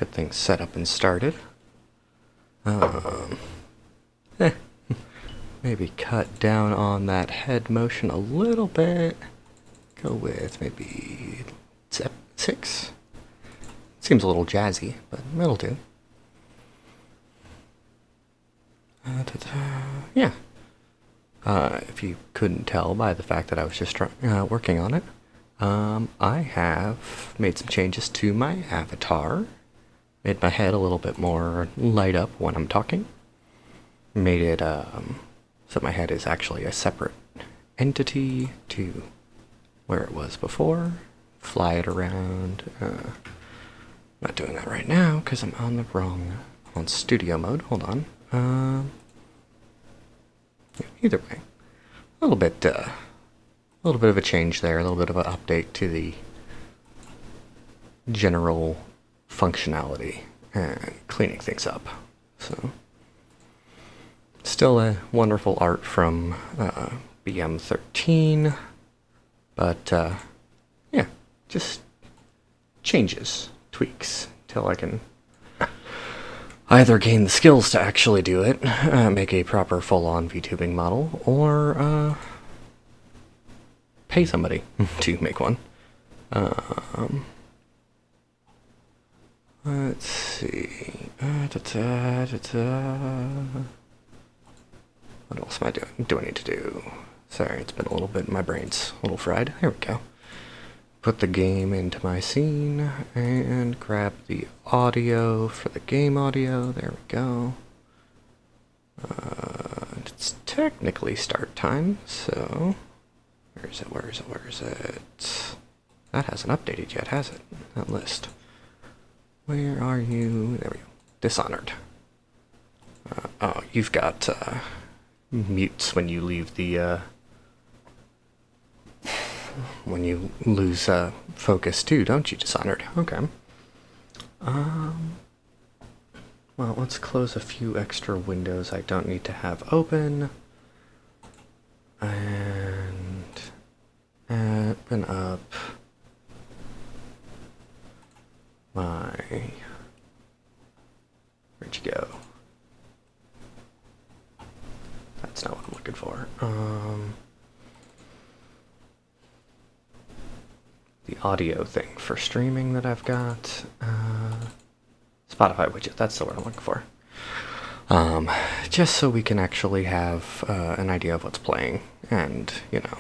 get things set up and started. Um, eh, maybe cut down on that head motion a little bit. Go with maybe 6. Seems a little jazzy, but it'll do. Yeah. If you couldn't tell by the fact that I was just working on it, I have made some changes to my avatar. Made my head a little bit more light up when I'm talking. Made it so my head is actually a separate entity to where it was before. Fly it around. Not doing that right now because I'm on the wrong on studio mode. Hold on. Yeah, either way, a little bit of a change there, a little bit of an update to the general functionality and cleaning things up. So, still a wonderful art from BM13, but yeah, just changes, tweaks, till I can either gain the skills to actually do it, make a proper full-on VTubing model, or pay somebody to make one. Let's see. What else am I doing? Do I need to do? Sorry, it's been a little bit, my brain's a little fried. Here we go. Put the game into my scene and grab the audio for the game audio. There we go. It's technically start time, so where is it? That hasn't updated yet, has it? That list. Where are you? There we go. Dishonored. Oh, you've got mutes when you leave the when you lose focus too, don't you, Dishonored? Okay. Well, let's close a few extra windows I don't need to have open. And open up my... Where'd you go? That's not what I'm looking for. The audio thing for streaming that I've got. Spotify widget, that's the word I'm looking for. Just so we can actually have an idea of what's playing and, you know,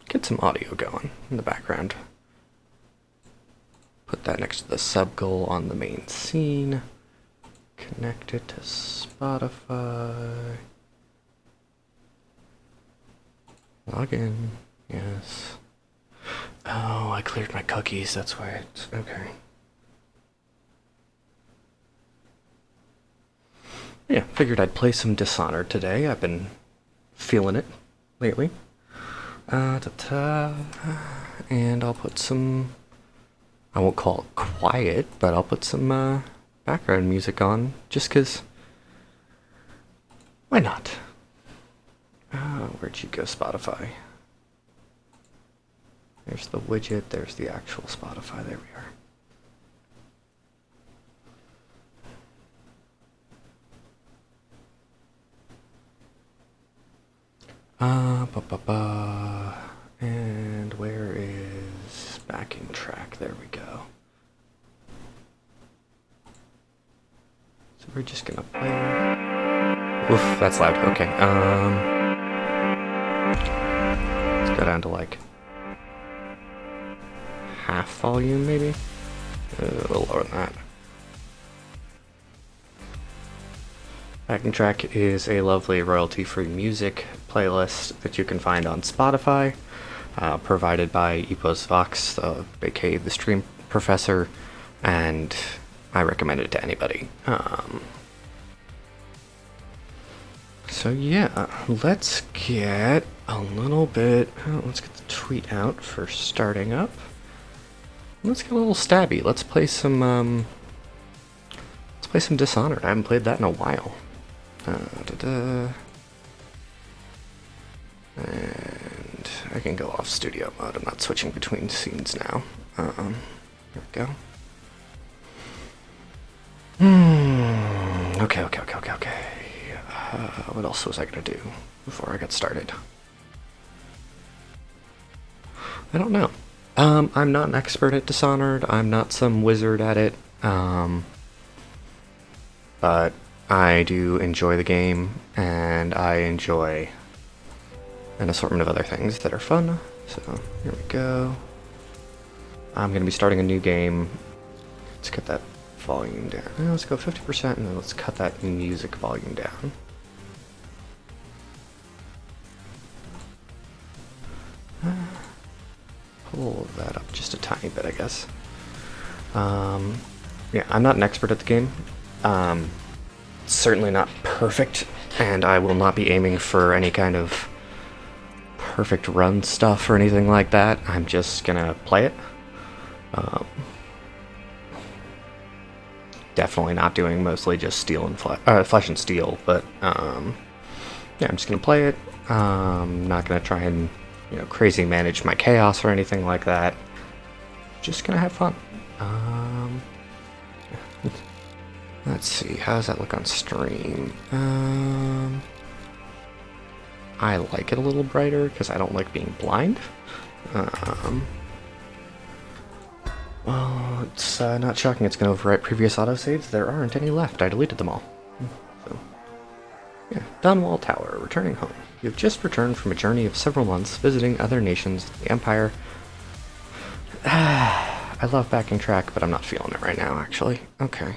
get some audio going in the background. Put that next to the sub goal on the main scene. Connect it to Spotify. Log in, yes. Oh, I cleared my cookies, that's why it's... okay. Yeah, figured I'd play some Dishonored today. I've been feeling it lately. And I'll put some... I won't call it quiet, but I'll put some background music on, just 'cause... why not? Where'd you go, Spotify? There's the widget, there's the actual Spotify, there we are. And where is backing track? There we go. So we're just gonna play... Oof, that's loud. Okay, let's go down to like half volume, maybe? A little lower than that. Backing track is a lovely royalty-free music playlist that you can find on Spotify, provided by Epos Vox, aka the Stream Professor, and I recommend it to anybody. So yeah, let's get a little bit... let's get the tweet out for starting up. Let's get a little stabby. Let's play some Dishonored. I haven't played that in a while. And I can go off studio mode. I'm not switching between scenes now. Here we go. What else was I gonna do before I got started? I don't know. I'm not an expert at Dishonored. I'm not some wizard at it. But I do enjoy the game, and I enjoy an assortment of other things that are fun. So here we go. I'm going to be starting a new game. Let's cut that volume down. Let's go 50% and then let's cut that music volume down. Pull that up just a tiny bit, I guess. Yeah, I'm not an expert at the game. Certainly not perfect, and I will not be aiming for any kind of perfect run stuff or anything like that. I'm just gonna play it. Definitely not doing mostly just steel and flesh and steel, but yeah, I'm just gonna play it. Not gonna try and crazy manage my chaos or anything like that. Just gonna have fun. Let's see, how does that look on stream? I like it a little brighter because I don't like being blind. Well, it's not shocking it's going to overwrite previous autosaves. There aren't any left. I deleted them all. So, yeah, Dunwall Tower, returning home. You have just returned from a journey of several months, visiting other nations, the Empire. I love backing track, but I'm not feeling it right now, actually. Okay.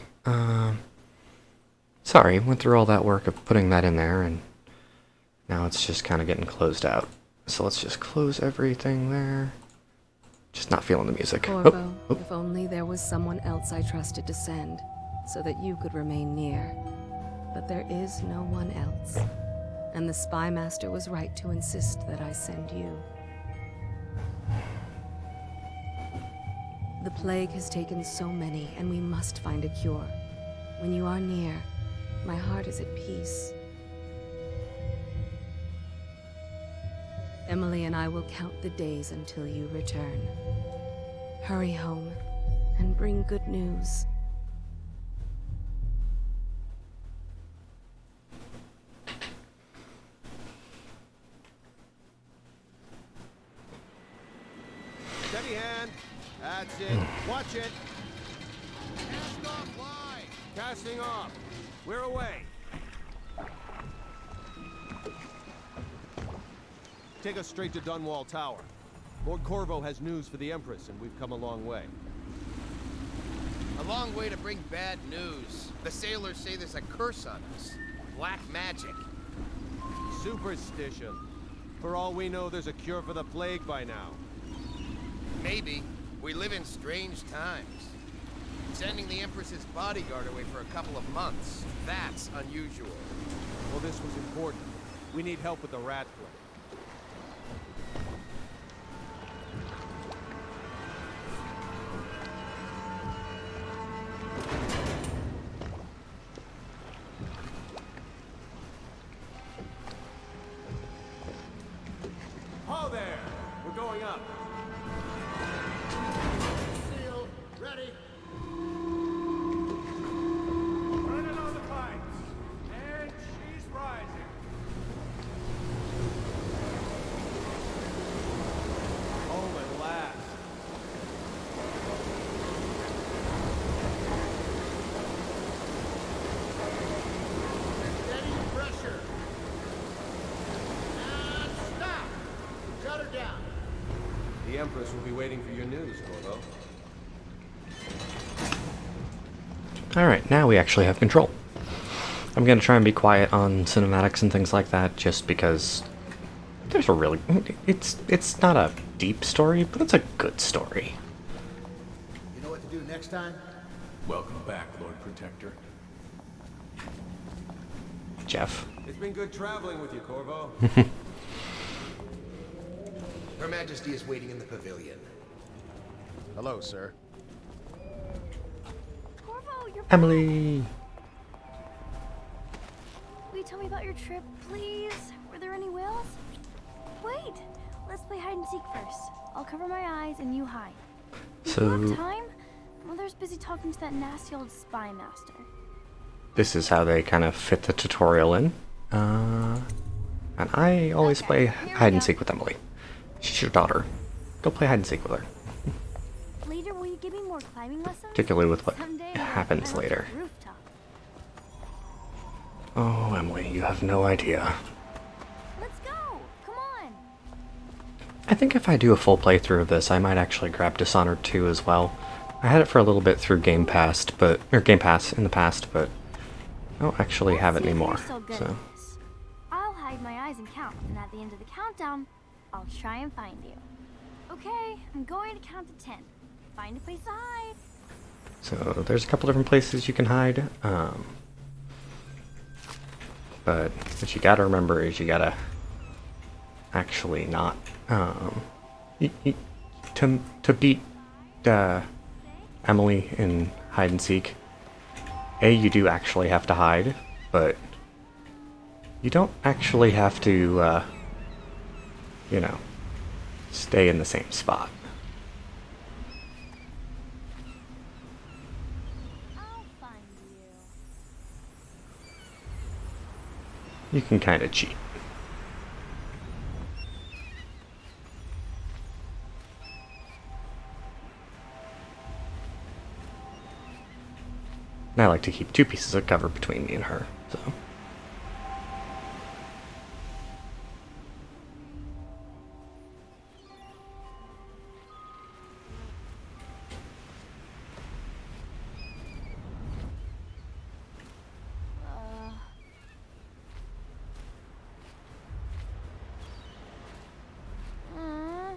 Sorry, went through all that work of putting that in there, and now it's just kind of getting closed out. So let's just close everything there. Just not feeling the music. Corvo, if only there was someone else I trusted to send, so that you could remain near. But there is no one else. And the Spy Master was right to insist that I send you. The plague has taken so many, and we must find a cure. When you are near, my heart is at peace. Emily and I will count the days until you return. Hurry home and bring good news. Steady hand. That's it. Watch it. Cast off line. Casting off. We're away. Take us straight to Dunwall Tower. Lord Corvo has news for the Empress, and we've come a long way. A long way to bring bad news. The sailors say there's a curse on us. Black magic. Superstition. For all we know, there's a cure for the plague by now. Maybe. We live in strange times. Sending the Empress's bodyguard away for a couple of months. That's unusual. Well, this was important. We need help with the rat plague. Oh, there! We're going up. Seal, ready. Turning on the pipes. And she's rising. Home at last. Steady pressure. And stop. Shut her down. The Empress will be waiting for your news, Corvo. Alright, now we actually have control. I'm going to try and be quiet on cinematics and things like that, just because there's a really... It's not a deep story, but it's a good story. You know what to do next time? Welcome back, Lord Protector. Jeff. It's been good traveling with you, Corvo. Her Majesty is waiting in the pavilion. Hello, sir. Corvo, you're back. Emily! Will you tell me about your trip, please? Were there any whales? Wait, let's play hide and seek first. I'll cover my eyes and you hide. So... You have time? Mother's busy talking to that nasty old spy master. This is how they kind of fit the tutorial in. And I always Okay, play here we hide and go. seek with Emily. She's your daughter. Go play hide and seek with her. Later, will you give me more climbing lessons? Particularly with what Someday I'm gonna happens climb up to later. the rooftop. Oh, Emily, you have no idea. Let's go! Come on! I think if I do a full playthrough of this, I might actually grab Dishonored 2 as well. I had it for a little bit through Game Pass, Game Pass in the past, but I don't actually have it Let's see if you're anymore. still good So at this. I'll hide my eyes and count, and at the end of the countdown, I'll try and find you. Okay, I'm going to count to 10. Find a place to hide. So there's a couple different places you can hide. But what you gotta remember is you gotta actually not to beat Emily in hide and seek. You do actually have to hide, but you don't actually have to stay in the same spot. I'll find you. You can kind of cheat. And I like to keep 2 pieces of cover between me and her, so. Uh.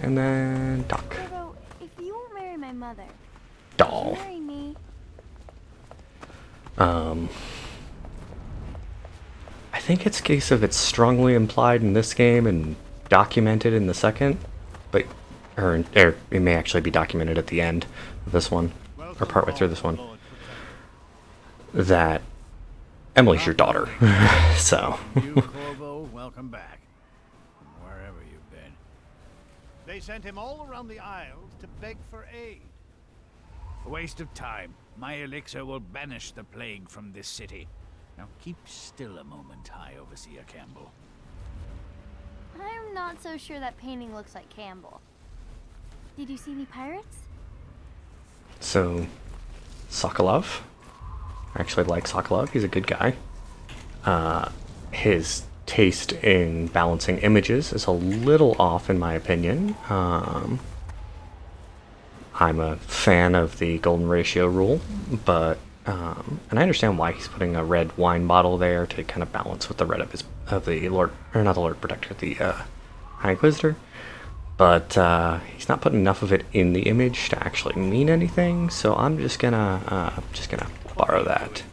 And then Doc. Corvo, if you will marry my mother, Doll. marry me. I think it's a case of it's strongly implied in this game and documented in the second, but or it may actually be documented at the end of this one, or partway through this one, that Emily's your daughter. So You, Corvo, welcome back. From wherever you've been. They sent him all around the Isles to beg for aid. A waste of time. My elixir will banish the plague from this city. Now keep still a moment, High Overseer Campbell. I'm not so sure that painting looks like Campbell. Did you see any pirates? So, Sokolov. I actually like Sokolov. He's a good guy. His taste in balancing images is a little off, in my opinion. I'm a fan of the golden ratio rule, but and I understand why he's putting a red wine bottle there to kind of balance with the red of the Lord, or not the Lord Protector, the High Inquisitor. But he's not putting enough of it in the image to actually mean anything, so I'm just gonna borrow that.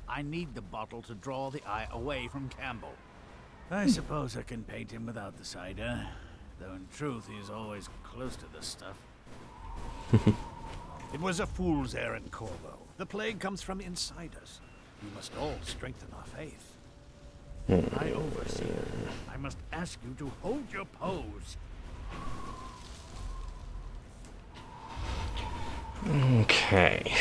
I need the bottle to draw the eye away from Campbell. I suppose I can paint him without the cider, though in truth he's always close to the stuff. It was a fool's errand, Corvo. The plague comes from inside us. We must all strengthen our faith. I oversee. I must ask you to hold your pose. Okay.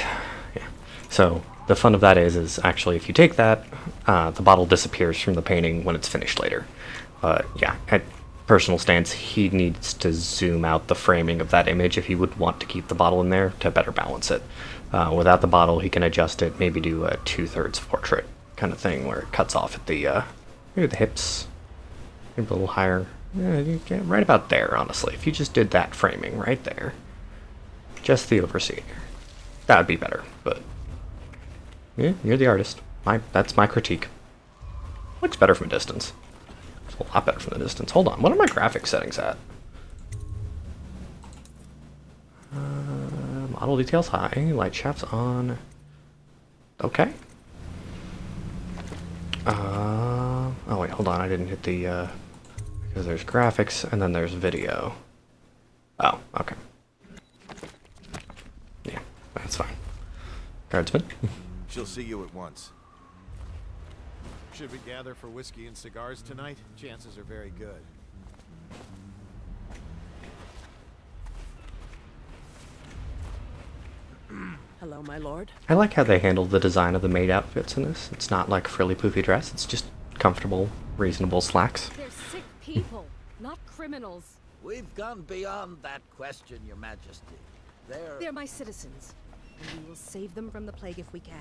Yeah. So the fun of that is actually if you take that, the bottle disappears from the painting when it's finished later. Yeah, at personal stance, he needs to zoom out the framing of that image if he would want to keep the bottle in there to better balance it. Without the bottle, he can adjust it, maybe do a 2/3 portrait kind of thing where it cuts off at the maybe the hips, maybe a little higher. Yeah, you get right about there, honestly. If you just did that framing right there, just the overseer, that would be better. But yeah, you're the artist. That's my critique. Looks better from a distance. A lot better from the distance. Hold on, what are my graphics settings at? Model details high, light shafts on. Okay. Oh wait, hold on, I didn't hit the, because there's graphics and then there's video. Oh, okay. Yeah, that's fine. Guardsman. She'll see you at once. Should we gather for whiskey and cigars tonight? Chances are very good. Hello, my lord. I like how they handled the design of the maid outfits in this. It's not like a frilly poofy dress, it's just comfortable, reasonable slacks. They're sick people, not criminals. We've gone beyond that question, Your Majesty. They're my citizens, and we will save them from the plague if we can.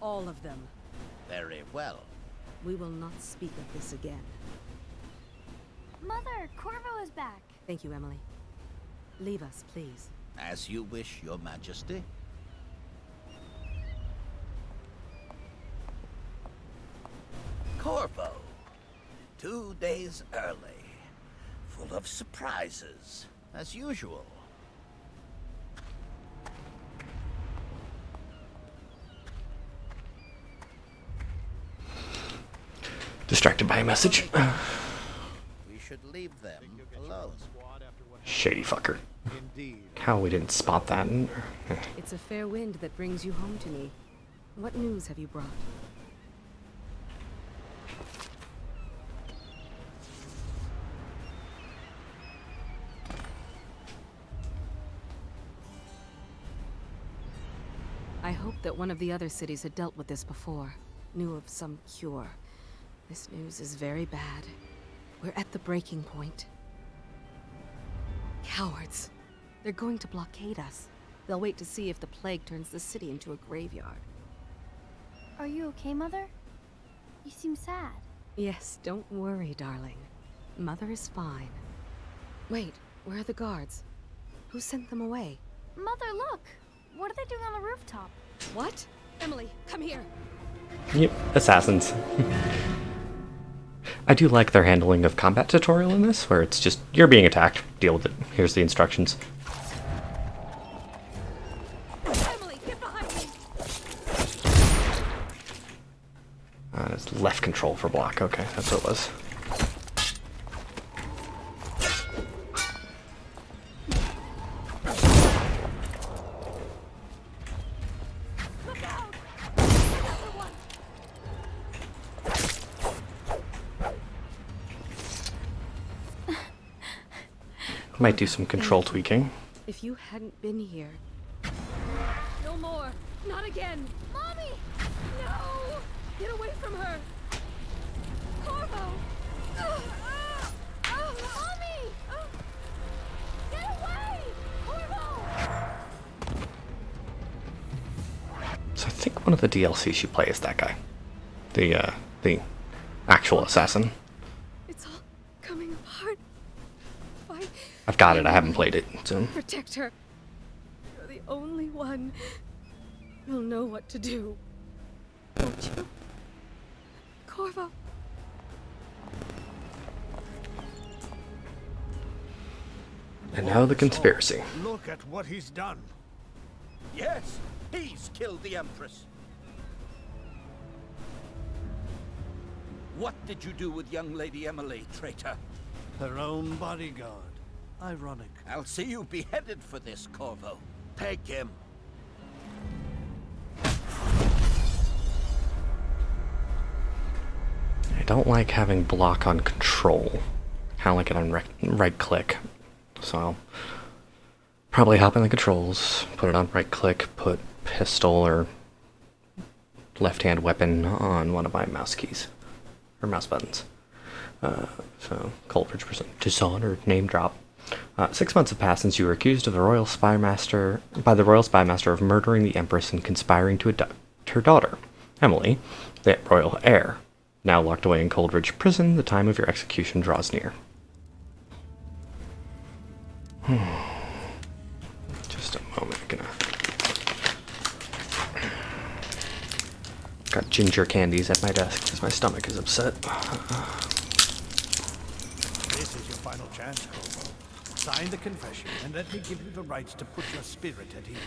All of them. Very well. We will not speak of this again. Mother, Corvo is back. Thank you, Emily. Leave us, please. As you wish, Your Majesty. Corvo. 2 days early. Full of surprises, as usual. Distracted by a message. We should leave them alone. Shady fucker. Indeed. How we didn't spot that. It's a fair wind that brings you home to me. What news have you brought? I hoped that one of the other cities had dealt with this before, knew of some cure. This news is very bad. We're at the breaking point. Cowards. They're going to blockade us. They'll wait to see if the plague turns the city into a graveyard. Are you okay, Mother? You seem sad. Yes, don't worry, darling. Mother is fine. Wait, where are the guards? Who sent them away? Mother, look! What are they doing on the rooftop? What? Emily, come here! Yep, assassins. I do like their handling of combat tutorial in this, where it's just, you're being attacked, deal with it. Here's the instructions. Emily, get behind me! It's left control for block. Okay, that's what it was. Look out! Another one! Might do some control tweaking. If you hadn't been here... No more. Not again. Mommy! No! Get away from her. Corvo! Mommy! Get away! Corvo! So I think one of the DLCs you play is that guy. The actual assassin. It's all coming apart. Fight. I've got it, I haven't played it, so... Protect her. You're the only one who'll know what to do. Won't you? Corvo. And now the conspiracy. Look at what he's done. Yes, he's killed the Empress. What did you do with young Lady Emily, traitor? Her own bodyguard. Ironic. I'll see you beheaded for this, Corvo. Take him. I don't like having block on control. Kind of like it on right click. So I'll probably hop in the controls, put it on right click, put pistol or left hand weapon on one of my mouse keys. Or mouse buttons. So, Coldridge Dishonored, name drop. 6 months have passed since you were accused of the Royal Spymaster of murdering the Empress and conspiring to abduct her daughter, Emily, the royal heir. Now locked away in Coldridge Prison, the time of your execution draws near. Just a moment, got ginger candies at my desk because my stomach is upset. This is your final chance, Corvo. Sign the confession and let me give you the rights to put your spirit at ease.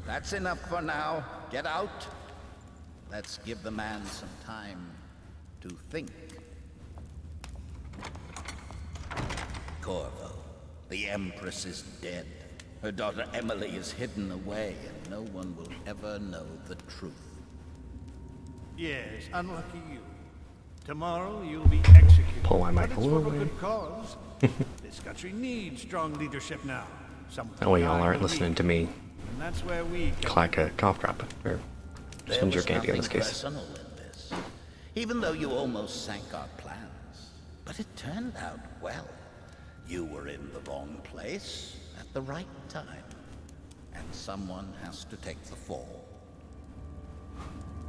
That's enough for now. Get out. Let's give the man some time to think. Corvo, the Empress is dead. Her daughter Emily is hidden away, and no one will ever know the truth. Yes, unlucky you. Tomorrow you'll be executed. Pull my mic But a it's little for a way. good cause. This country needs strong leadership now. Someone That way to y'all guide aren't the listening lead. to me And that's where we clack a cough drop. Or There ginger was candy in nothing this case. personal in this, even though you almost sank our plans. But it turned out well. You were in the wrong place at the right time. And someone has to take the fall.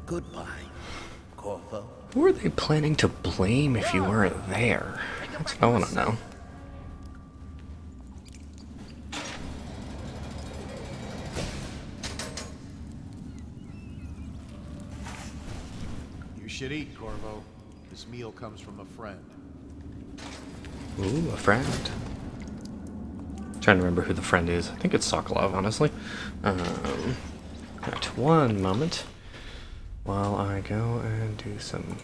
Goodbye, Corvo. Who are they planning to blame if you weren't there? That's what I want to know. You should eat, Corvo. This meal comes from a friend. Ooh, a friend. Trying to remember who the friend is. I think it's Sokolov, honestly. Right, one moment while I go and do some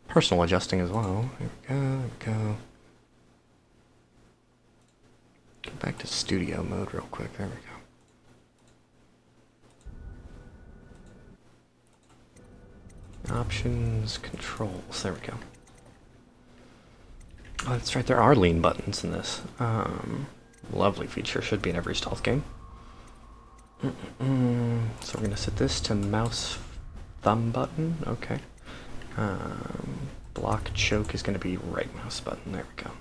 personal adjusting as well. Here we go, there we go. Go back to studio mode real quick. There we go. Options, controls. There we go. Oh, that's right. There are lean buttons in this. Lovely feature. Should be in every stealth game. So we're going to set this to mouse thumb button. Okay. Block choke is going to be right mouse button. There we go.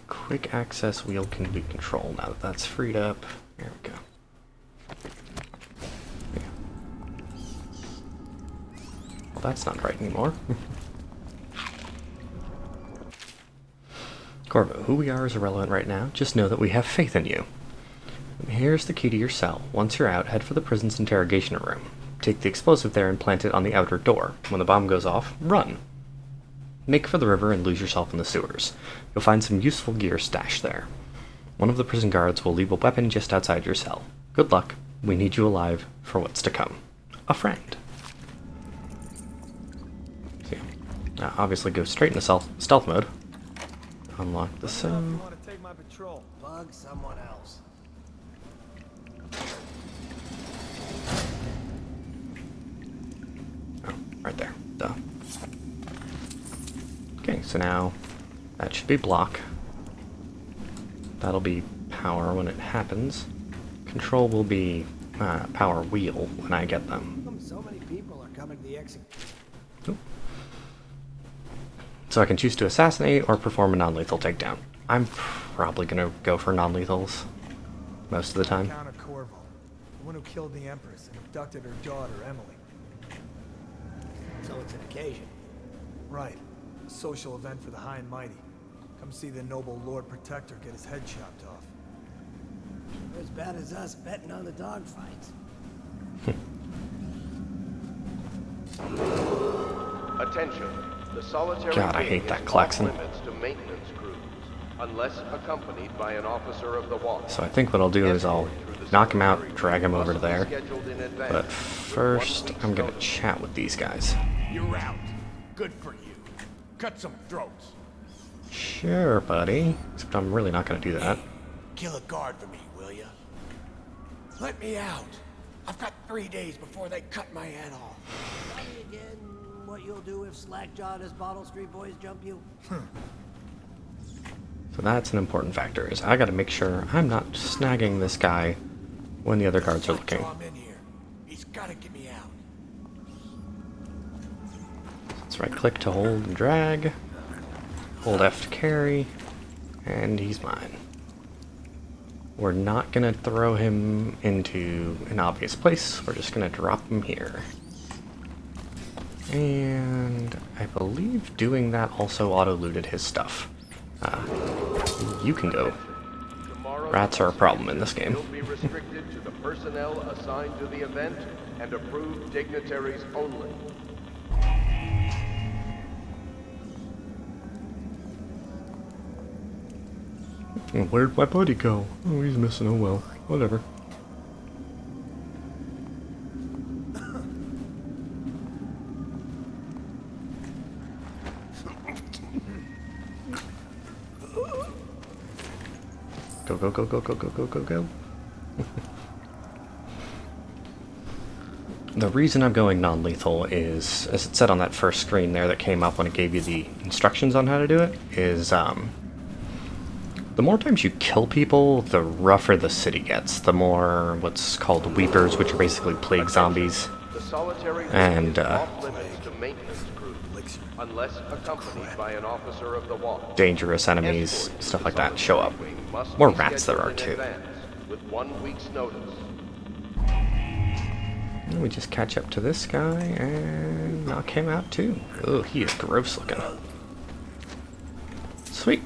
Quick access wheel can be control now that that's freed up. There we go. Yeah. Well, that's not right anymore. Corvo, who we are is irrelevant right now. Just know that we have faith in you. Here's the key to your cell. Once you're out, head for the prison's interrogation room. Take the explosive there and plant it on the outer door. When the bomb goes off, run. Make for the river and lose yourself in the sewers. You'll find some useful gear stashed there. One of the prison guards will leave a weapon just outside your cell. Good luck. We need you alive for what's to come. A friend. So yeah. Obviously go straight into stealth mode. Unlock the cell. You want to take my patrol? Bug someone else. Oh, right there. Duh. Okay, so now that should be block. That'll be power when it happens. Control will be power wheel when I get them. So many people are coming to the exit. Oop. So I can choose to assassinate or perform a non-lethal takedown. I'm probably going to go for non-lethals most of the time. Count of Corvo, the one who killed the Empress and abducted her daughter, Emily. So it's an occasion. Right. A social event for the high and mighty. Come see the noble Lord Protector get his head chopped off. You're as bad as us betting on the dogfights. Attention. The solitary God, I wing hate that is klaxon. off limits to maintenance crews, unless accompanied by an officer of the watch. So I think what I'll do is I'll knock him out, drag him over to there. But first, I'm going to chat with these guys. You're out. Good for you. Cut some throats. Sure, buddy. Except I'm really not going to do that. Kill a guard for me, will ya? Let me out. I've got 3 days before they cut my head off. Tell me again what you'll do if Slackjaw and his Bottle Street boys jump you. So that's an important factor, is I gotta make sure I'm not snagging this guy when the other guards are looking. Draw him in here. He's gotta get me out. Let's right click to hold and drag. Hold F to carry. And he's mine. We're not gonna throw him into an obvious place. We're just gonna drop him here. And I believe doing that also auto-looted his stuff. You can go. Rats are a problem in this game. Will be restricted to the personnel assigned to the event and approved dignitaries only. Where'd my buddy go? Oh, he's missing. Oh well. Whatever. Go, go, go, go, go, go, go, go, go. the reason I'm going non-lethal is, as it said on that first screen there that came up when it gave you the instructions on how to do it, is the more times you kill people, the rougher the city gets. The more what's called weepers, which are basically plague zombies, The solitary and is off limits to maintenance crew, unless accompanied by an officer of the watch. dangerous enemies, Escorts stuff to like the that show up. solitary wing must More be rats there are scheduled in too. advance, with 1 week's notice. And we just catch up to this guy and knock him out too. Oh, he is gross looking. Sweet.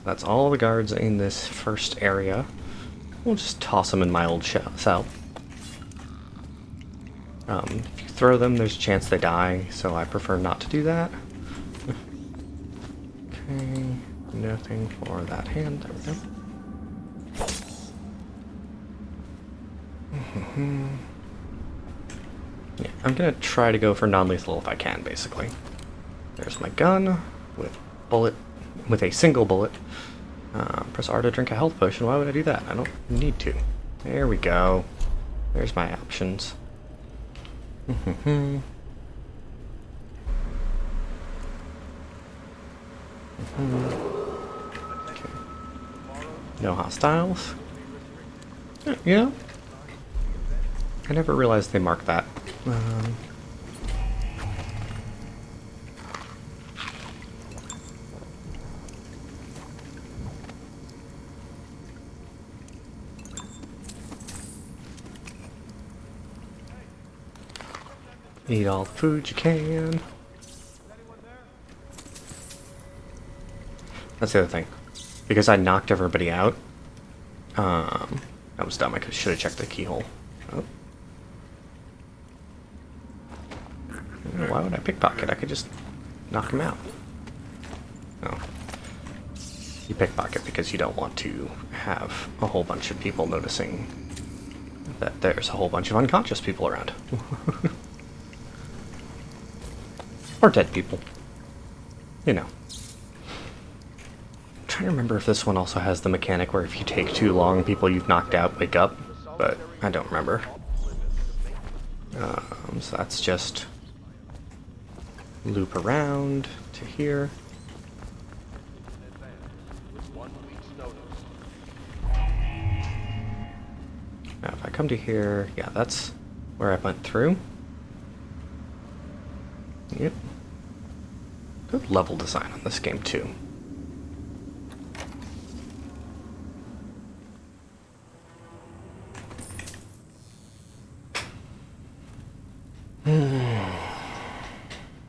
That's all the guards in this first area. We'll just toss them in my old cell. If you throw them, there's a chance they die, so I prefer not to do that. Okay, nothing for that hand. There we go. Yeah, I'm gonna try to go for non-lethal if I can, basically. There's my gun with a single bullet. Press R to drink a health potion. Why would I do that? I don't need to. There we go. There's my options. Okay. No hostiles. Yeah. I never realized they marked that. Eat all the food you can. That's the other thing. Because I knocked everybody out, that was dumb. I should have checked the keyhole. Oh. Why would I pickpocket? I could just knock him out. No. You pickpocket because you don't want to have a whole bunch of people noticing that there's a whole bunch of unconscious people around. Or dead people. You know. I'm trying to remember if this one also has the mechanic where if you take too long, people you've knocked out wake up, but I don't remember. So that's just loop around to here. Now if I come to here, yeah, that's where I went through. Yep. Good level design on this game too.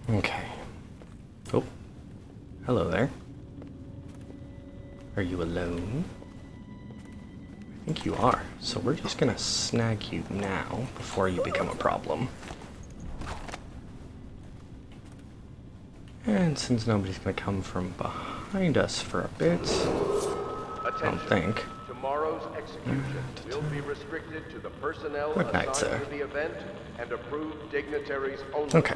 Okay. Oh. Hello there. Are you alone? I think you are. So we're just gonna snag you now before you become a problem. And since nobody's gonna come from behind us for a bit, I don't think. Tomorrow's execution will be restricted to the personnel Good night, assigned sir. to the event and approved dignitaries only. Okay.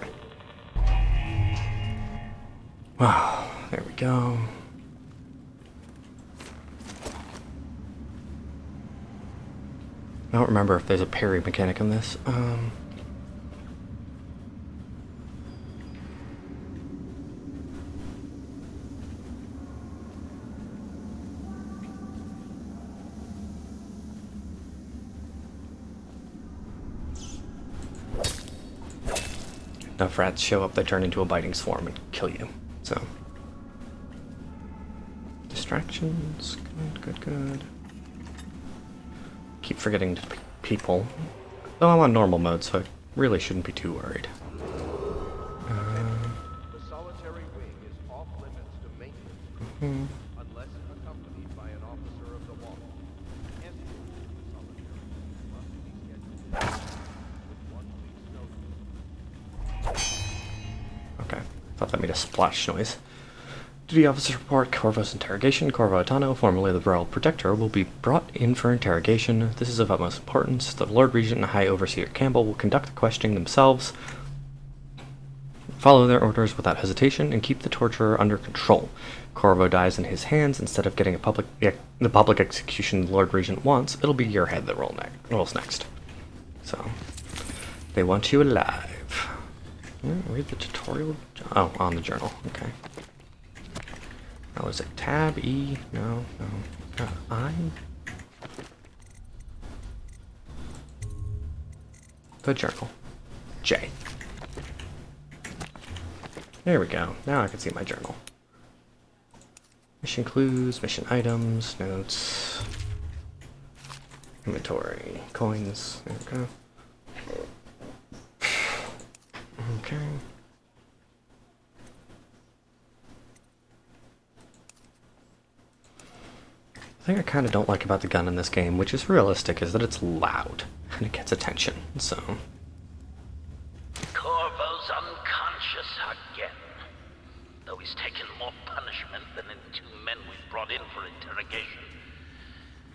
Wow, there we go. I don't remember if there's a parry mechanic in this. Enough rats show up, they turn into a biting swarm and kill you. So, distractions, good. Keep forgetting to pick people. Though I'm on normal mode, so I really shouldn't be too worried. The solitary wing is off limits to maintenance, unless accompanied by an officer of the watch. Escorts to the solitary wing must be scheduled with 1 week's notice. Okay, thought that made a splash noise. Duty officer report, Corvo's interrogation. Corvo Atano, formerly the Royal Protector, will be brought in for interrogation. This is of utmost importance. The Lord Regent and High Overseer Campbell will conduct the questioning themselves, follow their orders without hesitation, and keep the torturer under control. Corvo dies in his hands instead of getting the public execution the Lord Regent wants. It'll be your head that rolls next. So, They want you alive. Read the tutorial. Oh, on the journal. Okay. Now is it tab E? No. I. The journal. J. There we go. Now I can see my journal. Mission clues, mission items, notes, inventory, coins. There we go. Okay. The thing I kind of don't like about the gun in this game, which is realistic, is that it's loud and it gets attention. So. Corvo's unconscious again. Though he's taken more punishment than the 2 men we brought in for interrogation.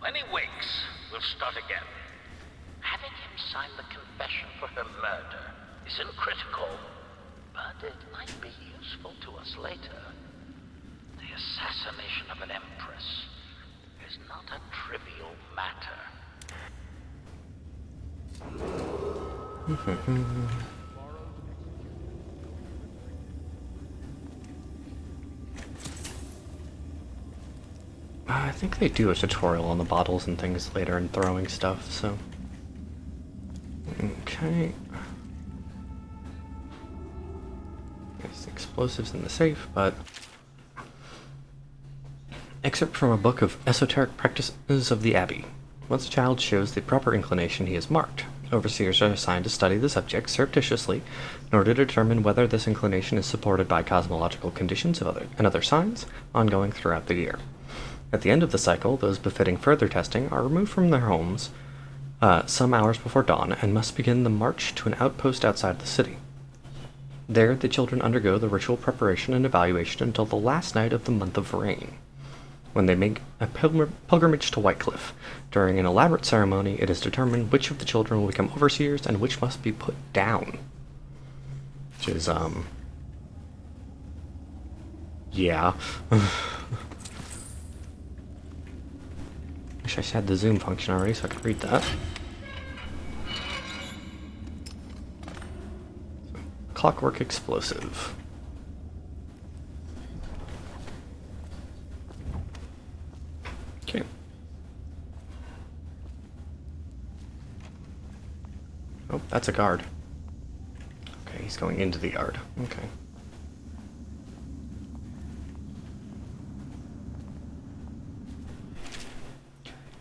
When he wakes, we'll start again. Having him sign the confession for her murder isn't critical, but it might be useful to us later. The assassination of an empress is not a trivial matter. I think they do a tutorial on the bottles and things later and throwing stuff, so. Okay. There's explosives in the safe, but. Excerpt from a book of esoteric practices of the Abbey. Once a child shows the proper inclination, he is marked. Overseers are assigned to study the subject surreptitiously in order to determine whether this inclination is supported by cosmological conditions and other signs ongoing throughout the year. At the end of the cycle, those befitting further testing are removed from their homes some hours before dawn and must begin the march to an outpost outside the city. There, the children undergo the ritual preparation and evaluation until the last night of the month of rain, when they make a pilgrimage to Whitecliff. During an elaborate ceremony, it is determined which of the children will become overseers and which must be put down. Which is, yeah. Wish I had the zoom function already so I could read that. Clockwork explosive. Okay. Oh, that's a guard. Okay, he's going into the yard. Okay.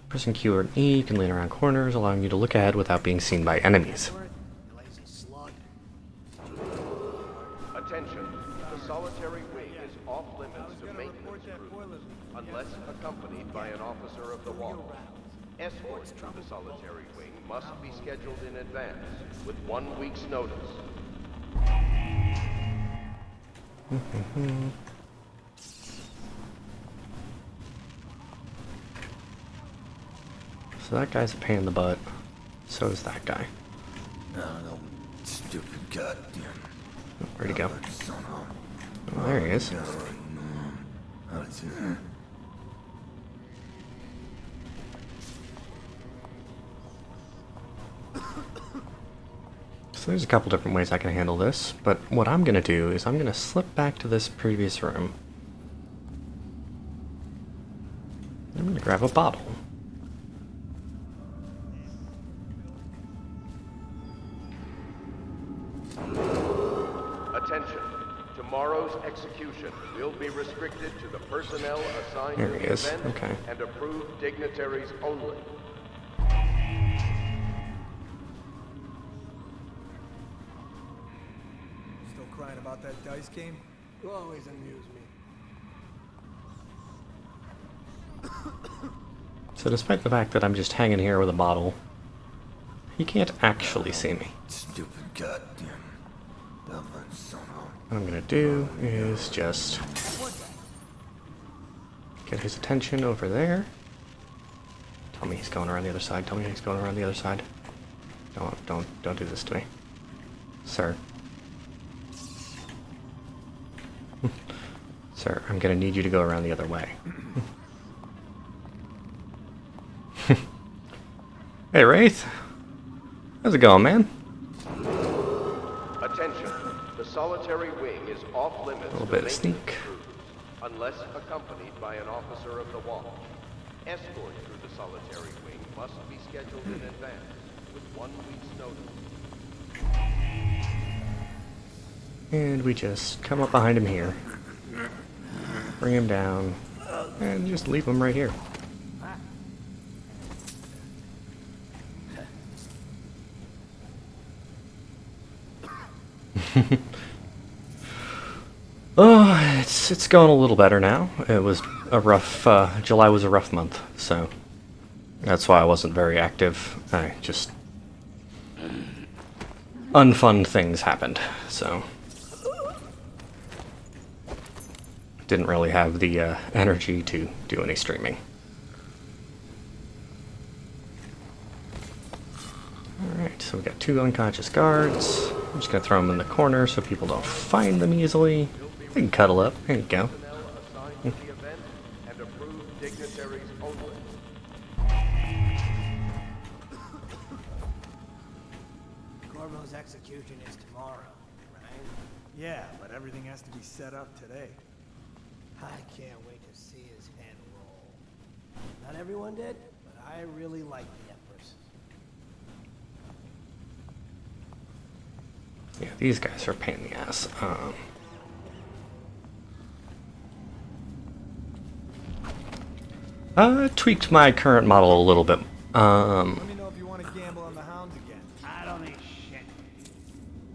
Pressing Q or E, you can lean around corners, allowing you to look ahead without being seen by enemies. Attention, the solitary wing is off limits to maintenance crews, unless accompanied by an officer of the wall. Escorts to the solitary wing must be scheduled in advance, with 1 week's notice. So that guy's a pain in the butt. So is that guy. No, stupid goddamn. Where'd he go? Oh, there he is. So there's a couple different ways I can handle this, but what I'm going to do is I'm going to slip back to this previous room. I'm going to grab a bottle. Attention. Tomorrow's execution will be restricted to the personnel assigned There to he the is. event Okay. and approved dignitaries only. Still crying about that dice game? You always amuse me. So despite the fact that I'm just hanging here with a bottle, he can't actually see me. Stupid goddamn. What I'm gonna do is just get his attention over there. Tell me he's going around the other side. Tell me he's going around the other side. Don't do this to me, sir. Sir, I'm gonna need you to go around the other way. Hey, Wraith. How's it going, man? Attention. The solitary wing is off limits A little to bit of maintenance sneak. crews, unless accompanied by an officer of the watch. Escort through the solitary wing must be scheduled in advance, with 1 week's notice. And we just come up behind him here. Bring him down. And just leave him right here. Oh, it's going a little better now. It was a rough, July was a rough month, so that's why I wasn't very active. I just, unfun things happened, so didn't really have the energy to do any streaming. Alright, so we got 2 unconscious guards. I'm just gonna throw them in the corner so people don't find them easily. They can cuddle up. There you go. Personnel assigned to the event and approved dignitaries only. Corvo's execution is tomorrow, right? Yeah, but everything has to be set up today. I can't wait to see his head roll. Not everyone did, but I really like the Empress. Yeah, these guys are a pain in the ass. Tweaked my current model a little bit. Let me know if you want to gamble on the hounds again. I don't need shit.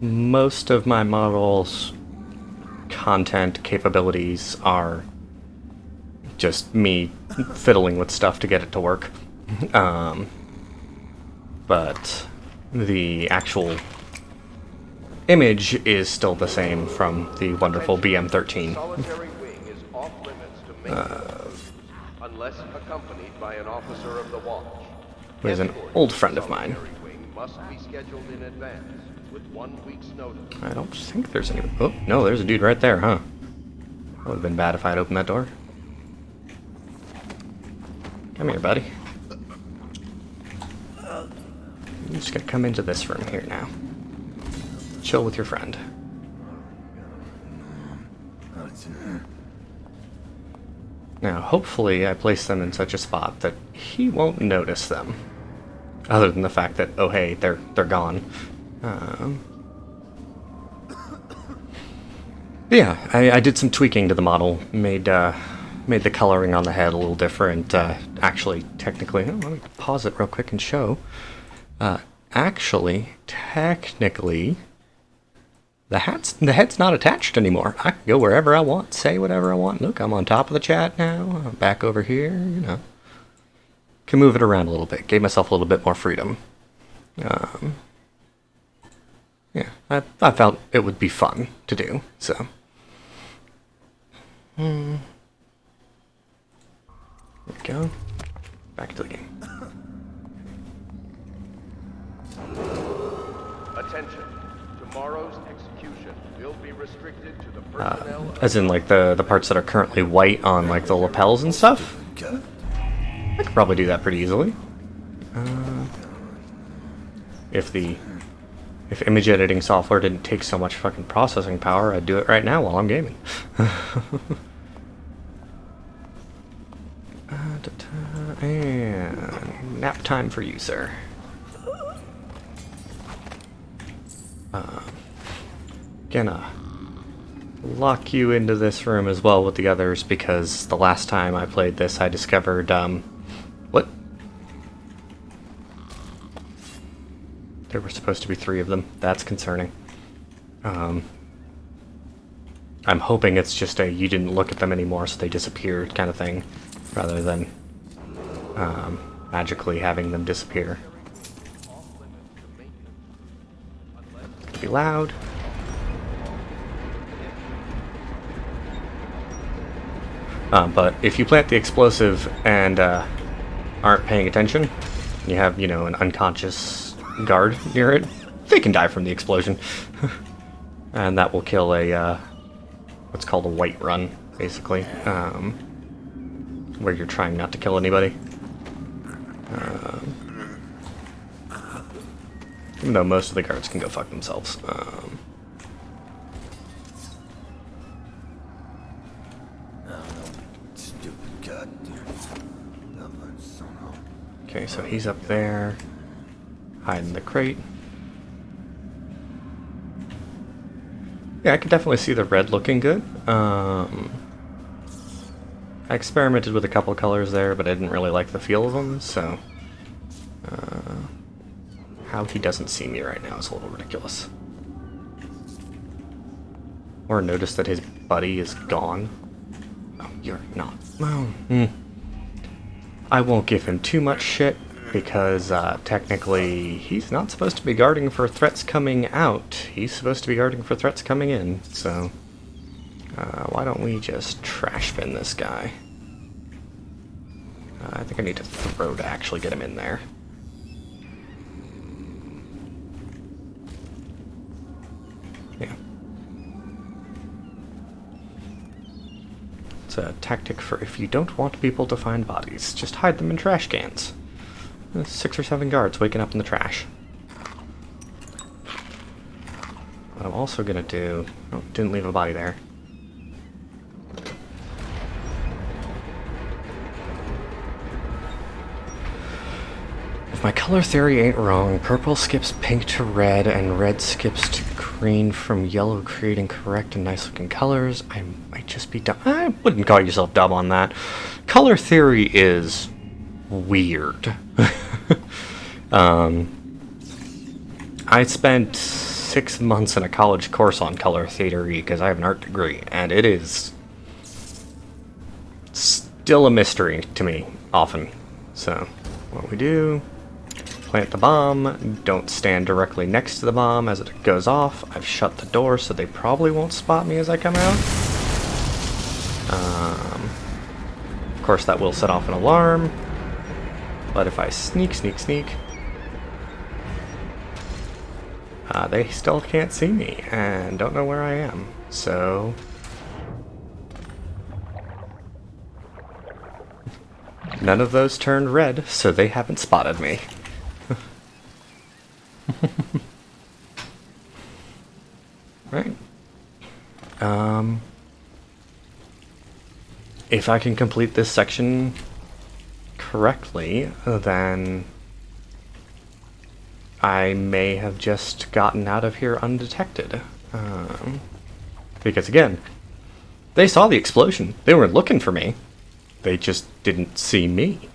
Most of my model's content capabilities are just me fiddling with stuff to get it to work. But the actual image is still the same from the wonderful BM13. Solitary wing is off limits to maintenance, unless accompanied by an officer of the watch. Who is an Escort old to friend the of mine. solitary wing must be scheduled in advance, with 1 week's notice. I don't think there's any... Oh, no, there's a dude right there, huh? That would have been bad if I'd opened that door. Come here, buddy. I'm just gonna come into this room here now. Chill with your friend. Now, hopefully I place them in such a spot that he won't notice them. Other than the fact that, oh hey, they're gone. Yeah, I did some tweaking to the model. Made the coloring on the head a little different. Actually, technically, let me pause it real quick and show. Actually, technically, the head's not attached anymore. I can go wherever I want, say whatever I want. Look, I'm on top of the chat now. I'm back over here, you know. Can move it around a little bit. Gave myself a little bit more freedom. Yeah, I felt it would be fun to do, so. There we go. Back to the game. Attention. Tomorrow's execution will be restricted to the personnel As in, like, the parts that are currently white on, like, the lapels and stuff. I could probably do that pretty easily. If image editing software didn't take so much fucking processing power, I'd do it right now while I'm gaming. And nap time for you, sir. Gonna lock you into this room as well with the others because the last time I played this I discovered, what? There were supposed to be 3 of them. That's concerning. I'm hoping it's just a you didn't look at them anymore so they disappeared kind of thing, rather than magically having them disappear. Be loud. But if you plant the explosive and aren't paying attention, you have, you know, an unconscious guard near it, they can die from the explosion. And that will kill a, what's called a white run, basically, where you're trying not to kill anybody. Even though most of the guards can go fuck themselves. so he's up there, hiding the crate. Yeah, I could definitely see the red looking good. I experimented with a couple colors there, but I didn't really like the feel of them, so... how he doesn't see me right now is a little ridiculous. Or notice that his buddy is gone. Oh, you're not. Well, I won't give him too much shit, because technically he's not supposed to be guarding for threats coming out. He's supposed to be guarding for threats coming in, so... why don't we just trash bin this guy? I think I need to throw to actually get him in there. Yeah. It's a tactic for if you don't want people to find bodies, just hide them in trash cans. 6 or 7 guards waking up in the trash. What I'm also gonna do... Oh, didn't leave a body there. If my color theory ain't wrong, purple skips pink to red, and red skips to green from yellow, creating correct and nice looking colors. I might just be dumb. I wouldn't call yourself dumb on that. Color theory is weird. I spent 6 months in a college course on color theory because I have an art degree, and it is still a mystery to me, often. So, what we do... plant the bomb, don't stand directly next to the bomb as it goes off. I've shut the door so they probably won't spot me as I come out. Of course that will set off an alarm, but if I sneak, they still can't see me and don't know where I am, so... none of those turned red, so they haven't spotted me. Right. If I can complete this section correctly, then I may have just gotten out of here undetected. Because again, they saw the explosion. They weren't looking for me. They just didn't see me.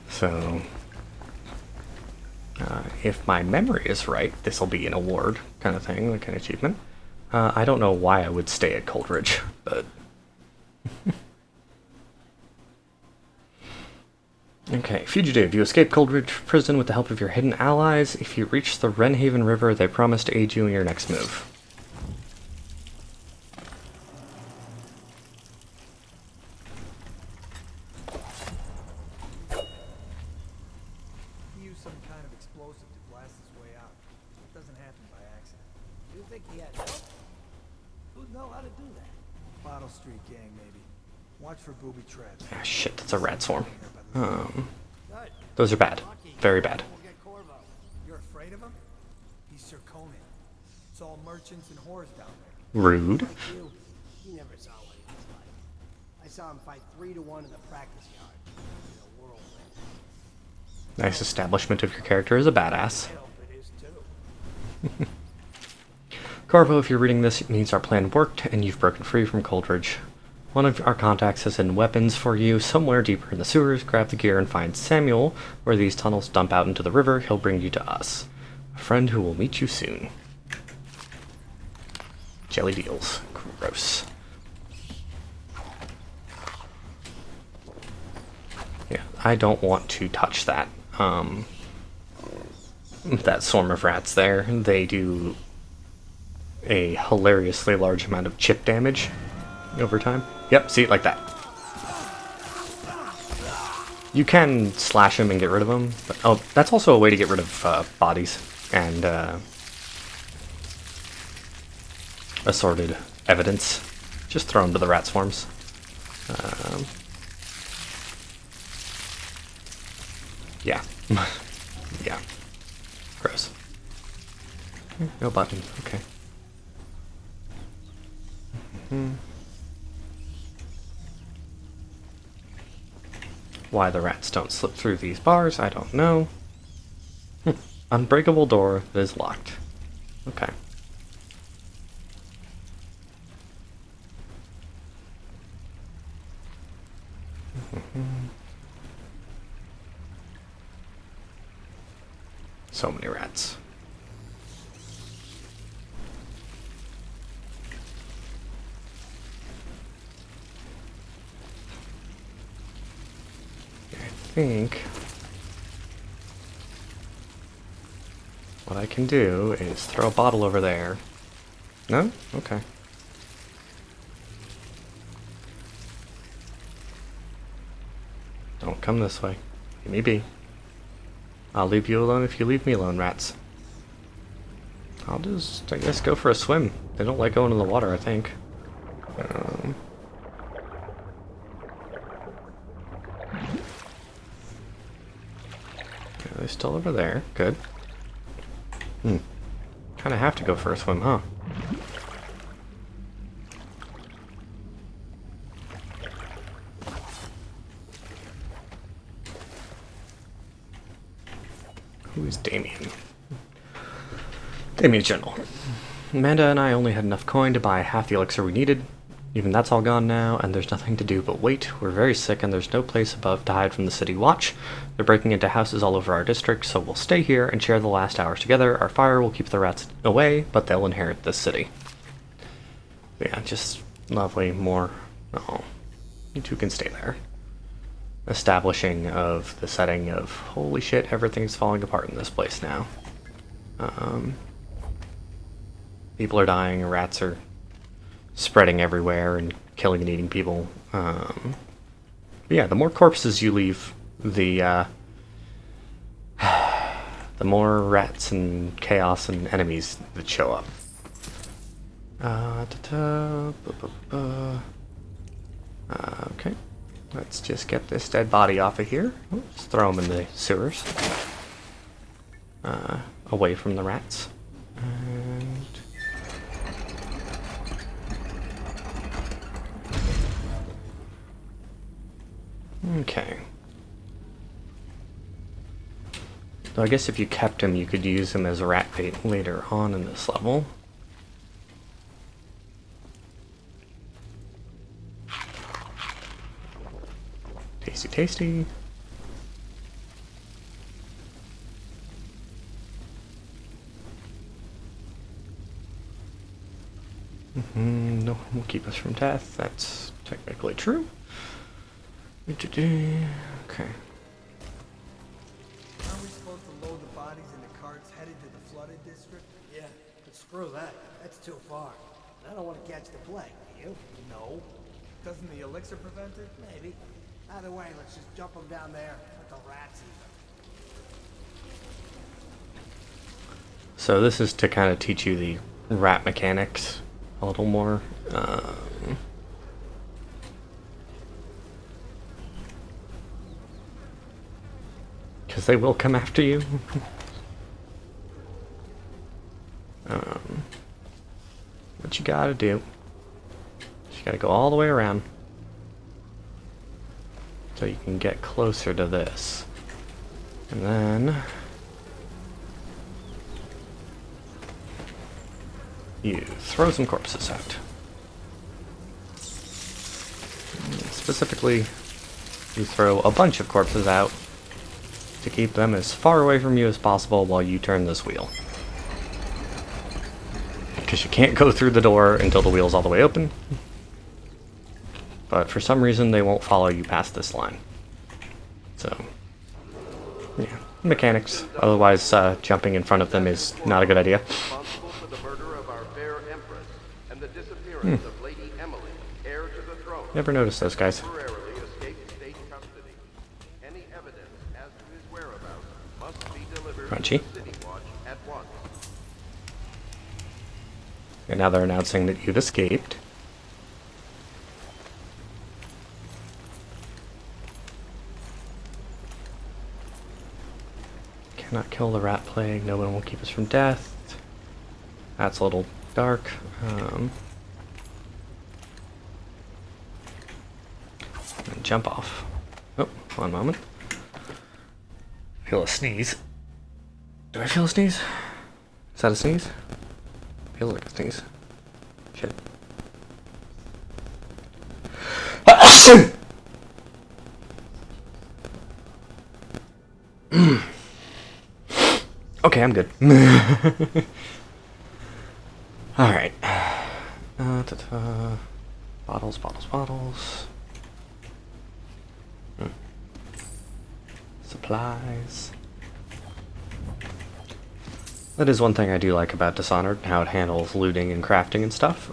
So... if my memory is right, this will be an award kind of thing, like an achievement. I don't know why I would stay at Coldridge, but... Okay, fugitive. You escape Coldridge prison with the help of your hidden allies. If you reach the Wrenhaven River, they promise to aid you in your next move. Watch for booby traps. Ah, shit, that's a rat swarm. Those are bad. Very bad. You're afraid of him? He's Sir Conan. It's all merchants and whores down there. Rude. Like you never saw what he was like. I saw him fight 3-to-1 in the practice yard. In a whirlwind. Nice establishment of your character as a badass. Corvo, if you're reading this, it means our plan worked and you've broken free from Coldridge. One of our contacts has hidden weapons for you somewhere deeper in the sewers. Grab the gear and find Samuel, where these tunnels dump out into the river. He'll bring you to us. A friend who will meet you soon. Jelly deals. Gross. Yeah, I don't want to touch that. That swarm of rats there. They do a hilariously large amount of chip damage over time. Yep, see it like that. You can slash them and get rid of them, but oh, that's also a way to get rid of bodies and assorted evidence. Just throw them to the rat swarms. Yeah. Yeah. Gross. No button. Okay. Why the rats don't slip through these bars, I don't know. Unbreakable door that is locked. Okay. So many rats. I think what I can do is throw a bottle over there. No? Okay. Don't come this way. Leave me be. I'll leave you alone if you leave me alone, rats. I'll just, I guess, go for a swim. They don't like going in the water, I think. They're still over there. Good. Kind of have to go for a swim, huh? Who is Damien? Damien General. Amanda and I only had enough coin to buy half the elixir we needed. Even that's all gone now, and there's nothing to do but wait. We're very sick, and there's no place above to hide from the city watch. They're breaking into houses all over our district, so we'll stay here and share the last hours together. Our fire will keep the rats away, but they'll inherit this city. Yeah, just lovely. More. Oh, you two can stay there. Establishing of the setting of holy shit, everything's falling apart in this place now. People are dying, rats are spreading everywhere and killing and eating people. But yeah, the more corpses you leave, the more rats and chaos and enemies that show up. Okay, let's just get this dead body off of here. Let's throw him in the sewers. Away from the rats. And okay. So I guess if you kept him, you could use him as a rat bait later on in this level. Tasty, tasty. No one will keep us from death. That's technically true. Okay. Aren't we supposed to load the bodies into carts headed to the flooded district? Yeah, but screw that. That's too far. I don't want to catch the plague, do you? No. Doesn't the elixir prevent it? Maybe. Either way, let's just jump them down there. Let the rats eat them. So this is to kind of teach you the rat mechanics a little more. Because they will come after you. What you gotta do, you gotta go all the way around so you can get closer to this. And then you throw some corpses out. Specifically, you throw a bunch of corpses out to keep them as far away from you as possible while you turn this wheel. Because you can't go through the door until the wheel's all the way open. But for some reason, they won't follow you past this line. So, yeah, mechanics. Otherwise, jumping in front of them is not a good idea. Responsible for the murder of our fair empress and the disappearance of Lady Emily, heir to the throne. Never noticed those guys. Temporarily escaped state custody. Any evidence as to his whereabouts must be delivered Crunchy. to City Watch at once. And now they're announcing that you've escaped. Cannot kill the rat plague. No one will keep us from death. That's a little dark. And jump off. Oh, One moment. Feel a sneeze. Do I feel a sneeze? Is that a sneeze? Feels like a sneeze. Shit. Okay, I'm good. Alright. Bottles, bottles, bottles. Supplies. That is one thing I do like about Dishonored, how it handles looting and crafting and stuff.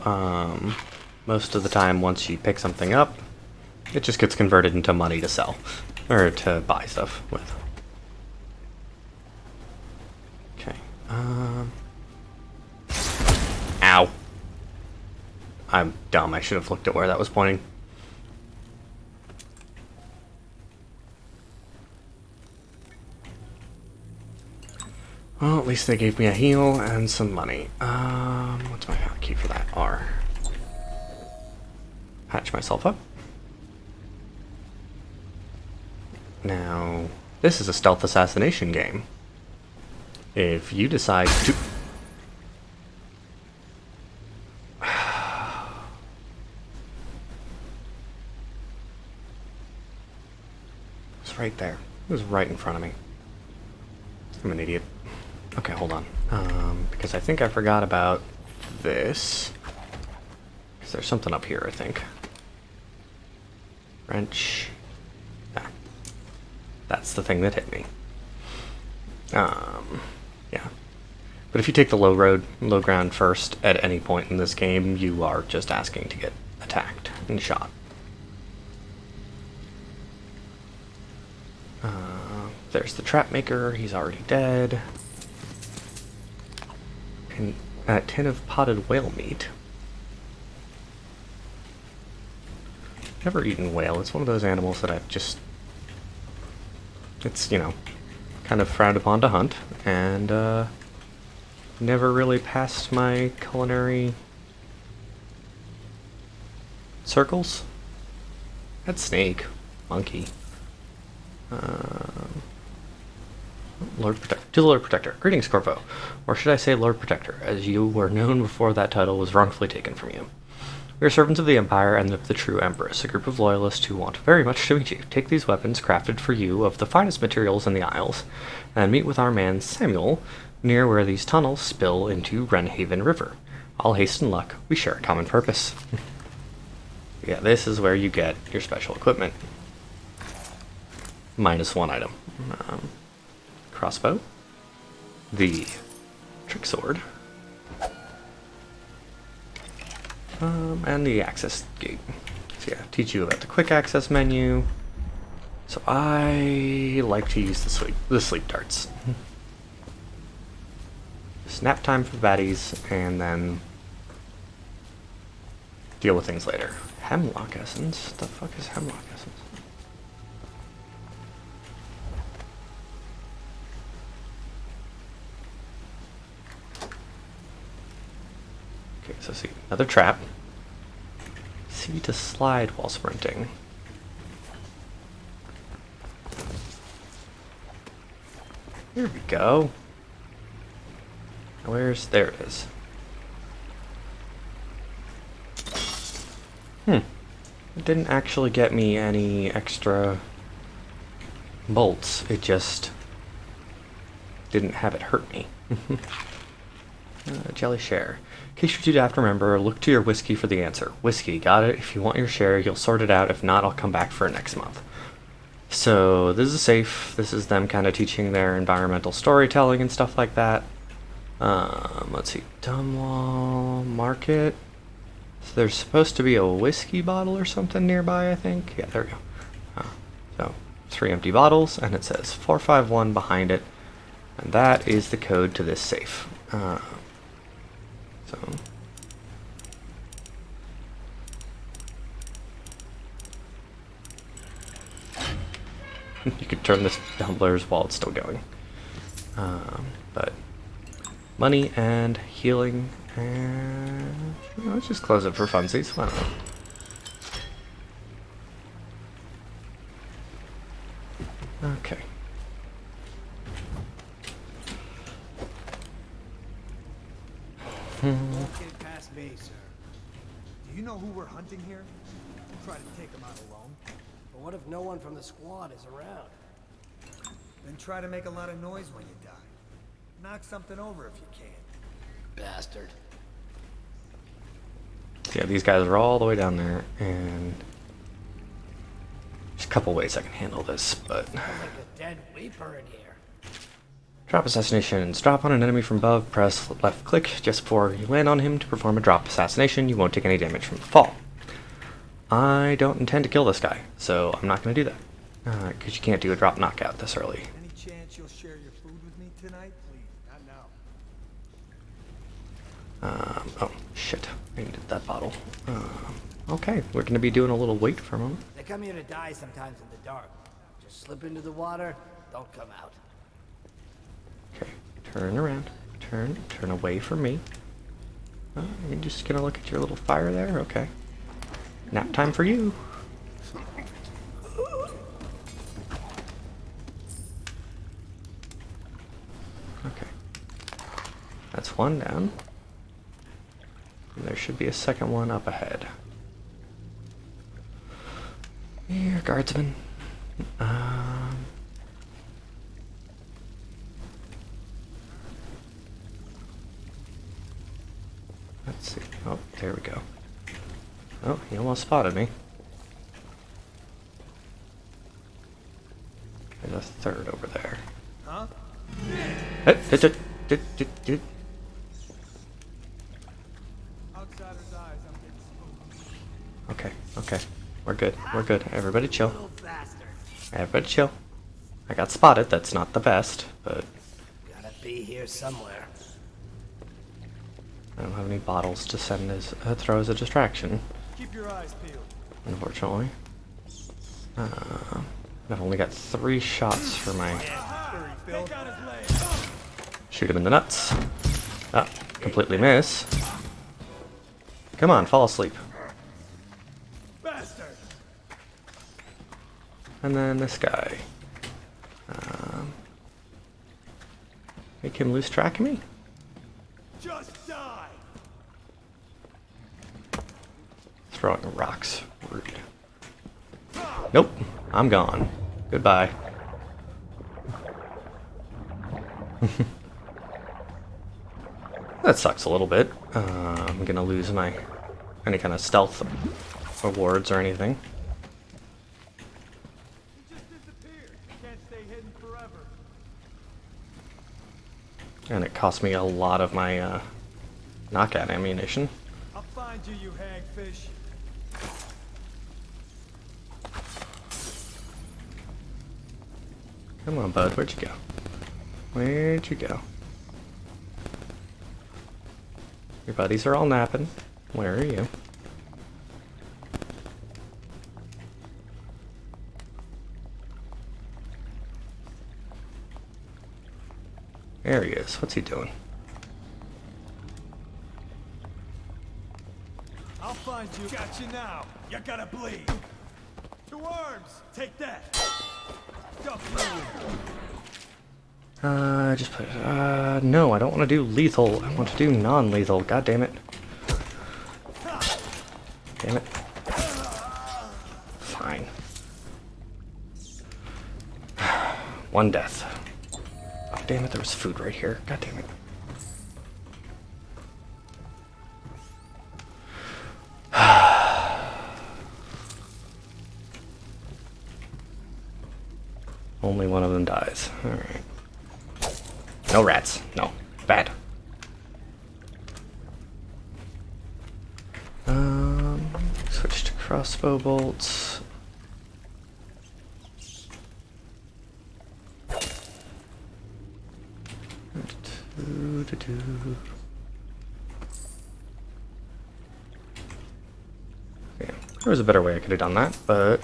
Most of the time, once you pick something up, it just gets converted into money to sell, or to buy stuff with. Okay. Ow. I'm dumb. I should have looked at where that was pointing. Well, at least they gave me a heal and some money. What's my hotkey for that? R. Patch myself up. Now, this is a stealth assassination game. If you decide to... It's right there. It was right in front of me. I'm an idiot. Okay, hold on. Because I think I forgot about this. Because there's something up here, I think. Wrench. Ah. That's the thing that hit me. Yeah. But if you take the low ground first at any point in this game, you are just asking to get attacked and shot. There's the trap maker. He's already dead. A tin of potted whale meat. Never eaten whale. It's one of those animals that I've just... It's, you know, kind of frowned upon to hunt, and never really passed my culinary circles. Had snake, monkey. To the Lord Protector. Greetings, Corvo. Or should I say Lord Protector, as you were known before that title was wrongfully taken from you. We are servants of the Empire and of the true Empress, a group of loyalists who want very much to meet you. Take these weapons, crafted for you of the finest materials in the Isles, and meet with our man Samuel near where these tunnels spill into Wrenhaven River. All haste and luck. We share a common purpose. Yeah, this is where you get your special equipment. -1 item. Crossbow. The trick sword. And the access gate. So yeah, teach you about the quick access menu. So I like to use the sleep darts. Snap time for baddies, and then deal with things later. Hemlock essence? The fuck is hemlock essence? Okay, so see, another trap. C to slide while sprinting. Here we go. There it is. It didn't actually get me any extra bolts. It just didn't have it hurt me. Jelly share. In case you do have to remember, look to your whiskey for the answer. Whiskey, got it. If you want your share, you'll sort it out. If not, I'll come back for it next month. So this is safe. This is them kind of teaching their environmental storytelling and stuff like that. Let's see. Dunwall Market. So there's supposed to be a whiskey bottle or something nearby, I think. Yeah, there we go. So 3 empty bottles, and it says 451 behind it. And that is the code to this safe. So you could turn this tumblers while it's still going. But money and healing, and let's just close it for funsies. Why not? Won't get past me, sir. Do you know who we're hunting here? Don't try to take them out alone. But what if no one from the squad is around? Then try to make a lot of noise when you die. Knock something over if you can. Bastard. Yeah, these guys are all the way down there, and there's a couple ways I can handle this, but... Sounds like a dead weeper in here. Drop assassinations. Drop on an enemy from above, press left click just before you land on him to perform a drop assassination. You won't take any damage from the fall. I don't intend to kill this guy, so I'm not going to do that. Because you can't do a drop knockout this early. Any chance you'll share your food with me tonight? Please, not now. Oh, shit. I needed that bottle. Okay, we're going to be doing a little wait for a moment. They come here to die sometimes in the dark. Just slip into the water, don't come out. Okay, turn around. Turn away from me. You're just going to look at your little fire there? Okay. Nap time for you. Okay. That's one down. And there should be a second one up ahead. Here, guardsman. Let's see. Oh, there we go. Oh, he almost spotted me. There's a third over there. Huh? Outsider's eyes, I'm getting spooked. Okay, okay. We're good. We're good. Everybody chill. Everybody chill. I got spotted. That's not the best, but Gotta be here somewhere. I don't have any bottles to send as throw as a distraction. Keep your eyes peeled. Unfortunately. I've only got 3 shots for my... Shoot him in the nuts. Ah, completely miss. Come on, fall asleep. Bastard. And then this guy. Make him lose track of me? Just die. Throwing rocks. Rude. Nope. I'm gone. Goodbye. That sucks a little bit. I'm gonna lose my any kind of stealth awards or anything. He just disappeared. Can't stay hidden forever. And it cost me a lot of my knockout ammunition. I'll find you, you hagfish. Come on, bud. Where'd you go? Where'd you go? Your buddies are all napping. Where are you? There he is. What's he doing? I'll find you. Got you now. You gotta bleed. 2 arms. Take that. Just put no, I don't want to do lethal. I want to do non-lethal. God damn it. Damn it. Fine. 1 death. Oh, damn it, there was food right here. God damn it. Only one of them dies. Alright. No rats. No. Bad. Switch to crossbow bolts. Yeah, there was a better way I could have done that, but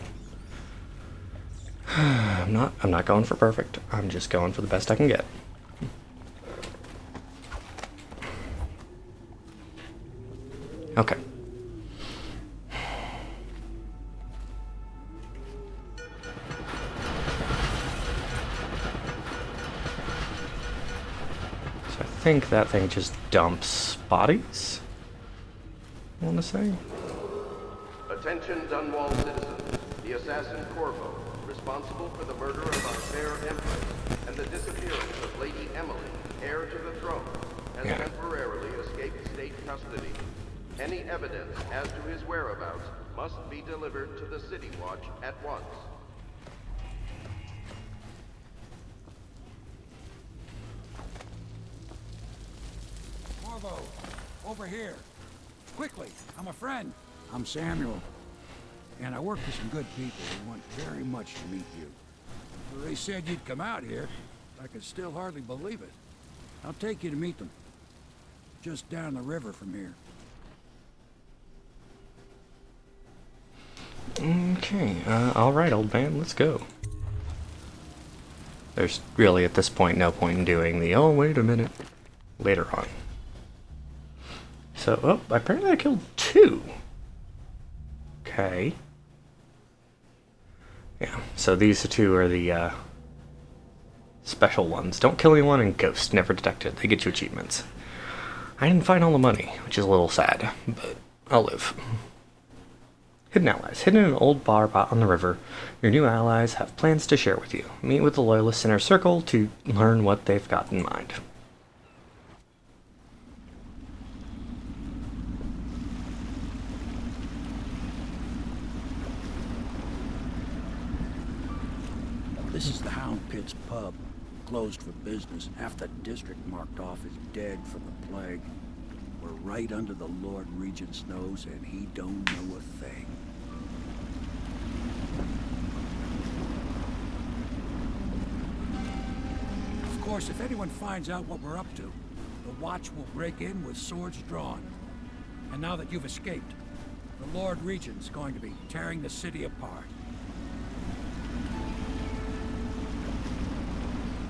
I'm not going for perfect. I'm just going for the best I can get. Okay. So I think that thing just dumps bodies, I want to say. Attention, Dunwall citizens. The assassin Corvo, responsible for the murder of our fair empress and the disappearance of Lady Emily, heir to the throne, has temporarily escaped state custody. Any evidence as to his whereabouts must be delivered to the City Watch at once. Corvo, over here. Quickly, I'm a friend. I'm Samuel. And I work for some good people who want very much to meet you. Well, they said you'd come out here. I can still hardly believe it. I'll take you to meet them. Just down the river from here. Okay, alright, old man, let's go. There's really, at this point, no point in doing the, oh, wait a minute, later on. So, oh, apparently I killed 2. Okay. Yeah, so these 2 are the, special ones. Don't kill anyone and ghost, never detected. They get you achievements. I didn't find all the money, which is a little sad, but I'll live. Hidden allies. Hidden in an old bar on the river, your new allies have plans to share with you. Meet with the loyalists in our circle to learn what they've got in mind. This is the Hound Pit's pub. Closed for business. Half the district marked off as dead from the plague. We're right under the Lord Regent's nose, and he don't know a thing. Of course, if anyone finds out what we're up to, the Watch will break in with swords drawn. And now that you've escaped, the Lord Regent's going to be tearing the city apart.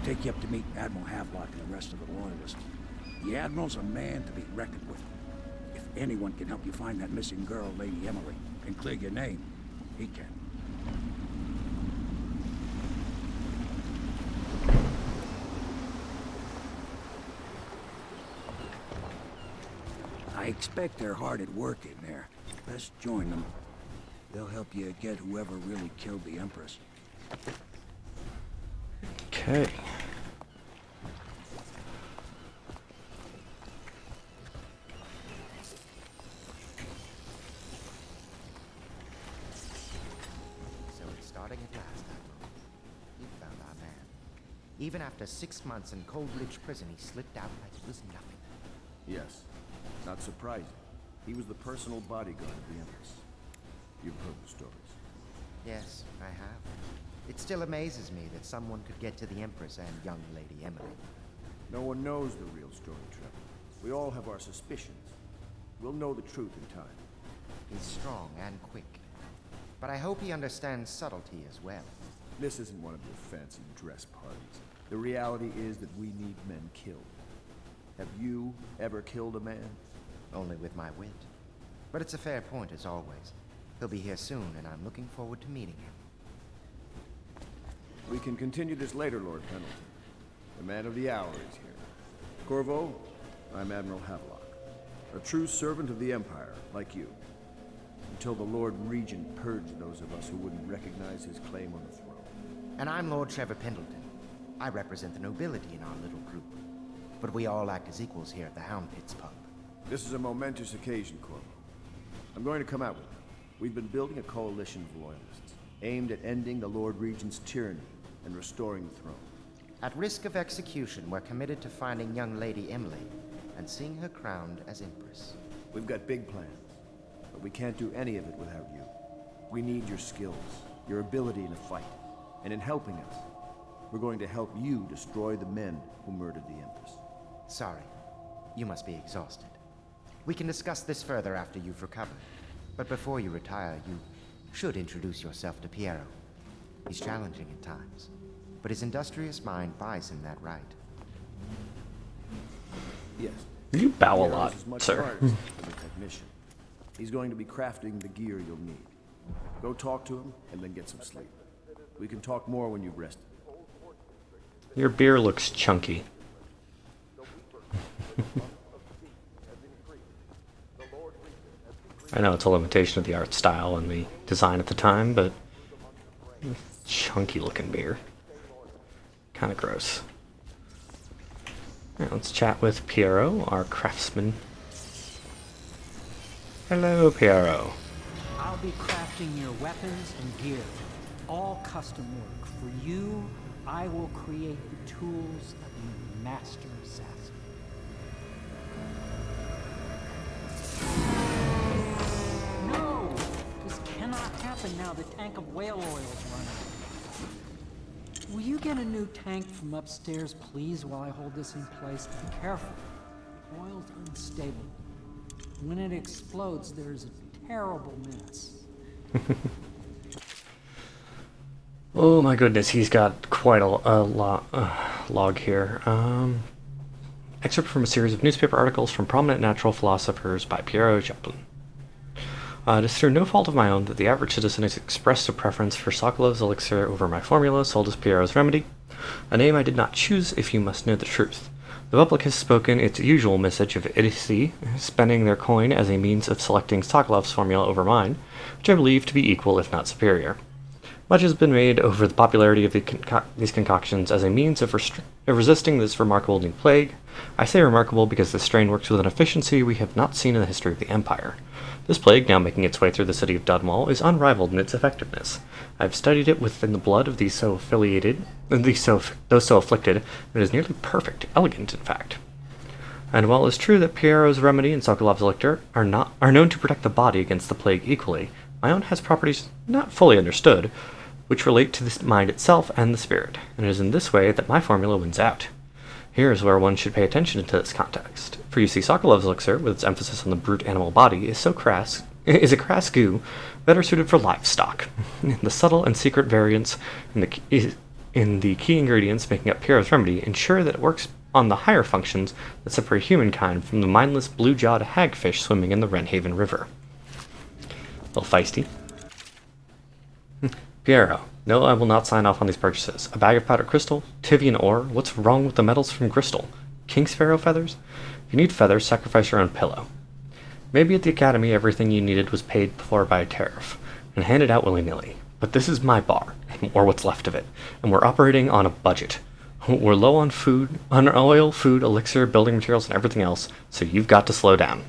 Take you up to meet Admiral Havelock and the rest of the Loyalists. The Admiral's a man to be reckoned with. If anyone can help you find that missing girl, Lady Emily, and clear your name, he can. I expect they're hard at work in there. Best join them. They'll help you get whoever really killed the Empress. Okay. So it's starting at last, Admiral. You found our man. Even after 6 months in Coldridge Prison, he slipped out like it was nothing. Yes. Not surprising. He was the personal bodyguard of the Empress. You've heard the stories. Yes, I have. It still amazes me that someone could get to the Empress and young Lady Emily. No one knows the real story, Trevor. We all have our suspicions. We'll know the truth in time. He's strong and quick. But I hope he understands subtlety as well. This isn't one of your fancy dress parties. The reality is that we need men killed. Have you ever killed a man? Only with my wit. But it's a fair point, as always. He'll be here soon, and I'm looking forward to meeting him. We can continue this later, Lord Pendleton. The man of the hour is here. Corvo, I'm Admiral Havelock. A true servant of the Empire, like you. Until the Lord Regent purged those of us who wouldn't recognize his claim on the throne. And I'm Lord Trevor Pendleton. I represent the nobility in our little group. But we all act as equals here at the Hound Pit's pub. This is a momentous occasion, Corvo. I'm going to come out with you. We've been building a coalition of loyalists, aimed at ending the Lord Regent's tyranny and restoring the throne. At risk of execution, we're committed to finding young Lady Emily and seeing her crowned as Empress. We've got big plans, but we can't do any of it without you. We need your skills, your ability in a fight, and in helping us, we're going to help you destroy the men who murdered the Empress. Sorry. You must be exhausted. We can discuss this further after you've recovered. But before you retire, you should introduce yourself to Piero. He's challenging at times, but his industrious mind buys him that right. Yes. You bow a Piero's lot, as much sir. artist as a technician. He's going to be crafting the gear you'll need. Go talk to him, and then get some sleep. We can talk more when you've rested. Your beer looks chunky. I know it's a limitation of the art style and the design at the time, but chunky looking beer. Kind of gross. Alright, let's chat with Piero, our craftsman. Hello, Piero. I'll be crafting your weapons and gear. All custom work. For you, I will create the tools of the master assassin. No! This cannot happen now. The tank of whale oil is running. Will you get a new tank from upstairs, please, while I hold this in place? Be careful. The oil's unstable. When it explodes, there's a terrible mess. Oh my goodness, he's got quite a log here. Excerpt from a series of newspaper articles from prominent natural philosophers by Piero Joplin. It is through no fault of my own that the average citizen has expressed a preference for Sokolov's elixir over my formula, sold as Piero's remedy, a name I did not choose if you must know the truth. The public has spoken its usual message of idiocy, spending their coin as a means of selecting Sokolov's formula over mine, which I believe to be equal if not superior. Much has been made over the popularity of these concoctions as a means of resisting this remarkable new plague. I say remarkable because this strain works with an efficiency we have not seen in the history of the Empire. This plague, now making its way through the city of Dunwall, is unrivaled in its effectiveness. I have studied it within the blood of those so afflicted, and it is nearly perfect, elegant, in fact. And while it is true that Piero's remedy and Sokolov's elixir are known to protect the body against the plague equally, my own has properties not fully understood, which relate to the mind itself and the spirit, and it is in this way that my formula wins out. Here is where one should pay attention to this context, for you see Sokolov's elixir, with its emphasis on the brute animal body, is a crass goo better suited for livestock. The subtle and secret variants in the key ingredients making up Piero's remedy ensure that it works on the higher functions that separate humankind from the mindless blue-jawed hagfish swimming in the Wrenhaven River. A little feisty. Piero, no, I will not sign off on these purchases. A bag of powdered crystal? Tivian ore? What's wrong with the metals from Bristol? King sparrow feathers? If you need feathers, sacrifice your own pillow. Maybe at the Academy everything you needed was paid for by a tariff, and handed out willy-nilly. But this is my bar, or what's left of it, and we're operating on a budget. We're low on food, on oil, food, elixir, building materials, and everything else, so you've got to slow down.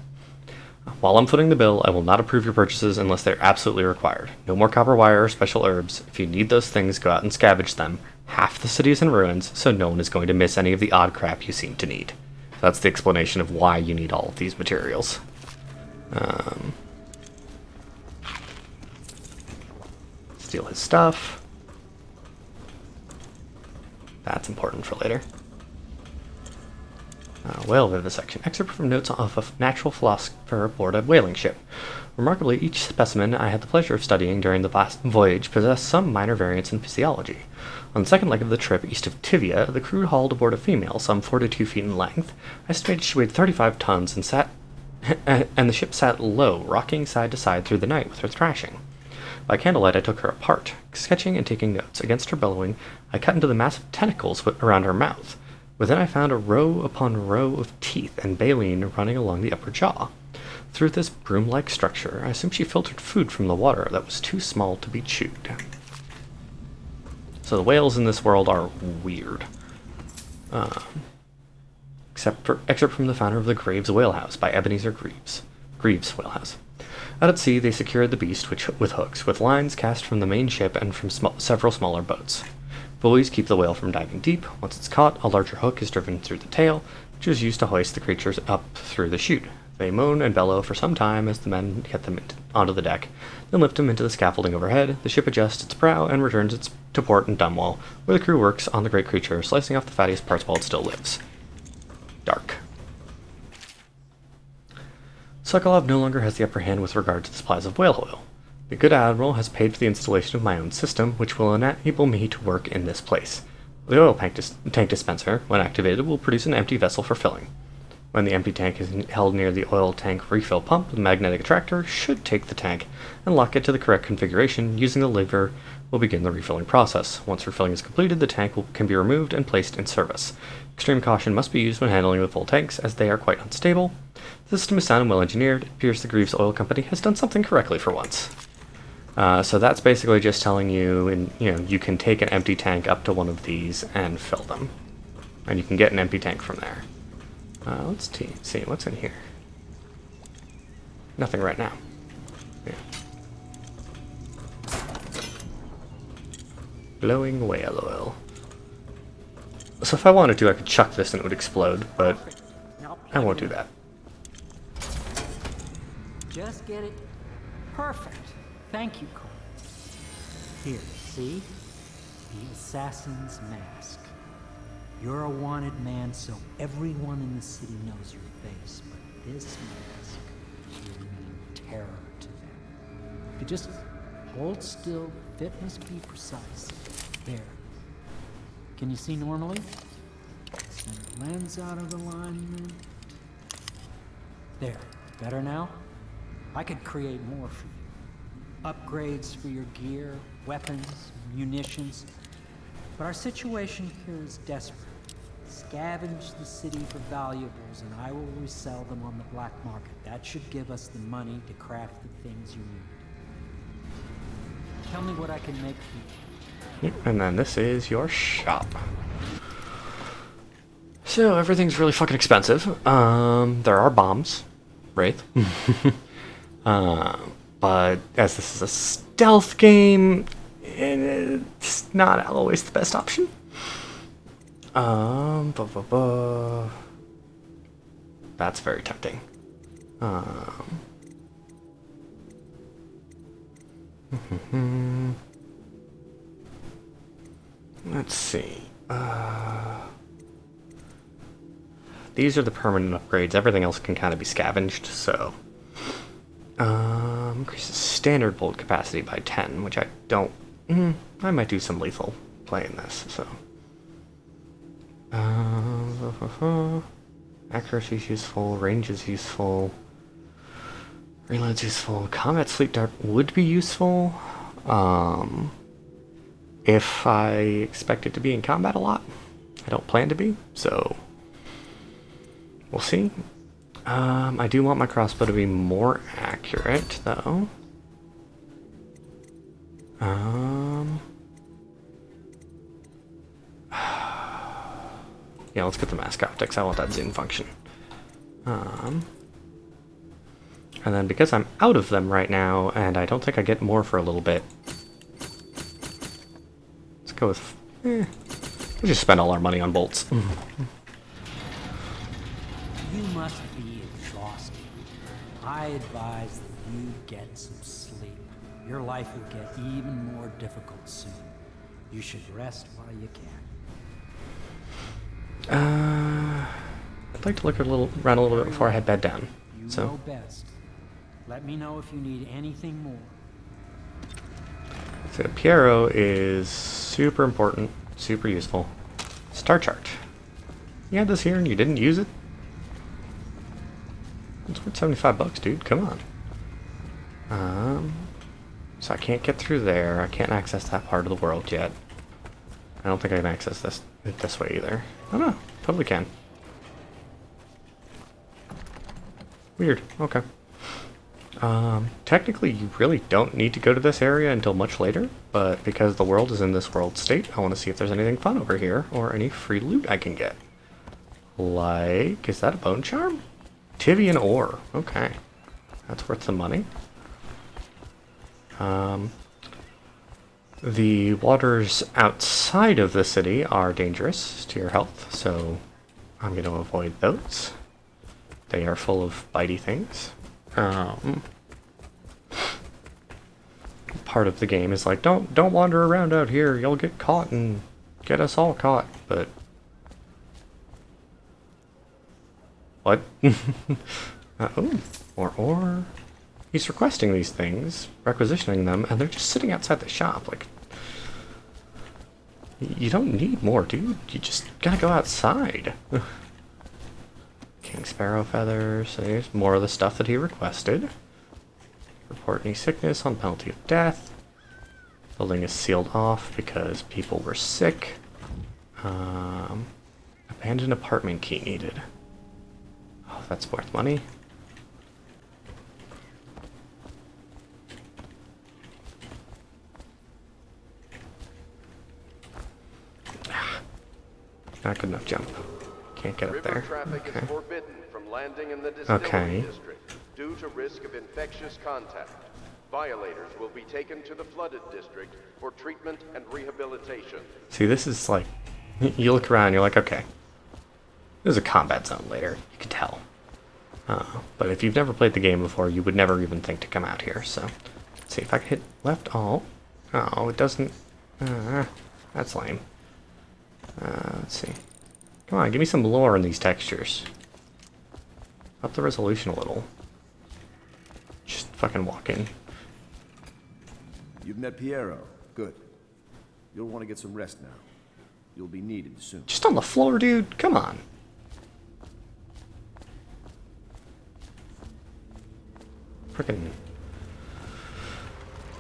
While I'm footing the bill, I will not approve your purchases unless they're absolutely required. No more copper wire or special herbs. If you need those things, go out and scavenge them. Half the city is in ruins, so no one is going to miss any of the odd crap you seem to need. That's the explanation of why you need all of these materials. Steal his stuff. That's important for later. Whale vivisection. Excerpt from notes of a natural philosopher aboard a whaling ship. Remarkably, each specimen I had the pleasure of studying during the last voyage possessed some minor variance in physiology. On the second leg of the trip east of Tivia, the crew hauled aboard a female, some 42 feet in length. Estimated she weighed 35 tons and the ship sat low, rocking side to side through the night with her thrashing. By candlelight, I took her apart, sketching and taking notes. Against her bellowing, I cut into the massive tentacles around her mouth. Within, I found a row upon row of teeth and baleen running along the upper jaw. Through this broom-like structure, I assumed she filtered food from the water that was too small to be chewed. So the whales in this world are weird. Except from the founder of the Graves Whalehouse by Ebenezer Greaves. Greaves Whalehouse. Out at sea, they secured the beast with hooks, with lines cast from the main ship and from several smaller boats. Buoys keep the whale from diving deep. Once it's caught, a larger hook is driven through the tail, which is used to hoist the creatures up through the chute. They moan and bellow for some time as the men get them onto the deck, then lift them into the scaffolding overhead. The ship adjusts its prow and returns to port in Dunwall, where the crew works on the great creature, slicing off the fattiest parts while it still lives. Dark. Sokolov no longer has the upper hand with regard to the supplies of whale oil. The good admiral has paid for the installation of my own system, which will enable me to work in this place. The oil tank dispenser, when activated, will produce an empty vessel for filling. When the empty tank is held near the oil tank refill pump, the magnetic attractor should take the tank and lock it to the correct configuration. Using the lever will begin the refilling process. Once refilling is completed, the tank can be removed and placed in service. Extreme caution must be used when handling the full tanks, as they are quite unstable. The system is sound and well engineered. It appears the Greaves Oil Company has done something correctly for once. So that's basically just telling you, you can take an empty tank up to one of these and fill them. And you can get an empty tank from there. Let's see what's in here. Nothing right now. Yeah. Glowing whale oil. So if I wanted to, I could chuck this and it would explode, but I won't do that. Just get it. Perfect. Thank you, Cole. Here, see? The assassin's mask. You're a wanted man, so everyone in the city knows your face, but this mask will mean terror to them. If you just hold still, the fit must be precise. There. Can you see normally? Send the lens out of alignment. There. Better now? I could create more for you. Upgrades for your gear, weapons, munitions. But our situation here is desperate. Scavenge the city for valuables and I will resell them on the black market. That should give us the money to craft the things you need. Tell me what I can make for you. And then this is your shop. So everything's really fucking expensive. There are bombs. Wraith. But as this is a stealth game, it's not always the best option. That's very tempting. Let's see. These are the permanent upgrades. Everything else can kind of be scavenged, so... increases standard bolt capacity by 10, which I don't... I might do some lethal playing this, so... accuracy is useful, range is useful, reload's useful, combat sleep dart would be useful, if I expect it to be in combat a lot. I don't plan to be, so we'll see. I do want my crossbow to be more accurate, though. Yeah, let's get the mask optics. I want that zoom function. And then because I'm out of them right now, and I don't think I get more for a little bit, let's go with... we'll just spend all our money on bolts. You must be exhausted. I advise that you get some sleep. Your life will get even more difficult soon. You should rest while you can. I'd like to look around a little bit before I head bed down. You know best. Let me know if you need anything more. So Piero is super important, super useful. Star chart. You had this here and you didn't use it? It's worth $75, dude. Come on. So I can't get through there. I can't access that part of the world yet. I don't think I can access this way either. Oh no, totally can. Weird. Okay. Technically, you really don't need to go to this area until much later, but because the world is in this world state, I want to see if there's anything fun over here, or any free loot I can get. Like, is that a bone charm? Tivian ore. Okay. That's worth some money. The waters outside of the city are dangerous to your health, so I'm going to avoid those. They are full of bitey things. Part of the game is like, don't wander around out here, you'll get caught and get us all caught, but... What? Oh, or... He's requesting these things, requisitioning them, and they're just sitting outside the shop, like... You don't need more, dude. You just gotta go outside. Okay, King Sparrow feathers. So there's more of the stuff that he requested. Report any sickness on penalty of death. Building is sealed off because people were sick. Abandoned apartment key needed. Oh, that's worth money. Not good enough jump. Can't get up there. River traffic Okay. is forbidden from landing in the distillery Okay. district due to risk of infectious contact. Violators will be taken to the flooded district for treatment and rehabilitation. See, this is like, you look around, you're like, okay, there's a combat zone later. You can tell. But if you've never played the game before, you would never even think to come out here. So, let's see if I can hit left alt. Oh, it doesn't. That's lame. Let's see. Come on, give me some lore in these textures. Up the resolution a little. Just fucking walk in. You've met Piero. Good. You'll want to get some rest now. You'll be needed soon. Just on the floor, dude. Come on. Frickin'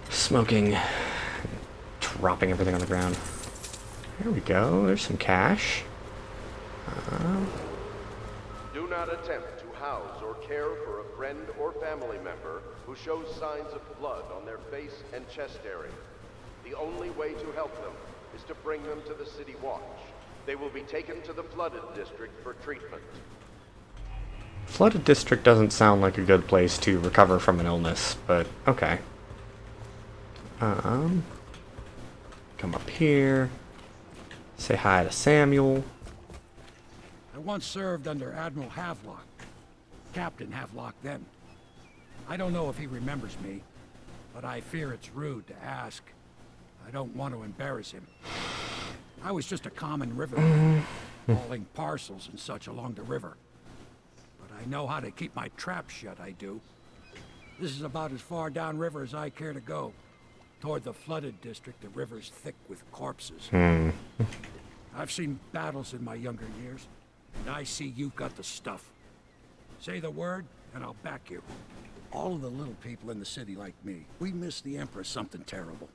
smoking, dropping everything on the ground. There we go. There's some cash. Do not attempt to house or care for a friend or family member who shows signs of blood on their face and chest area. The only way to help them is to bring them to the City Watch. They will be taken to the flooded district for treatment. Flooded district doesn't sound like a good place to recover from an illness, but okay. Come up here. Say hi to Samuel. I once served under Admiral Havelock. Captain Havelock then. I don't know if he remembers me, but I fear it's rude to ask. I don't want to embarrass him. I was just a common riverman, hauling parcels and such along the river. But I know how to keep my trap shut, I do. This is about as far downriver as I care to go. Toward the flooded district, the river's thick with corpses. I've seen battles in my younger years, and I see you've got the stuff. Say the word, and I'll back you. All of the little people in the city like me, we miss the Empress something terrible.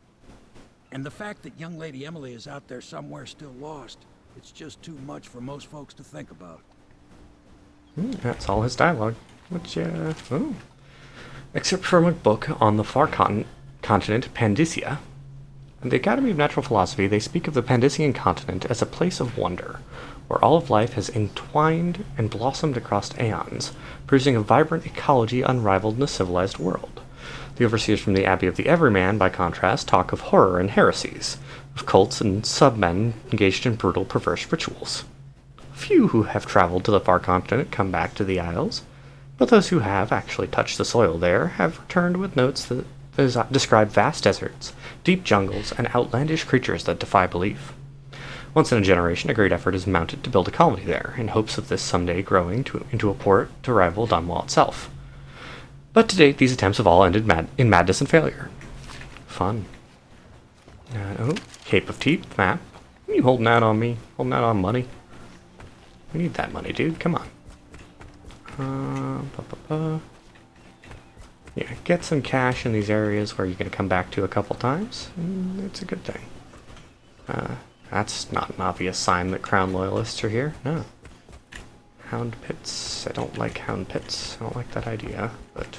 And the fact that young Lady Emily is out there somewhere still lost, it's just too much for most folks to think about. That's all his dialogue. Which, oh. Excerpt from a book on the far continent Pandysia. In the Academy of Natural Philosophy, they speak of the Pandysian continent as a place of wonder, where all of life has entwined and blossomed across aeons, producing a vibrant ecology unrivaled in a civilized world. The overseers from the Abbey of the Everyman, by contrast, talk of horror and heresies, of cults and submen engaged in brutal, perverse rituals. Few who have traveled to the far continent come back to the Isles, but those who have actually touched the soil there have returned with notes that describe vast deserts, deep jungles, and outlandish creatures that defy belief. Once in a generation, a great effort is mounted to build a colony there, in hopes of this someday growing into a port to rival Dunwall itself. But to date, these attempts have all ended in madness and failure. Fun. Oh, Cape of Teeth map. What are you holding out on me? Holding out on money? We need that money, dude. Come on. Yeah, get some cash in these areas where you're going to come back to a couple times. It's a good thing. That's not an obvious sign that Crown Loyalists are here. No. Hound Pits. I don't like Hound Pits. I don't like that idea. But,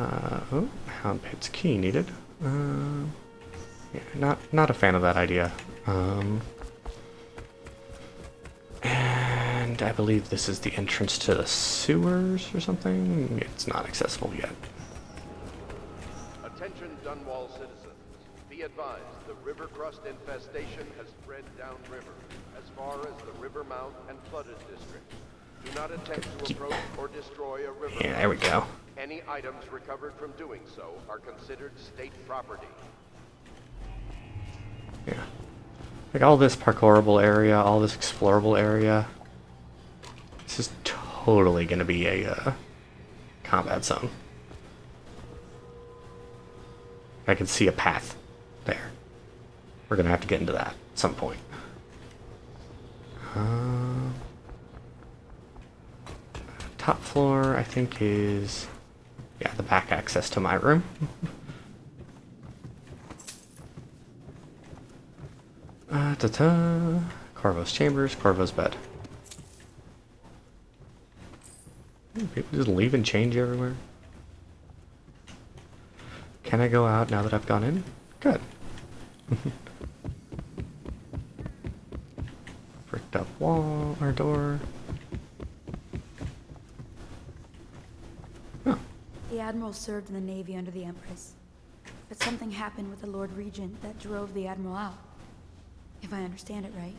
oh, Hound Pits key needed. Yeah, not a fan of that idea. And I believe this is the entrance to the sewers or something. It's not accessible yet. Attention Dunwall citizens. Be advised, the river crust infestation has spread downriver, as far as the river mouth and flooded districts. Do not attempt to approach or destroy a river. Yeah, there we go. Any items recovered from doing so are considered state property. Yeah. Like all this parkourable area, all this explorable area. This is totally going to be a combat zone. I can see a path there. We're going to have to get into that at some point. top floor, I think, is... yeah, the back access to my room. Corvo's chambers, Corvo's bed. People just leave and change everywhere. Can I go out now that I've gone in? Good. Bricked up wall or door. Oh. The Admiral served in the Navy under the Empress. But something happened with the Lord Regent that drove the Admiral out. If I understand it right.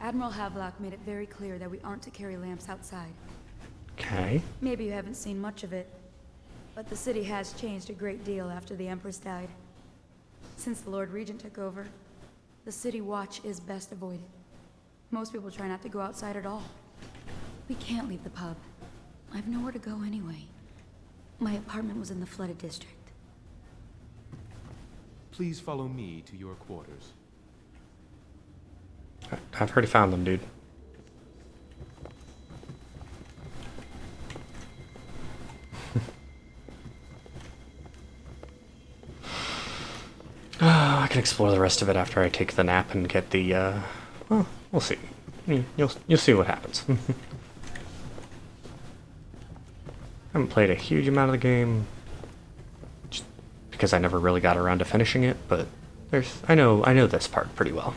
Admiral Havelock made it very clear that we aren't to carry lamps outside. Okay. Maybe you haven't seen much of it, but the city has changed a great deal after the Empress died. Since the Lord Regent took over, the city watch is best avoided. Most people try not to go outside at all. We can't leave the pub. I've nowhere to go anyway. My apartment was in the flooded district. Please follow me to your quarters. I've already found them, dude. I can explore the rest of it after I take the nap and get the, well, we'll see. You'll see what happens. Haven't played a huge amount of the game, just because I never really got around to finishing it, but I know this part pretty well.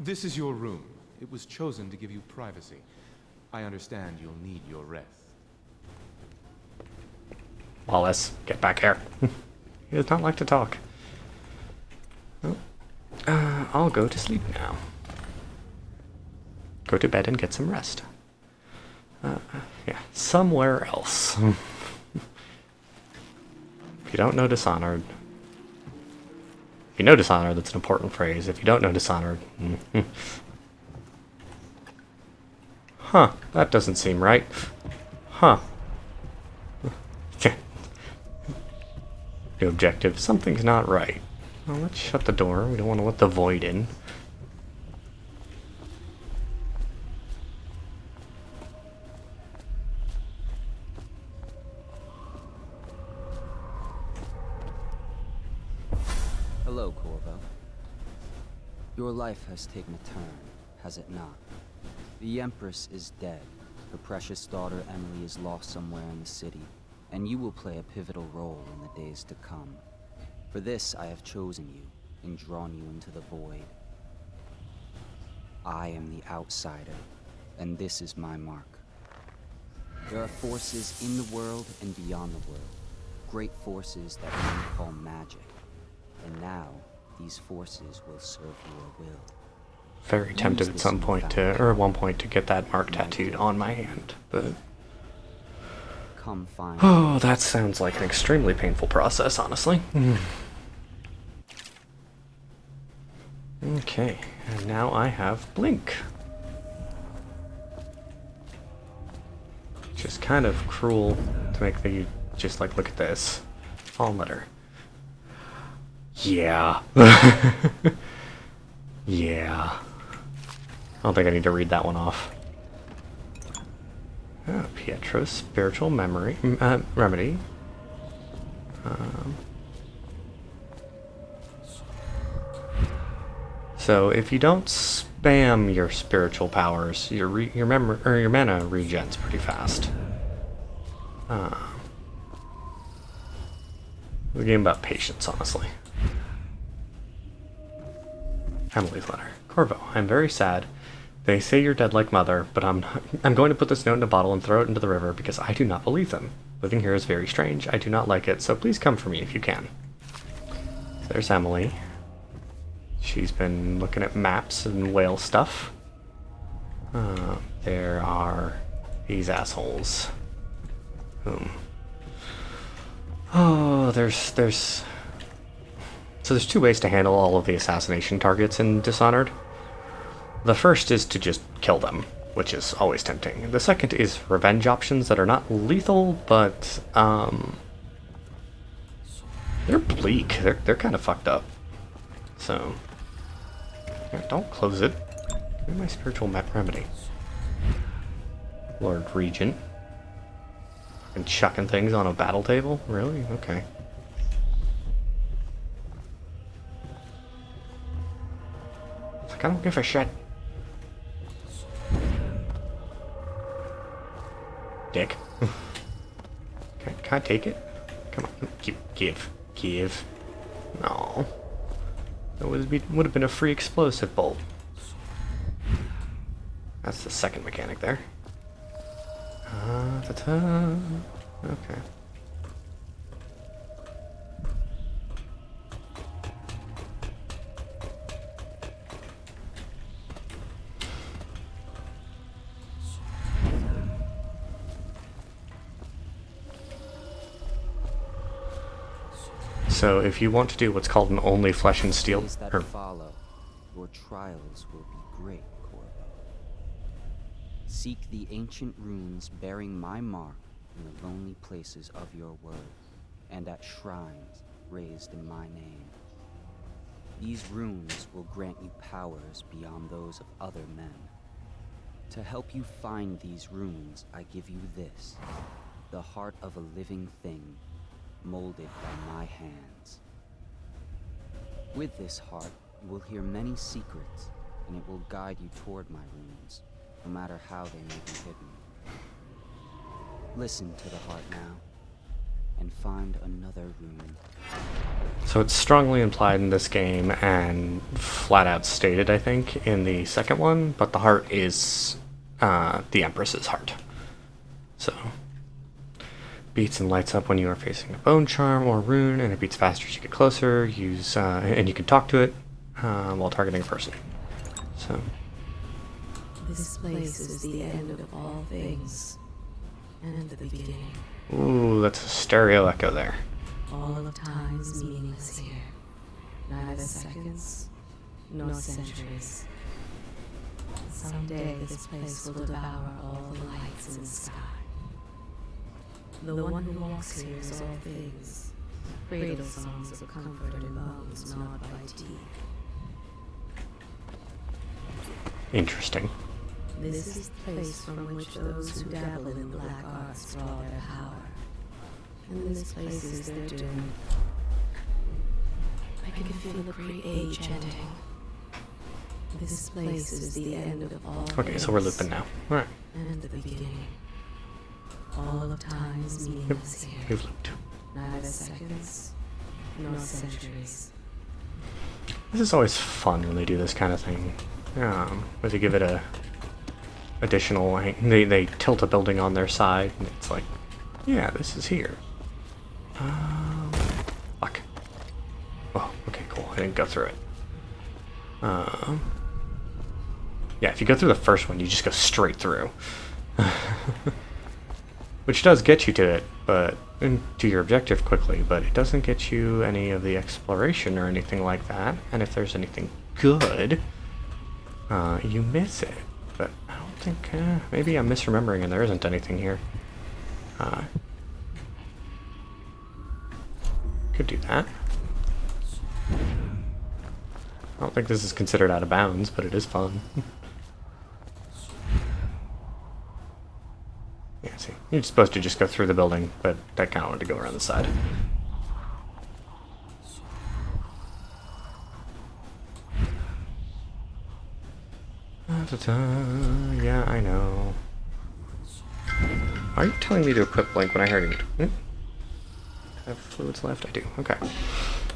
This is your room. It was chosen to give you privacy. I understand you'll need your rest. Wallace, get back here. He does not like to talk. Well, I'll go to sleep now. Go to bed and get some rest. Yeah, somewhere else. If you don't know Dishonored... if you know Dishonored, that's an important phrase. If you don't know Dishonored... huh, that doesn't seem right. Huh. New objective. Something's not right. Well, let's shut the door. We don't want to let the void in. Hello, Corvo. Your life has taken a turn, has it not? The Empress is dead. Her precious daughter Emily is lost somewhere in the city, and you will play a pivotal role in the days to come. For this, I have chosen you and drawn you into the void. I am the outsider, and this is my mark. There are forces in the world and beyond the world, great forces that men call magic. And now, these forces will serve your will. Very tempted at some point to, or at one point, to get that mark tattooed on my hand, but... come find oh, that sounds like an extremely painful process, honestly. Okay, and now I have Blink. Which is kind of cruel to make the, just like, look at this. All letter. Yeah. Yeah. I don't think I need to read that one off. Oh, Pietro's spiritual memory remedy. So if you don't spam your spiritual powers, your mana regens pretty fast. It's a game about patience, honestly. Emily's letter. Corvo, I'm very sad. They say you're dead like mother, but I'm going to put this note in a bottle and throw it into the river because I do not believe them. Living here is very strange. I do not like it, so please come for me if you can. So there's Emily. She's been looking at maps and whale stuff. There are these assholes. Oh, there's two ways to handle all of the assassination targets in Dishonored. The first is to just kill them. which is always tempting. The second is revenge options that are not lethal, but they're bleak. They're kind of fucked up. So yeah, don't close it. Give me my spiritual map remedy. Lord Regent. And chucking things on a battle table? Really? Okay. It's like, I don't give a shit. Dick. Can I take it? Come on. Give. No. That would have been a free explosive bolt. That's the second mechanic there. Okay. So if you want to do what's called an only flesh and steel, Days that follow, your trials will be great, Corvo. Seek the ancient runes bearing my mark in the lonely places of your word, and at shrines raised in my name. These runes will grant you powers beyond those of other men. To help you find these runes, I give you this, the heart of a living thing, molded by my hands. With this heart, you will hear many secrets, and it will guide you toward my runes, no matter how they may be hidden. Listen to the heart now, and find another rune. So it's strongly implied in this game and flat out stated, I think, in the second one, but the heart is the Empress's heart. So beats and lights up when you are facing a bone charm or rune, and it beats faster as you get closer. Use and you can talk to it while targeting a person. So This place is the end of all things, and the beginning. ooh, that's a stereo echo there. All of time is meaningless here. Neither seconds, nor centuries. Someday this place will devour all the lights in the sky. The one who walks here is all things. Cradle songs of comfort and bones gnawed by teeth. Interesting. This is the place from which those who dabble in the black arts draw their power. And this place is their doom. I can feel a great age ending. This place is the end of all Okay, so we're looping now. Alright. and the beginning. All of time is meaningless here. We've looped. Neither seconds, nor centuries. This is always fun when they do this kind of thing. But to give it a additional, they tilt a building on their side, and it's like, yeah, this is here. Fuck. Oh, okay, cool. I didn't go through it. Yeah, if you go through the first one, you just go straight through. Which does get you to it, but to your objective quickly, but it doesn't get you any of the exploration or anything like that. And if there's anything good, you miss it. But I don't think, maybe I'm misremembering and there isn't anything here. Could do that. I don't think this is considered out of bounds, but it is fun. Yeah, see, you're supposed to just go through the building, but I kind of wanted to go around the side. Yeah, I know. Are you telling me to equip Blink when I already have fluids left? I do. Okay.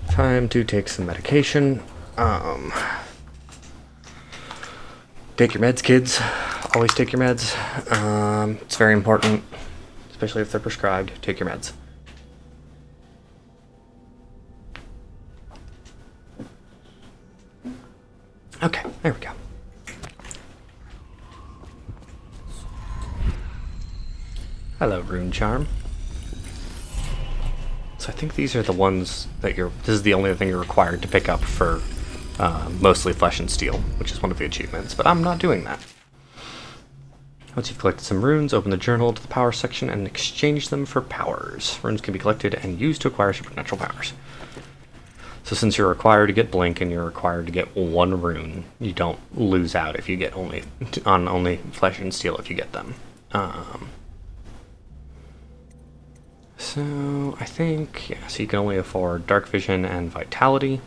Time to take some medication. Take your meds, kids. Always take your meds. It's very important, especially if they're prescribed. Take your meds. Okay, there we go. Hello, Rune Charm. So I think these are the ones that this is the only thing you're required to pick up for mostly Flesh and Steel, which is one of the achievements, but I'm not doing that. Once you've collected some runes, open the journal to the power section and exchange them for powers. Runes can be collected and used to acquire supernatural powers. So since you're required to get Blink and you're required to get one rune, you don't lose out if you get only Flesh and Steel if you get them. So I think, yeah, so you can only afford Dark Vision and Vitality.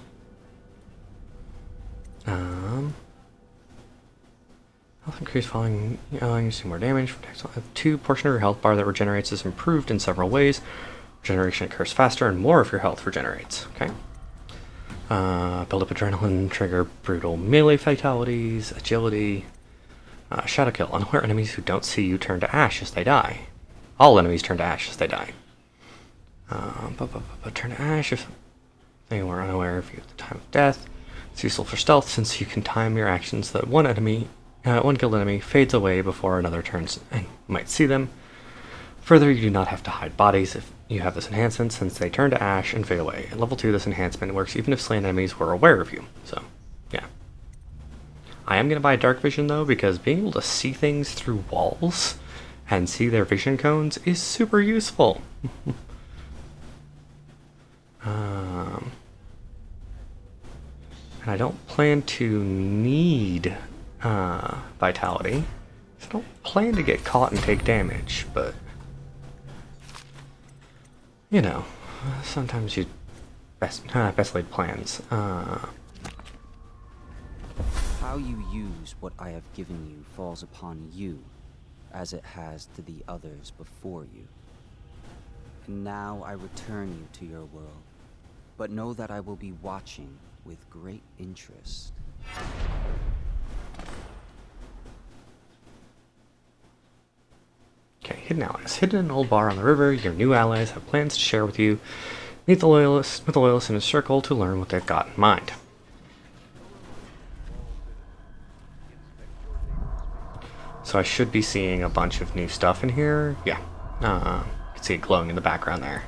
Health increase following, you see more damage. Two portion of your health bar that regenerates is improved in several ways. Regeneration occurs faster and more of your health regenerates. Okay. Build up adrenaline, trigger brutal melee fatalities, agility, shadow kill. Unaware enemies who don't see you turn to ash as they die. All enemies turn to ash as they die. Turn to ash if they were unaware of you at the time of death. It's useful for stealth since you can time your actions so that one killed enemy fades away before another turns and might see them. Further, you do not have to hide bodies if you have this enhancement, since they turn to ash and fade away. At level 2, this enhancement works even if slain enemies were aware of you. So, yeah. I am going to buy Dark Vision, though, because being able to see things through walls and see their vision cones is super useful. And I don't plan to need Vitality. I don't plan to get caught and take damage, but you know, sometimes you best laid plans. How you use what I have given you falls upon you, as it has to the others before you. And now I return you to your world, but know that I will be watching with great interest. Okay, hidden allies. Hidden in an old bar on the river, your new allies have plans to share with you. Meet the loyalists in a circle to learn what they've got in mind. So I should be seeing a bunch of new stuff in here. Yeah, you can see it glowing in the background there,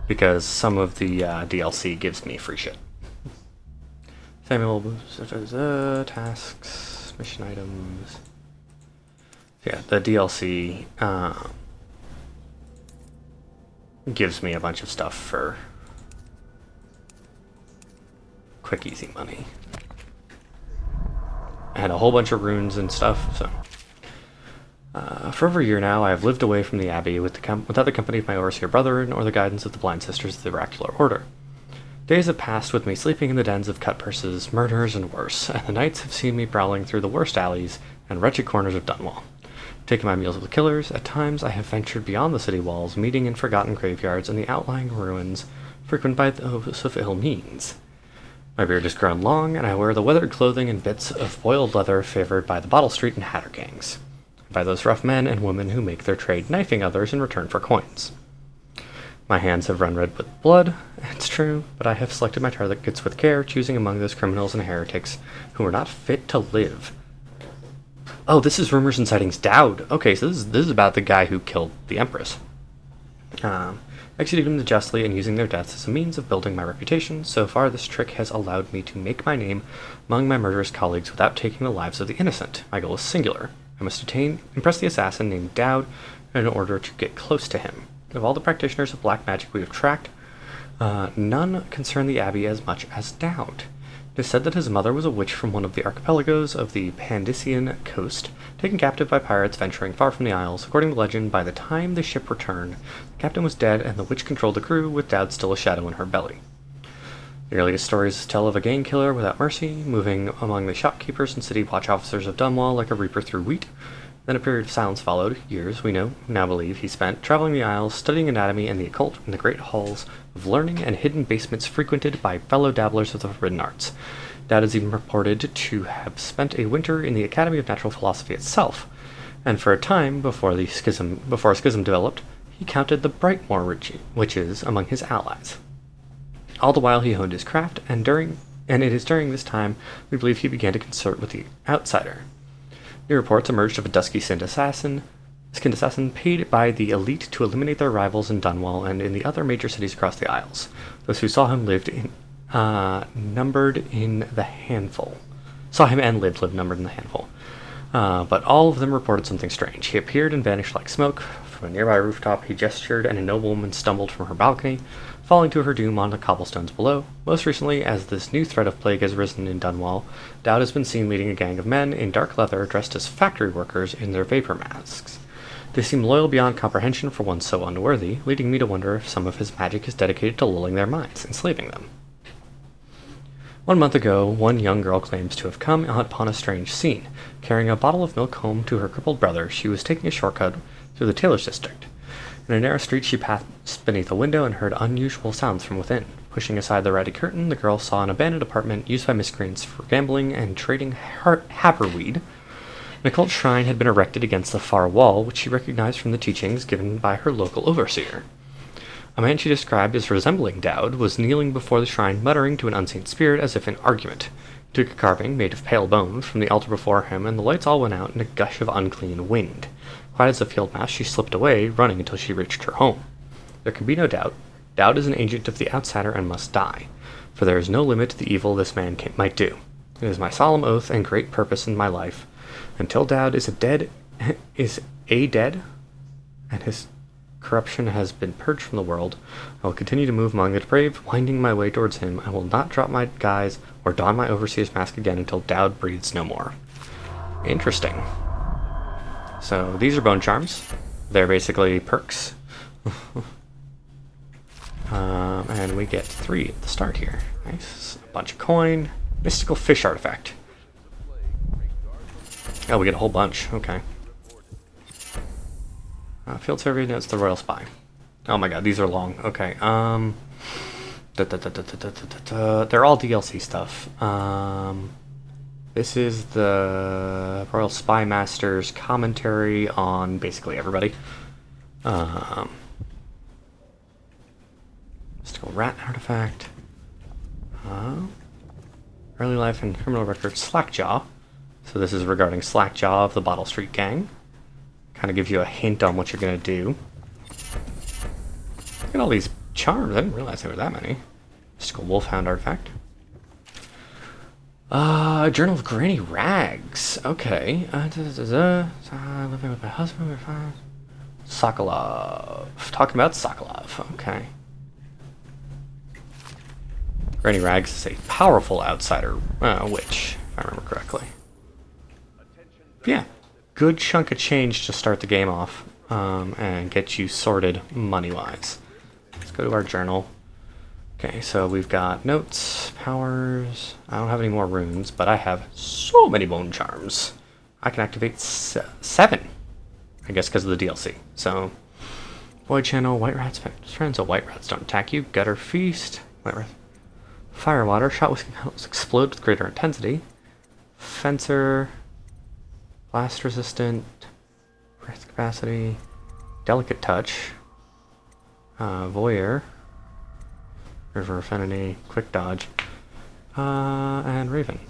because some of the DLC gives me free shit. Samuel, tasks, mission items. Yeah, the DLC gives me a bunch of stuff for quick, easy money. I had a whole bunch of runes and stuff, so. For over a year now, I have lived away from the Abbey without the company of my overseer brethren or the guidance of the blind sisters of the oracular order. Days have passed with me sleeping in the dens of cut purses, murderers, and worse, and the nights have seen me prowling through the worst alleys and wretched corners of Dunwall. Taking my meals with the killers, at times I have ventured beyond the city walls, meeting in forgotten graveyards and the outlying ruins frequented by those of ill means. My beard has grown long, and I wear the weathered clothing and bits of boiled leather favored by the Bottle Street and Hatter gangs, by those rough men and women who make their trade knifing others in return for coins. My hands have run red with blood, it's true, but I have selected my targets with care, choosing among those criminals and heretics who are not fit to live. Oh, this is Rumors and Sightings Dowd. Okay, so this is about the guy who killed the Empress. Executing them justly and using their deaths as a means of building my reputation, so far this trick has allowed me to make my name among my murderous colleagues without taking the lives of the innocent. My goal is singular. I must impress the assassin named Dowd in order to get close to him. Of all the practitioners of black magic we have tracked, none concern the Abbey as much as Dowd. It is said that his mother was a witch from one of the archipelagos of the Pandician coast, taken captive by pirates venturing far from the Isles. According to legend, by the time the ship returned, the captain was dead and the witch controlled the crew, with Dowd still a shadow in her belly. The earliest stories tell of a gang killer without mercy, moving among the shopkeepers and city watch officers of Dunwall like a reaper through wheat. Then a period of silence followed. Years, we now believe, he spent traveling the Isles, studying anatomy and the occult in the great halls of learning and hidden basements frequented by fellow dabblers of the forbidden arts. Dowd is even reported to have spent a winter in the Academy of Natural Philosophy itself, and for a time, before a schism developed, he counted the Brightmoor witches among his allies. All the while he honed his craft, and it is during this time we believe he began to consort with the outsider. New reports emerged of a dusky skinned assassin paid by the elite to eliminate their rivals in Dunwall and in the other major cities across the Isles. Those who saw him lived numbered in the handful. But all of them reported something strange. He appeared and vanished like smoke. From a nearby rooftop, he gestured, and a noblewoman stumbled from her balcony, falling to her doom on the cobblestones below. Most recently, as this new threat of plague has risen in Dunwall, Dowd has been seen leading a gang of men in dark leather dressed as factory workers in their vapor masks. They seem loyal beyond comprehension for one so unworthy, leading me to wonder if some of his magic is dedicated to lulling their minds, enslaving them. 1 month ago, one young girl claims to have come upon a strange scene. Carrying a bottle of milk home to her crippled brother, she was taking a shortcut through the tailor's district. In a narrow street, she passed beneath a window and heard unusual sounds from within. Pushing aside the ratty curtain, the girl saw an abandoned apartment used by miscreants for gambling and trading haberweed. An occult shrine had been erected against the far wall, which she recognized from the teachings given by her local overseer. A man she described as resembling Dowd was kneeling before the shrine, muttering to an unseen spirit as if in argument. He took a carving, made of pale bones, from the altar before him, and the lights all went out in a gush of unclean wind. Quiet as a field mouse, she slipped away, running until she reached her home. There can be no doubt. Dowd is an agent of the outsider and must die, for there is no limit to the evil this man might do. It is my solemn oath and great purpose in my life. Until Dowd is dead, and his corruption has been purged from the world, I will continue to move among the depraved, winding my way towards him. I will not drop my guise or don my overseer's mask again until Dowd breathes no more. Interesting. So these are bone charms. They're basically perks. And we get 3 at the start here. Nice. A bunch of coin. Mystical fish artifact. Oh, we get a whole bunch. Okay. Field survey notes the royal spy. Oh my god, these are long. Okay. They're all DLC stuff. This is the Royal Spy Master's commentary on basically everybody. Mystical rat artifact. Early life and criminal record Slackjaw. So this is regarding Slackjaw of the Bottle Street Gang. Kind of gives you a hint on what you're going to do. Look at all these charms. I didn't realize there were that many. Mystical Wolfhound artifact. Journal of Granny Rags. Okay. Living with my husband. Sokolov. Talking about Sokolov. Okay. Granny Rags is a powerful outsider witch, if I remember correctly. Yeah. Good chunk of change to start the game off and get you sorted money-wise. Let's go to our journal. Okay, so we've got notes, powers. I don't have any more runes, but I have so many bone charms. I can activate 7, I guess because of the DLC. So, Void Channel, White Rats, friends. So White Rats don't attack you. Gutter Feast, White Rats. Fire Water, shot with explode with greater intensity. Fencer, blast resistant, breath capacity, delicate touch, voyeur, river affinity, quick dodge, and raven.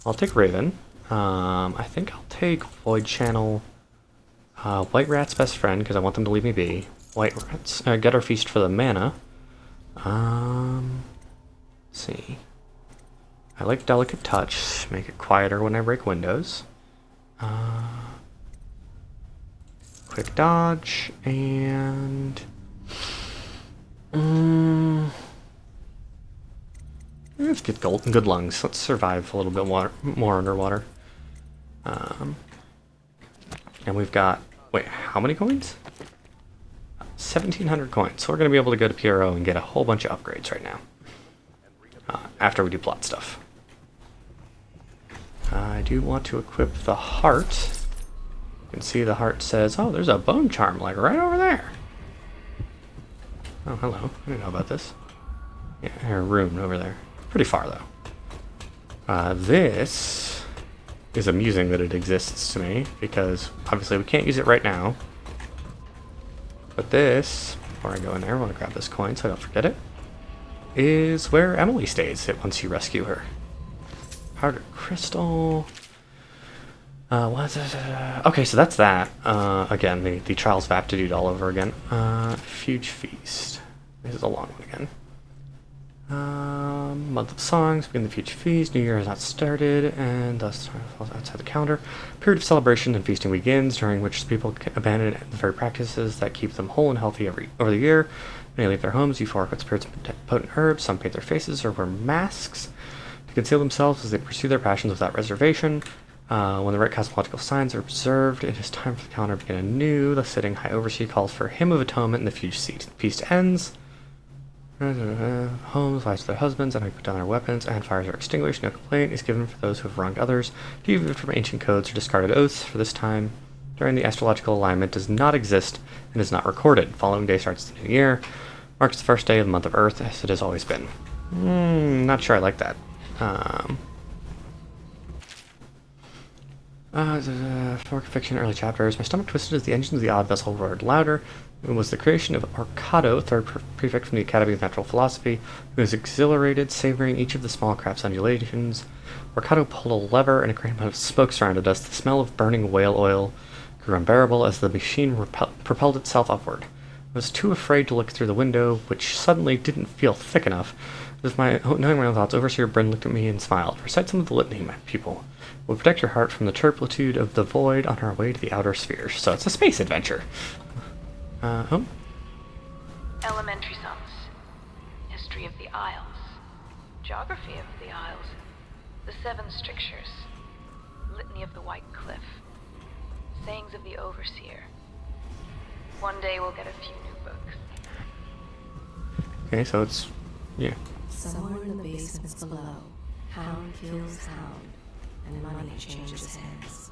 I'll take raven. I think I'll take void channel, white rat's best friend because I want them to leave me be. White rats, get our feast for the mana. Let's see. I like delicate touch, make it quieter when I break windows. Quick dodge, and let's get good lungs. Let's survive a little bit more underwater. And we've got, wait, how many coins? 1,700 coins. So we're going to be able to go to PRO and get a whole bunch of upgrades right now. After we do plot stuff. I do want to equip the heart. You can see the heart says, oh, there's a bone charm like right over there. Oh, hello. I didn't know about this. Yeah, a rune over there. Pretty far, though. This is amusing that it exists to me, because obviously we can't use it right now. But this, before I go in there, I want to grab this coin so I don't forget it, is where Emily stays once you rescue her. Powdered crystal. Okay, so that's that. Again, the Trials of Aptitude all over again. Huge Feast. This is a long one again. Month of songs, begin the future feast. New Year has not started, and thus falls outside the calendar. Period of celebration and feasting begins, during which people can abandon the very practices that keep them whole and healthy over the year. Many leave their homes, euphoric with spirits and potent herbs. Some paint their faces or wear masks to conceal themselves as they pursue their passions without reservation. When the right cosmological signs are observed, it is time for the calendar to begin anew. The sitting High Overseer calls for a hymn of atonement, and the feast ends. Homes, wives to their husbands, and put down their weapons, and fires are extinguished. No complaint is given for those who have wronged others, deviated from ancient codes or discarded oaths. For this time during the astrological alignment does not exist and is not recorded. Following day starts the new year, marks the first day of the month of Earth, as it has always been. Not sure I like that. For fiction, early chapters. My stomach twisted as the engines of the odd vessel roared louder. It was the creation of Orcado, third prefect from the Academy of Natural Philosophy, who was exhilarated, savoring each of the small craft's undulations. Orcado pulled a lever, and a great amount of smoke surrounded us. The smell of burning whale oil grew unbearable as the machine propelled itself upward. I was too afraid to look through the window, which suddenly didn't feel thick enough. With knowing my own thoughts, Overseer Bryn looked at me and smiled. Recite some of the litany, my pupil. We'll protect your heart from the turpitude of the void on our way to the outer spheres. So it's a space adventure. Elementary sums. History of the Isles. Geography of the Isles. The Seven Strictures. Litany of the White Cliff. Sayings of the Overseer. One day we'll get a few new books. Okay, so it's... yeah. Somewhere in the basements below, hound kills hound, and money changes hands.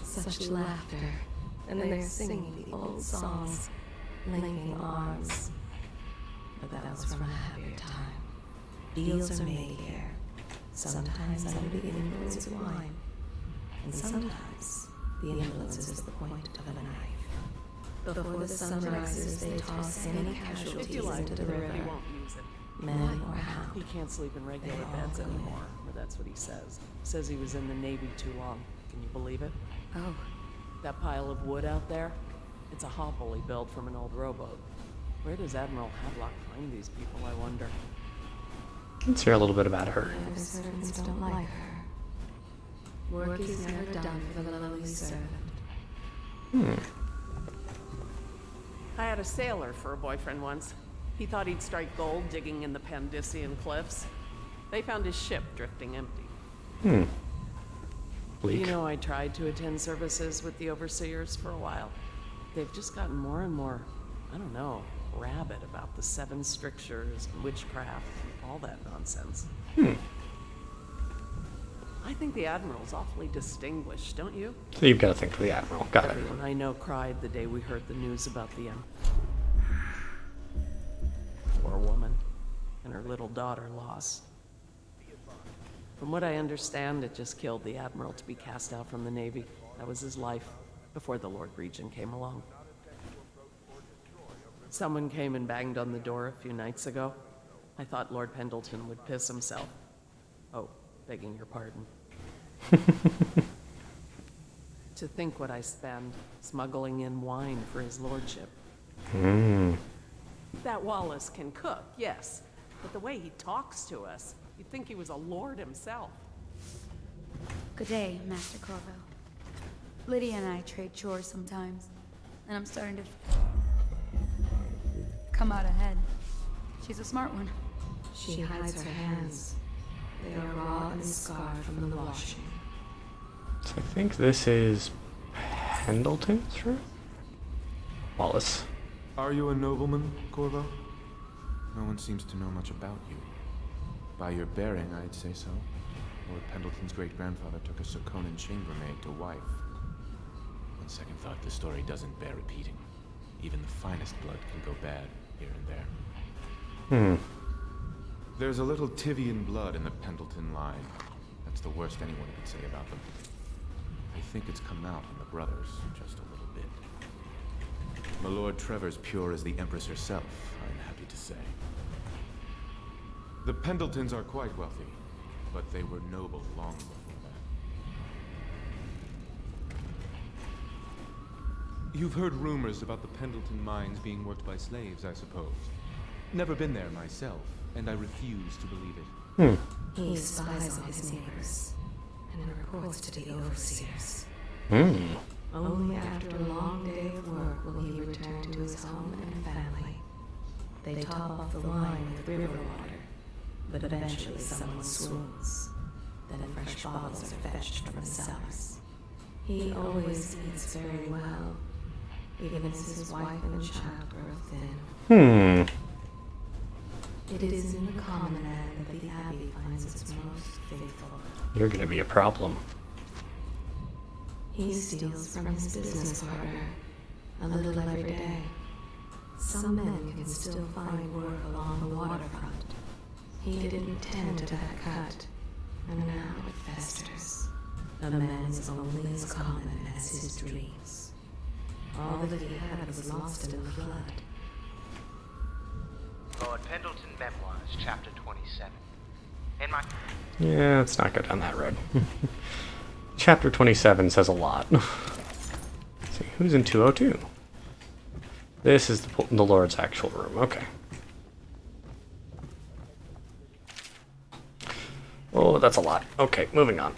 Such laughter, and they're singing the old songs, linking arms. But that was from a happier time. Deals are made here, sometimes under the influence of wine, and sometimes the influence is the point of a knife. Before the sun rises, they toss any casualties into the river. He won't use it. Men or hound. He can't sleep in regular beds anymore, or that's what he says. Says he was in the Navy too long. Can you believe it? Oh. That pile of wood out there? It's a hovel he built from an old rowboat. Where does Admiral Havelock find these people, I wonder? Let's hear a little bit about her. The servants don't like her. Work is never done for the lowly servant. I had a sailor for a boyfriend once. He thought he'd strike gold digging in the Pandician cliffs. They found his ship drifting empty. Bleak. You know, I tried to attend services with the overseers for a while. They've just gotten more and more, I don't know, rabid about the Seven Strictures and witchcraft and all that nonsense. I think the Admiral's awfully distinguished, don't you? So you've got to think for the Admiral. Got it. Everyone I know cried the day we heard the news about the poor woman and her little daughter lost. From what I understand, it just killed the Admiral to be cast out from the Navy. That was his life, before the Lord Regent came along. Someone came and banged on the door a few nights ago. I thought Lord Pendleton would piss himself. Oh, begging your pardon. To think what I spend smuggling in wine for his lordship. That Wallace can cook, yes, but the way he talks to us, you'd think he was a lord himself. Good day, Master Corvo. Lydia and I trade chores sometimes, and I'm starting to come out ahead. She's a smart one. She hides her hands. They are raw and scarred from the washing. So I think this is Pendleton's room? Wallace. Are you a nobleman, Corvo? No one seems to know much about you. By your bearing, I'd say so. Lord Pendleton's great-grandfather took a Serkonan chambermaid to wife. On second thought, the story doesn't bear repeating. Even the finest blood can go bad here and there. There's a little Tivian blood in the Pendleton line. That's the worst anyone could say about them. I think it's come out in the brothers, just a little bit. My Lord Trevor's pure as the Empress herself, I'm happy to say. The Pendletons are quite wealthy, but they were noble long before that. You've heard rumors about the Pendleton mines being worked by slaves, I suppose. Never been there myself, and I refuse to believe it. He spies on his neighbors and reports to the overseers. Only after a long day of work will he return to his home and family. They top off the wine with river water, but eventually someone swoons. Then fresh bottles are fetched from the cellars. He always eats very well, even as his wife and child grow thin. It is in the common man that the Abbey finds its most faithful. You're gonna be a problem. He steals from his business partner, a little every day. Some men can still find work along the waterfront. He didn't tend to that cut, and now it festers. A man is only as common as his dreams. All that he had was lost in the flood. Lord Pendleton Memoirs, Chapter 27. In my... Yeah, let's not go down that road. Chapter 27 says a lot. Let's see, who's in 202? This is the Lord's actual room. Okay. Oh, that's a lot. Okay, moving on.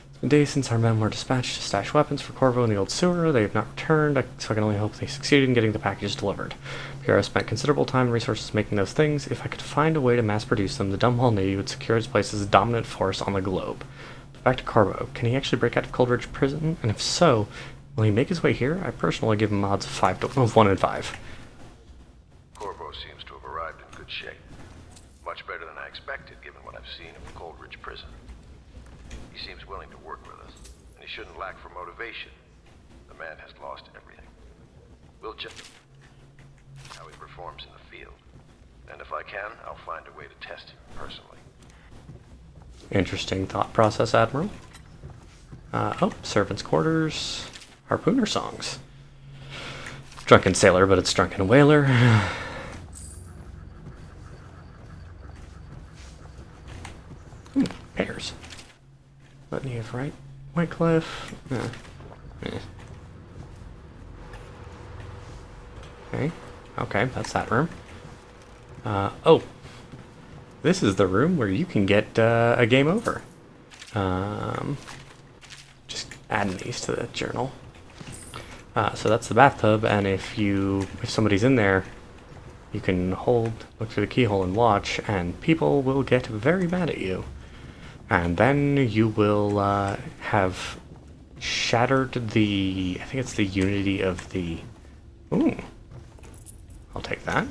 It's been days since our men were dispatched to stash weapons for Corvo in the old sewer. They have not returned, so I can only hope they succeeded in getting the packages delivered. Piero spent considerable time and resources making those things. If I could find a way to mass produce them, the Dumbhall Navy would secure its place as a dominant force on the globe. But back to Corvo. Can he actually break out of Coldridge Prison? And if so, will he make his way here? I personally give him odds of 1 in 5. Corvo seems to have arrived in good shape. Much better than I expected, given what I've seen of the Coldridge Prison. He seems willing to work with us, and he shouldn't lack for motivation. The man has lost everything. We'll just how he performs in the field. And if I can, I'll find a way to test him personally. Interesting thought process, Admiral. Oh, servants' quarters. Harpooner songs. Drunken sailor, but it's drunken whaler. Pears. Litany of right. Wycliffe. Okay. Okay, that's that room. Oh. This is the room where you can get a game over. Just adding these to the journal. So that's the bathtub, and if somebody's in there, you can look through the keyhole and watch, and people will get very mad at you. And then you will have shattered I think it's the unity of the... Ooh. I'll take that.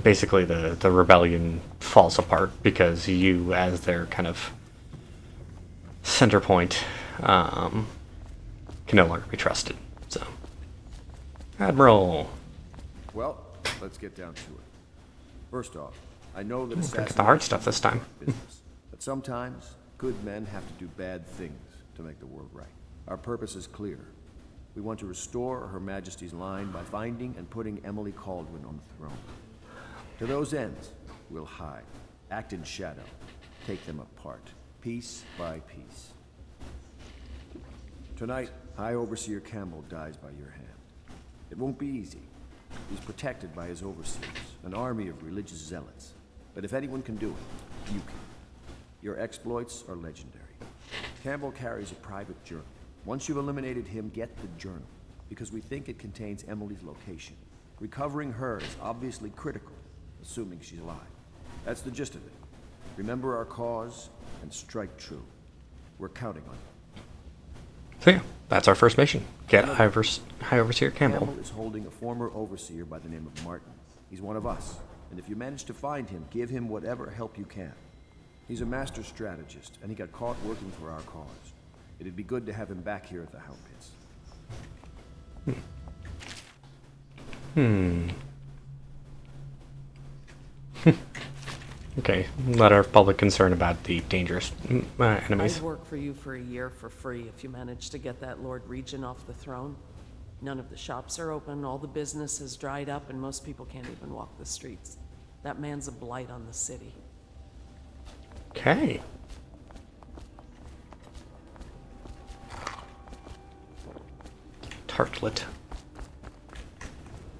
Basically, the rebellion falls apart because you, as their kind of center point, can no longer be trusted. So, Admiral. Well, let's get down to it. First off, I know that We'll get the hard stuff this time. business, but sometimes good men have to do bad things to make the world right. Our purpose is clear. We want to restore Her Majesty's line by finding and putting Emily Kaldwin on the throne. To those ends, we'll hide, act in shadow, take them apart, piece by piece. Tonight, High Overseer Campbell dies by your hand. It won't be easy. He's protected by his overseers, an army of religious zealots. But if anyone can do it, you can. Your exploits are legendary. Campbell carries a private journal. Once you've eliminated him, get the journal, because we think it contains Emily's location. Recovering her is obviously critical, assuming she's alive. That's the gist of it. Remember our cause and strike true. We're counting on you. So yeah, that's our first mission. Get High Overseer Campbell. Campbell is holding a former overseer by the name of Martin. He's one of us, and if you manage to find him, give him whatever help you can. He's a master strategist, and he got caught working for our cause. It'd be good to have him back here at the Hound Pits. Okay, let our public concern about the dangerous enemies. I'd work for you for a year for free if you managed to get that Lord Regent off the throne. None of the shops are open, all the business has dried up, and most people can't even walk the streets. That man's a blight on the city. Okay. Tartlet.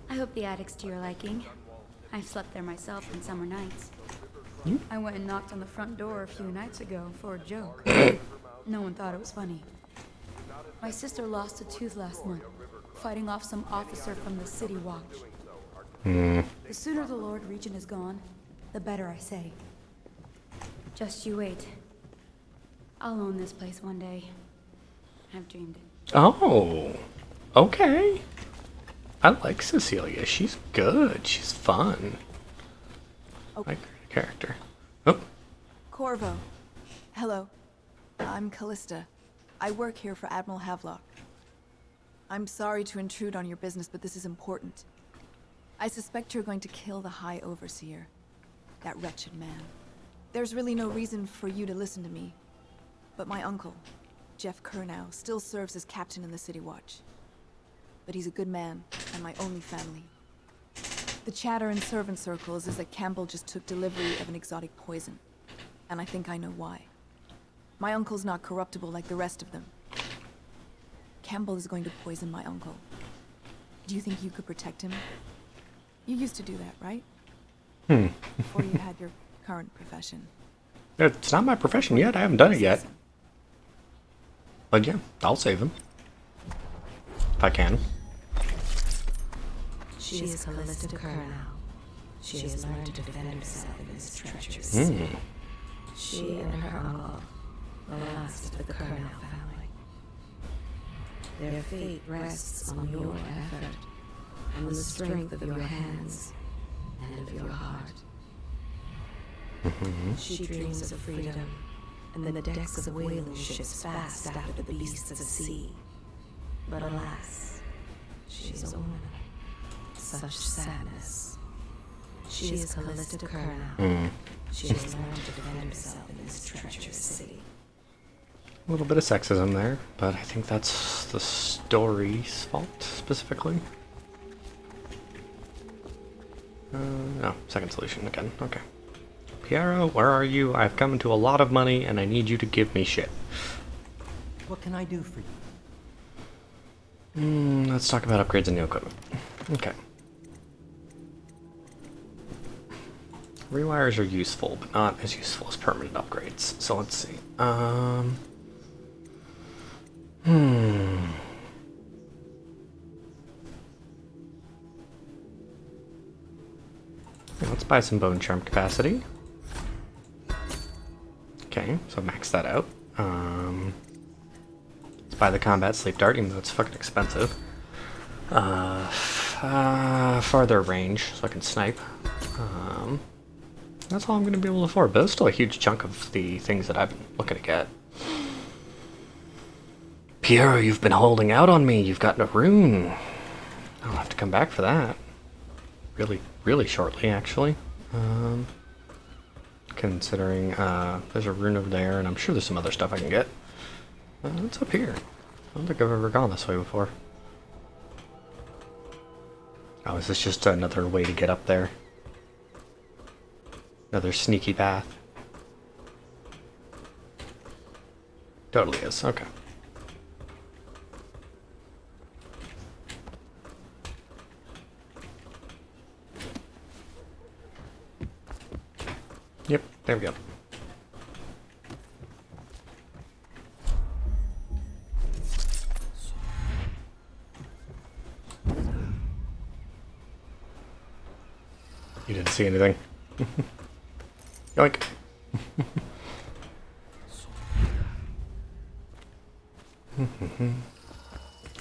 I hope the attic's to your liking. I've slept there myself on summer nights. I went and knocked on the front door a few nights ago for a joke. No one thought it was funny. My sister lost a tooth last month, fighting off some officer from the City Watch. The sooner the Lord Regent is gone, the better, I say. Just you wait. I'll own this place one day. I've dreamed it. Oh, okay. I like Cecilia. She's good. She's fun. I like her character. Oh. Corvo. Hello. I'm Callista. I work here for Admiral Havelock. I'm sorry to intrude on your business, but this is important. I suspect you're going to kill the High Overseer. That wretched man. There's really no reason for you to listen to me. But my uncle, Jeff Kurnow, still serves as captain in the City Watch. But he's a good man, and my only family. The chatter in servant circles is that Campbell just took delivery of an exotic poison. And I think I know why. My uncle's not corruptible like the rest of them. Campbell is going to poison my uncle. Do you think you could protect him? You used to do that, right? Before you had your current profession. It's not my profession yet. I haven't done it yet. But yeah, I'll save him. If I can. She is Callista Kurnow. She has learned to defend herself in this treacherous city. She and her uncle, the last of the Kurnow family. Their fate rests on your effort, and the strength of your hands, and of your heart. She dreams of freedom, and the decks of whaling ships fast after the beasts of the sea. But alas, she is a woman. Such sadness. She is Callista Kurnow. She has learned to defend herself in this treacherous city. A little bit of sexism there, but I think that's the story's fault, specifically. No, second solution again. Okay. Piero, where are you? I've come into a lot of money, and I need you to give me shit. What can I do for you? Let's talk about upgrades and new equipment. Okay. Rewires are useful, but not as useful as permanent upgrades. So let's see. Let's buy some bone charm capacity. Okay, so max that out. Let's buy the combat sleep dart, even though it's fucking expensive. Farther range, so I can snipe. That's all I'm going to be able to afford, but it's still a huge chunk of the things that I've been looking to get. Piero, you've been holding out on me. You've gotten a rune. I'll have to come back for that. Really shortly, actually. Considering there's a rune over there, and I'm sure there's some other stuff I can get. What's up here? I don't think I've ever gone this way before. Oh, is this just another way to get up there? Another sneaky path? Totally is, okay. Yep, there we go. You didn't see anything. Yoink.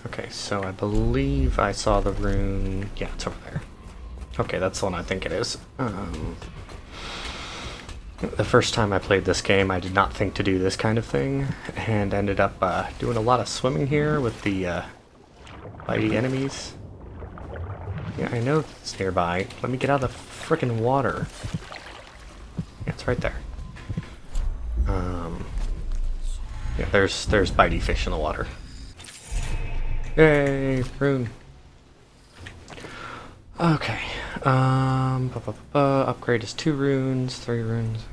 Okay, so I believe I saw the rune. Yeah, it's over there. Okay, that's the one I think it is. The first time I played this game, I did not think to do this kind of thing, and ended up doing a lot of swimming here with the bitey enemies. Yeah, I know it's nearby. Let me get out of the frickin' water. Yeah, it's right there. Yeah, there's bitey fish in the water. Yay, rune. Okay. Upgrade is 2 runes, 3 runes.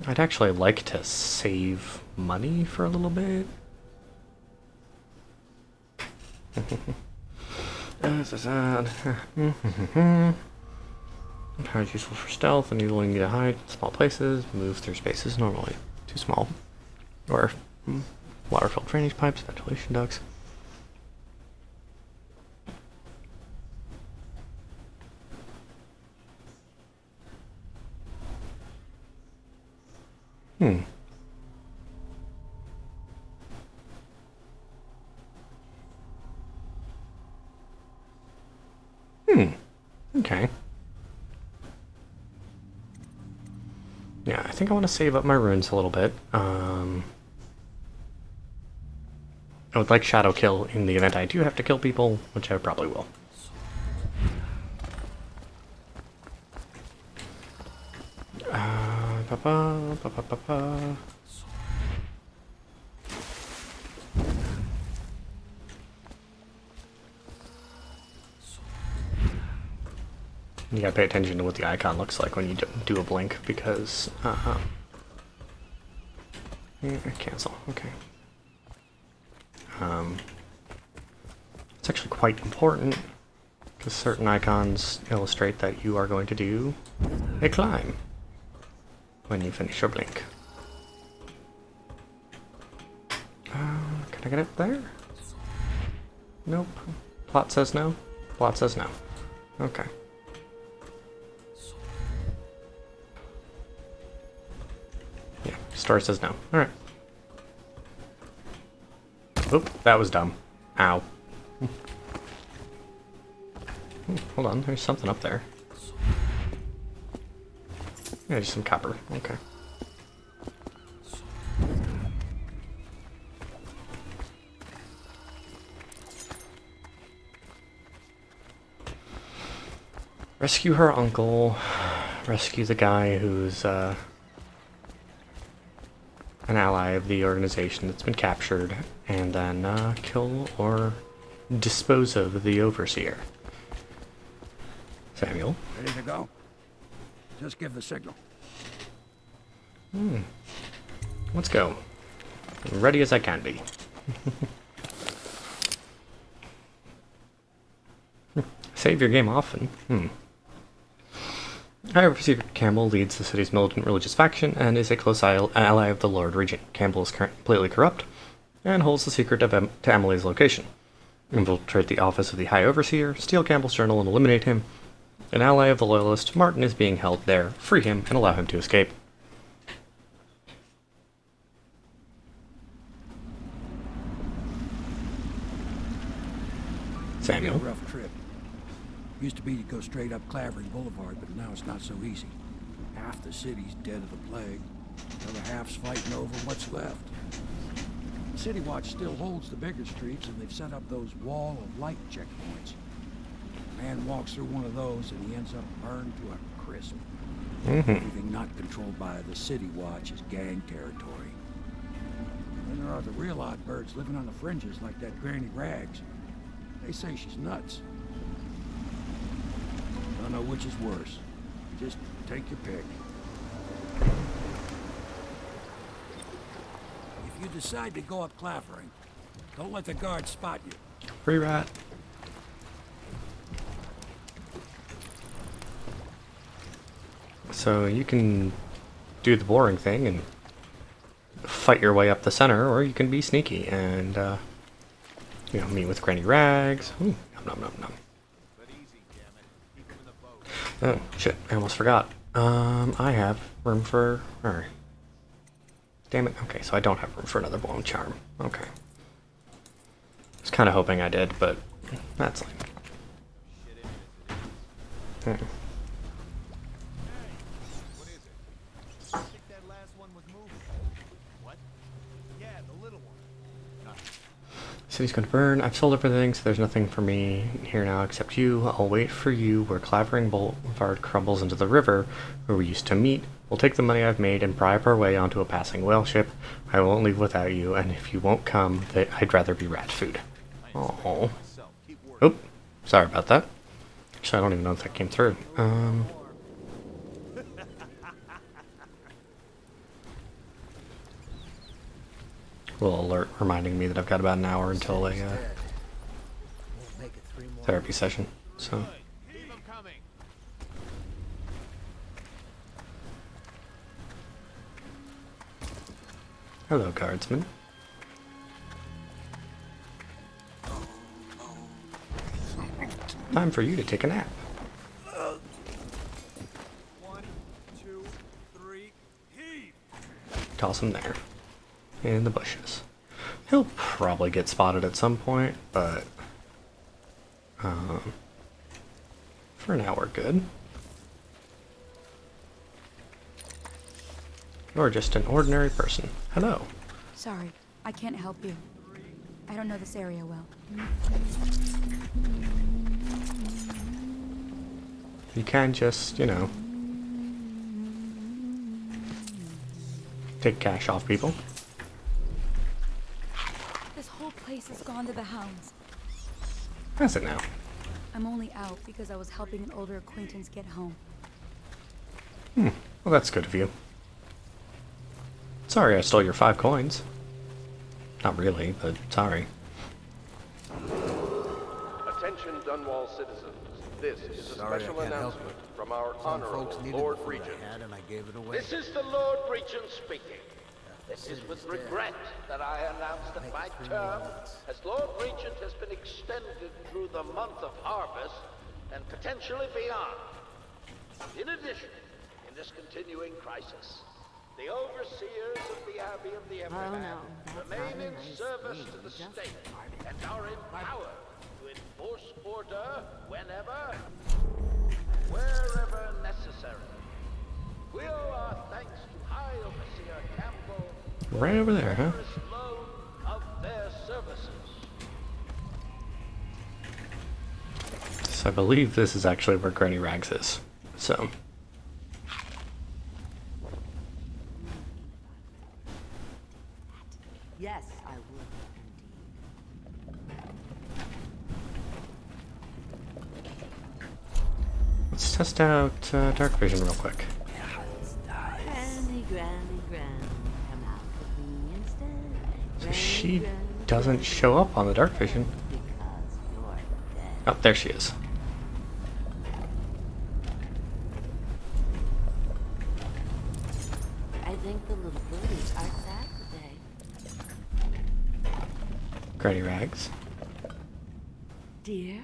I'd actually like to save money for a little bit. Power is useful for stealth, enabling you to hide in small places, move through spaces normally too small, or water-filled drainage pipes, ventilation ducts. Okay. Yeah, I think I want to save up my runes a little bit. I would like Shadow Kill in the event I do have to kill people, which I probably will. You gotta pay attention to what the icon looks like when you do a blink, because cancel. Okay. It's actually quite important because certain icons illustrate that you are going to do a climb when you finish your blink. Can I get up there? Nope. Plot says no. Plot says no. Okay. Yeah, story says no. Alright. Oop, that was dumb. Ow. Hold on, there's something up there. Yeah, just some copper. Okay. Rescue her uncle. Rescue the guy who's an ally of the organization that's been captured, and then kill or dispose of the overseer. Samuel. Ready to go? Just give the signal. Let's go. Ready as I can be. Save your game often. However, Secret Campbell leads the city's militant religious faction and is a close ally of the Lord Regent. Campbell is completely corrupt and holds the secret to Emily's location. Infiltrate the office of the High Overseer, steal Campbell's journal and eliminate him. An ally of the Loyalist, Martin is being held there. Free him and allow him to escape. Samuel. It'll be a rough trip. Used to be to go straight up Clavering Boulevard, but now it's not so easy. Half the city's dead of the plague. The other half's fighting over what's left. City Watch still holds the bigger streets, and they've set up those wall of light checkpoints. A man walks through one of those, and he ends up burned to a crisp. Everything not controlled by the City Watch is gang territory. Then there are the real odd birds living on the fringes, like that Granny Rags. They say she's nuts. Don't know which is worse. Just take your pick. If you decide to go up Clavering, don't let the guards spot you. Free rat. So you can do the boring thing and fight your way up the center, or you can be sneaky and meet with Granny Rags. Ooh, nom nom nom. Oh shit! I almost forgot. I have room for. Alright. Damn it. Okay, so I don't have room for another blown charm. Okay. I was kind of hoping I did, but that's lame. City's going to burn. I've sold everything, so there's nothing for me here now except you. I'll wait for you where Clavering Boulevard crumbles into the river where we used to meet. We'll take the money I've made and bribe our way onto a passing whale ship. I won't leave without you, and if you won't come, I'd rather be rat food. Oh. Oop. Sorry about that. Actually, I don't even know if that came through. little alert reminding me that I've got about an hour until a therapy session. So. Hello, guardsman. Time for you to take a nap. 1, 2, 3, heave! Toss him there. In the bushes. He'll probably get spotted at some point, but for now we're good. You're just an ordinary person. Hello. Sorry, I can't help you. I don't know this area well. You can just, you know, take cash off people. This whole place has gone to the hounds. Has it now? I'm only out because I was helping an older acquaintance get home. Well, that's good of you. Sorry I stole your 5 coins. Not really, but sorry. Attention Dunwall citizens. This is a special announcement from our honorable Lord Regent. And I gave it away. This is the Lord Regent speaking. It is with regret that I announce that my term as Lord Regent has been extended through the month of harvest and potentially beyond. In addition, in this continuing crisis, the overseers of the Abbey of the Everman remain in service to the state and are empowered to enforce order whenever, wherever necessary. We owe our thanks to High Overseer Campbell Right over there, huh? of their services. So I believe this is actually where Granny Rags is. So. Yes, I would. Let's test out dark vision real quick. Granny, Granny, Granny, come out with me instead. So she doesn't show up on the dark vision. Oh, there she is. I think the little birdies are sad today. Granny Rags. Dear?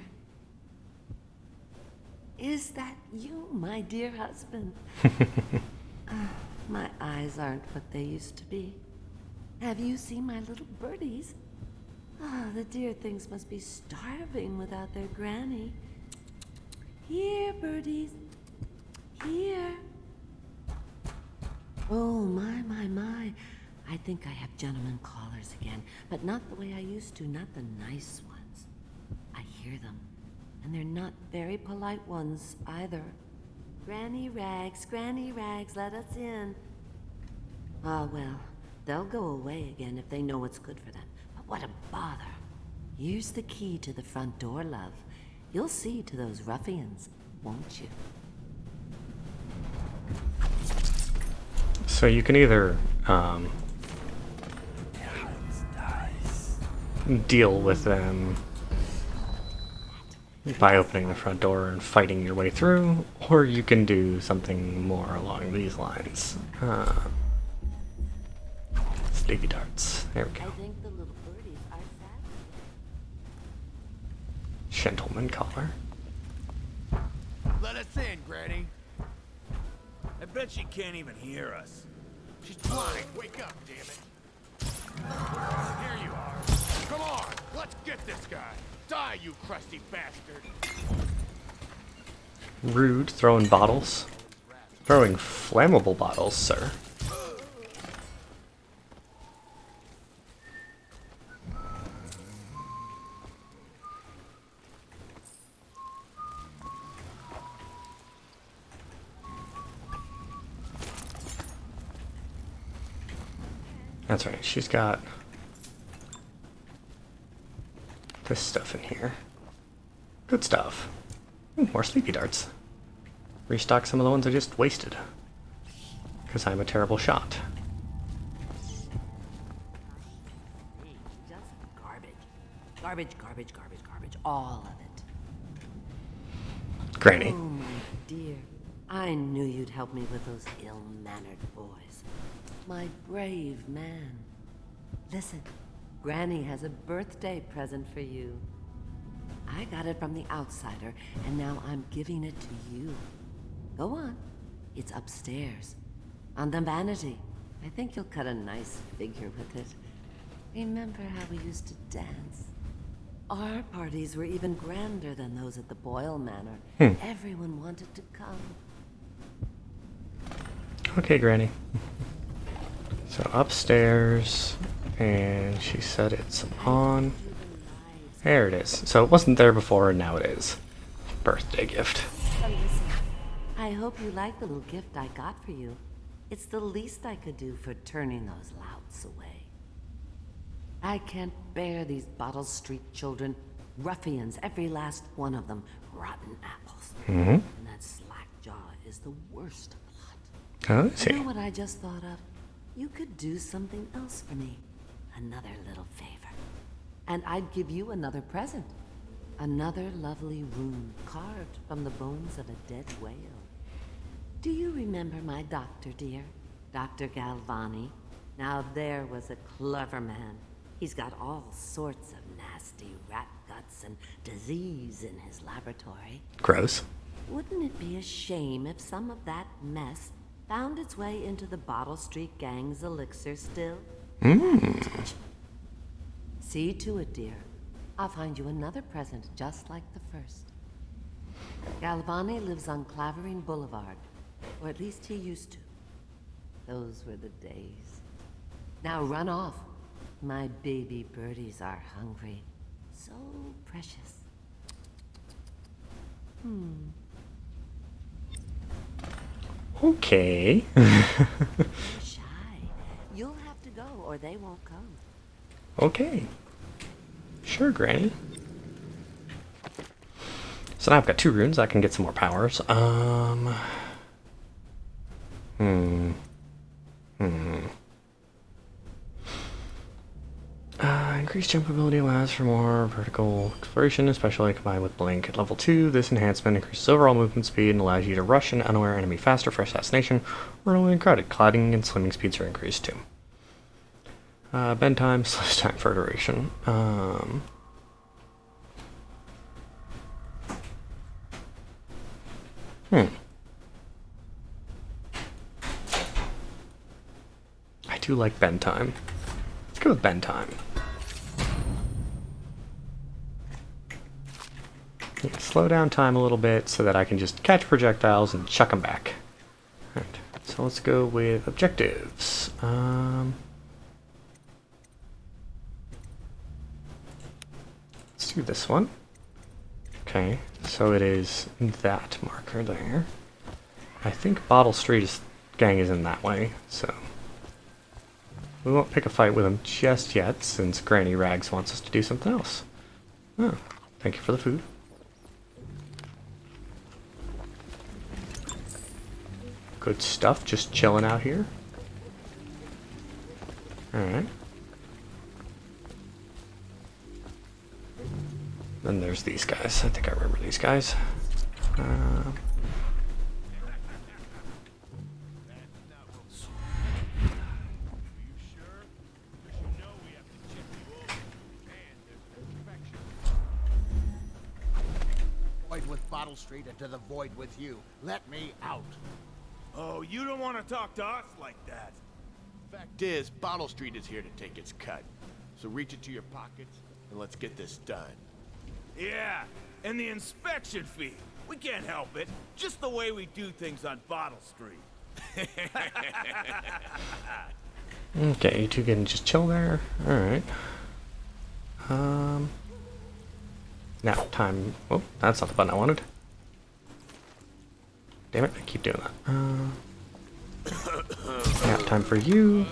Is that you, my dear husband? My eyes aren't what they used to be. Have you seen my little birdies? The dear things must be starving without their granny. Here, birdies. Here. Oh, my. I think I have gentlemen callers again, but not the way I used to, not the nice ones. I hear them, and they're not very polite ones either. Granny Rags, let us in. Ah, well, they'll go away again if they know what's good for them. But what a bother. Here's the key to the front door, love. You'll see to those ruffians, won't you? So you can either deal with them by opening the front door and fighting your way through, or you can do something more along these lines. Sleepy darts. There we go. I think the little birdies are sad. Gentleman caller. Let us in, Granny. I bet she can't even hear us. She's blind. Wake up, damn it. Here you are. Come on, let's get this guy. Die, you crusty bastard. Rude, throwing bottles. Throwing flammable bottles, sir. That's right, she's got this stuff in here. Good stuff. Ooh, more sleepy darts. Restock some of the ones I just wasted. Because I'm a terrible shot. Garbage, garbage, garbage, garbage. All of it. Granny. Oh, my dear. I knew you'd help me with those ill-mannered boys. My brave man. Listen, Granny has a birthday present for you. I got it from the outsider, and now I'm giving it to you. Go on. It's upstairs. On the vanity. I think you'll cut a nice figure with it. Remember how we used to dance? Our parties were even grander than those at the Boyle Manor. Everyone wanted to come. Okay, Granny. So upstairs, and she said it's on. There it is. So it wasn't there before, and now it is. Birthday gift. But listen, I hope you like the little gift I got for you. It's the least I could do for turning those louts away. I can't bear these Bottle Street children. Ruffians, every last one of them. Rotten apples. And that Slackjaw is the worst lot. Oh, I see. You know what I just thought of? You could do something else for me. Another little favor. And I'd give you another present. Another lovely rune carved from the bones of a dead whale. Do you remember my doctor, dear? Dr. Galvani? Now there was a clever man. He's got all sorts of nasty rat guts and disease in his laboratory. Gross. Wouldn't it be a shame if some of that mess found its way into the Bottle Street Gang's elixir still? See to it, dear. I'll find you another present just like the first. Galvani lives on Clavering Boulevard, or at least he used to. Those were the days. Now run off. My baby birdies are hungry. So precious. Okay. You're shy. You'll have to go, or they won't come. Okay. Sure, Granny. So now I've got 2 runes. I can get some more powers. Increased jump ability allows for more vertical exploration, especially combined with Blink. At level 2, this enhancement increases overall movement speed and allows you to rush an unaware enemy faster for assassination or only crowded. Gliding and swimming speeds are increased too. Bend time, slows time for duration. I do like bend time. Let's go with bend time. Yeah, slow down time a little bit so that I can just catch projectiles and chuck them back. Alright, so let's go with objectives. Let's do this one. Okay, so it is that marker there. I think Bottle Street gang is in that way, so we won't pick a fight with him just yet, since Granny Rags wants us to do something else. Oh, thank you for the food. Good stuff, just chilling out here. Alright. Then there's these guys. I think I remember these guys. Void with Bottle Street and to the void with you. Let me out. Oh, you don't want to talk to us like that. Fact is, Bottle Street is here to take its cut. So reach into your pockets and let's get this done. Yeah, and the inspection fee. We can't help it. Just the way we do things on Bottle Street. Okay, you two can just chill there. Alright. Now, time. Oh, that's not the button I wanted. Damn it, I keep doing that. Nap time for you.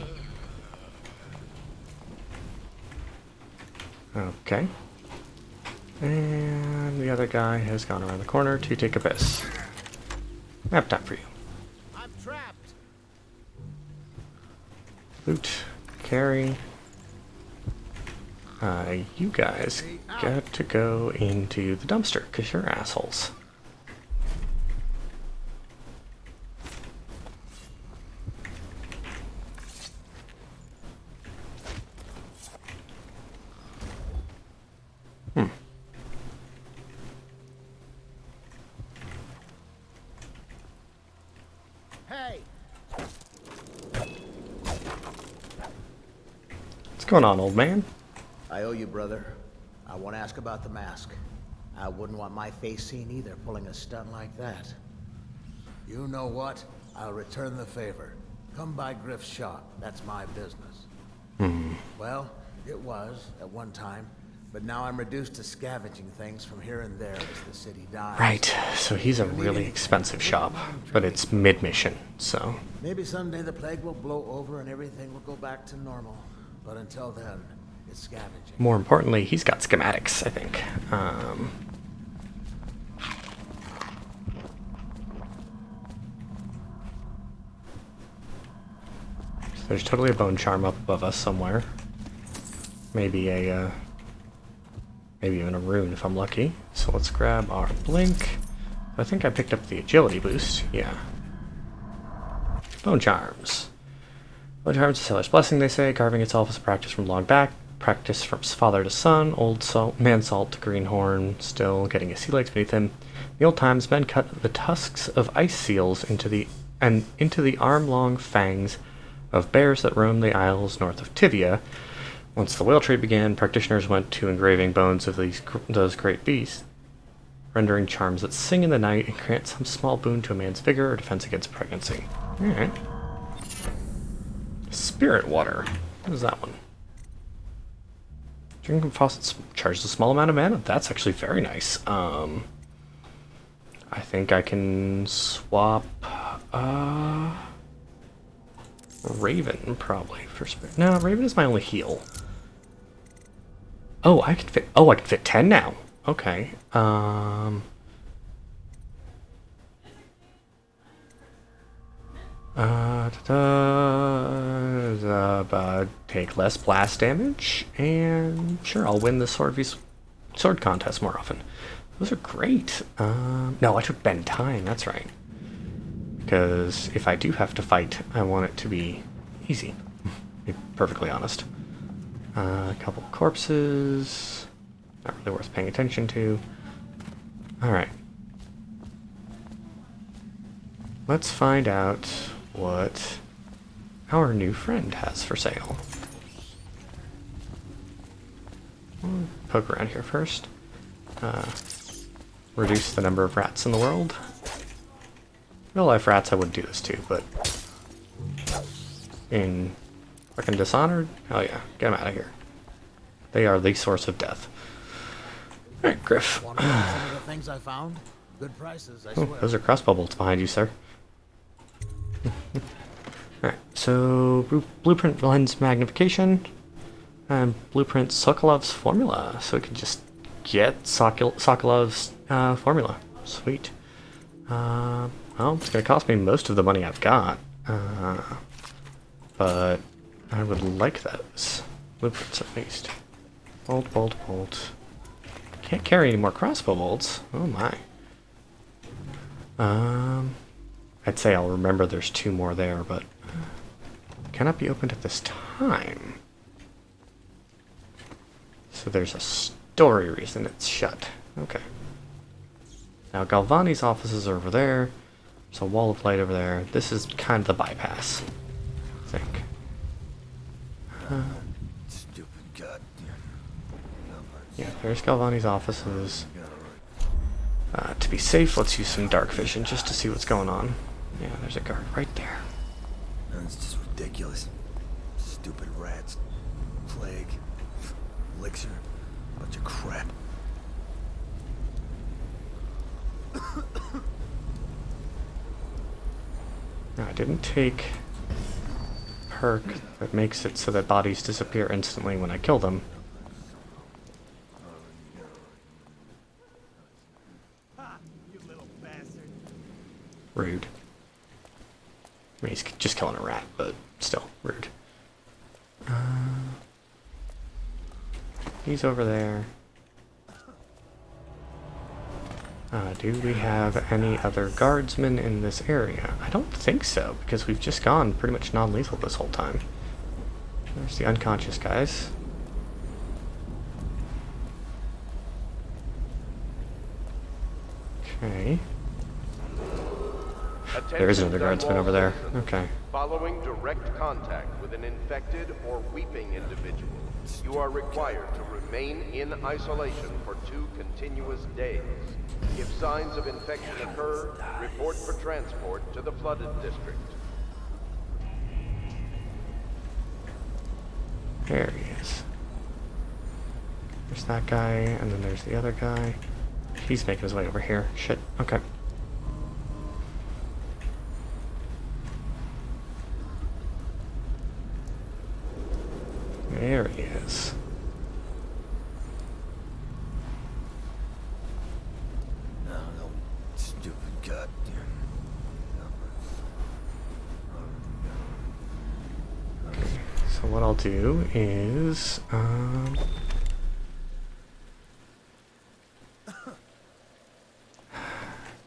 Okay. And the other guy has gone around the corner to take a piss. Nap time for you. I'm trapped. Loot. Carry. You guys got to go into the dumpster, because you're assholes. Hey! What's going on, old man? I owe you, brother. I won't ask about the mask. I wouldn't want my face seen either, pulling a stunt like that. You know what? I'll return the favor. Come by Griff's shop. That's my business. Well, it was, at one time. But now I'm reduced to scavenging things from here and there as the city dies. Right, so he's a really expensive shop, but it's mid-mission, so... Maybe someday the plague will blow over and everything will go back to normal. But until then, it's scavenging. More importantly, he's got schematics, I think. So there's totally a bone charm up above us somewhere. Maybe a, maybe even a rune if I'm lucky. So let's grab our blink. I think I picked up the agility boost. Yeah. Bone charms. Bone charms, a sailor's blessing, they say. Carving itself is a practice from long back. Practice from father to son. Old man salt to greenhorn. Still getting his sea legs beneath him. In the old times, men cut the tusks of ice seals into the arm-long fangs of bears that roamed the isles north of Tivia. Once the whale trade began, practitioners went to engraving bones of those great beasts, rendering charms that sing in the night and grant some small boon to a man's vigor or defense against pregnancy. Alright. Spirit water. What is that one? Drinking faucets charges a small amount of mana. That's actually very nice. I think I can swap Raven probably for spirit. No, Raven is my only heal. Oh, I can fit 10 now. Okay. Take less blast damage, and sure, I'll win the sword contest more often. Those are great. No, I took bend time. That's right. Because if I do have to fight, I want it to be easy. To be perfectly honest. A couple corpses. Not really worth paying attention to. Alright. Let's find out what our new friend has for sale. We'll poke around here first. Reduce the number of rats in the world. Real life rats I would do this to, but in fucking Dishonored, hell yeah, get them out of here. They are the source of death. Alright, Griff. Want to know some of the things I found? Good prices, I swear. Those are crossbow bolts behind you, sir. Alright, so blueprint lens magnification and blueprint Sokolov's formula. So we can just get Sokolov's formula. Sweet. Well, it's going to cost me most of the money I've got. But I would like those. Blueprints at least. Bolt, bolt, bolt. Can't carry any more crossbow bolts. Oh my. I'd say I'll remember there's 2 more there, but cannot be opened at this time. So there's a story reason it's shut. Okay. Now Galvani's offices are over there. There's a wall of light over there. This is kind of the bypass, I think. Stupid goddamn. Yeah, there's Galvani's offices. To be safe, let's use some dark vision just to see what's going on. Yeah, there's a guard right there. That's just ridiculous. Stupid rats. Plague. Elixir. Bunch of crap. No, I didn't take perk that makes it so that bodies disappear instantly when I kill them. Rude. I mean, he's just killing a rat, but still rude. He's over there. Do we have any other guardsmen in this area? I don't think so, because we've just gone pretty much non-lethal this whole time. There's the unconscious guys. Okay. There is another guardsman over there. Okay. Following direct contact with an infected or weeping individual, you are required to remain in isolation for 2 continuous days. If signs of infection occur, report for transport to the flooded district. There he is. There's that guy, and then there's the other guy. He's making his way over here. Shit. Okay. There he is. Stupid goddamn. So what I'll do is,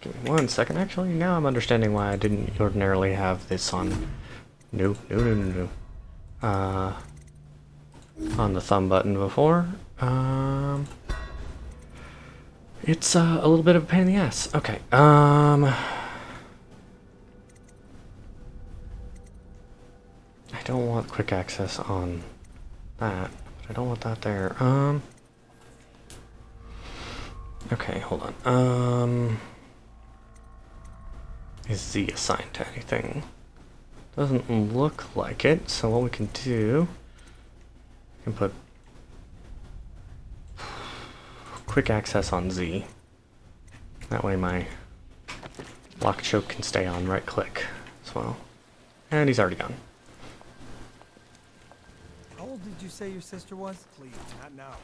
give me 1 second. Actually, now I'm understanding why I didn't ordinarily have this on. No. On the thumb button before. It's a little bit of a pain in the ass. Okay. I don't want quick access on that, but I don't want that there. Okay, hold on. Is Z assigned to anything? Doesn't look like it, so what we can do, we can put quick access on Z. That way my lock choke can stay on right click as well. And he's already gone. How old did you say your sister was? Please, not now.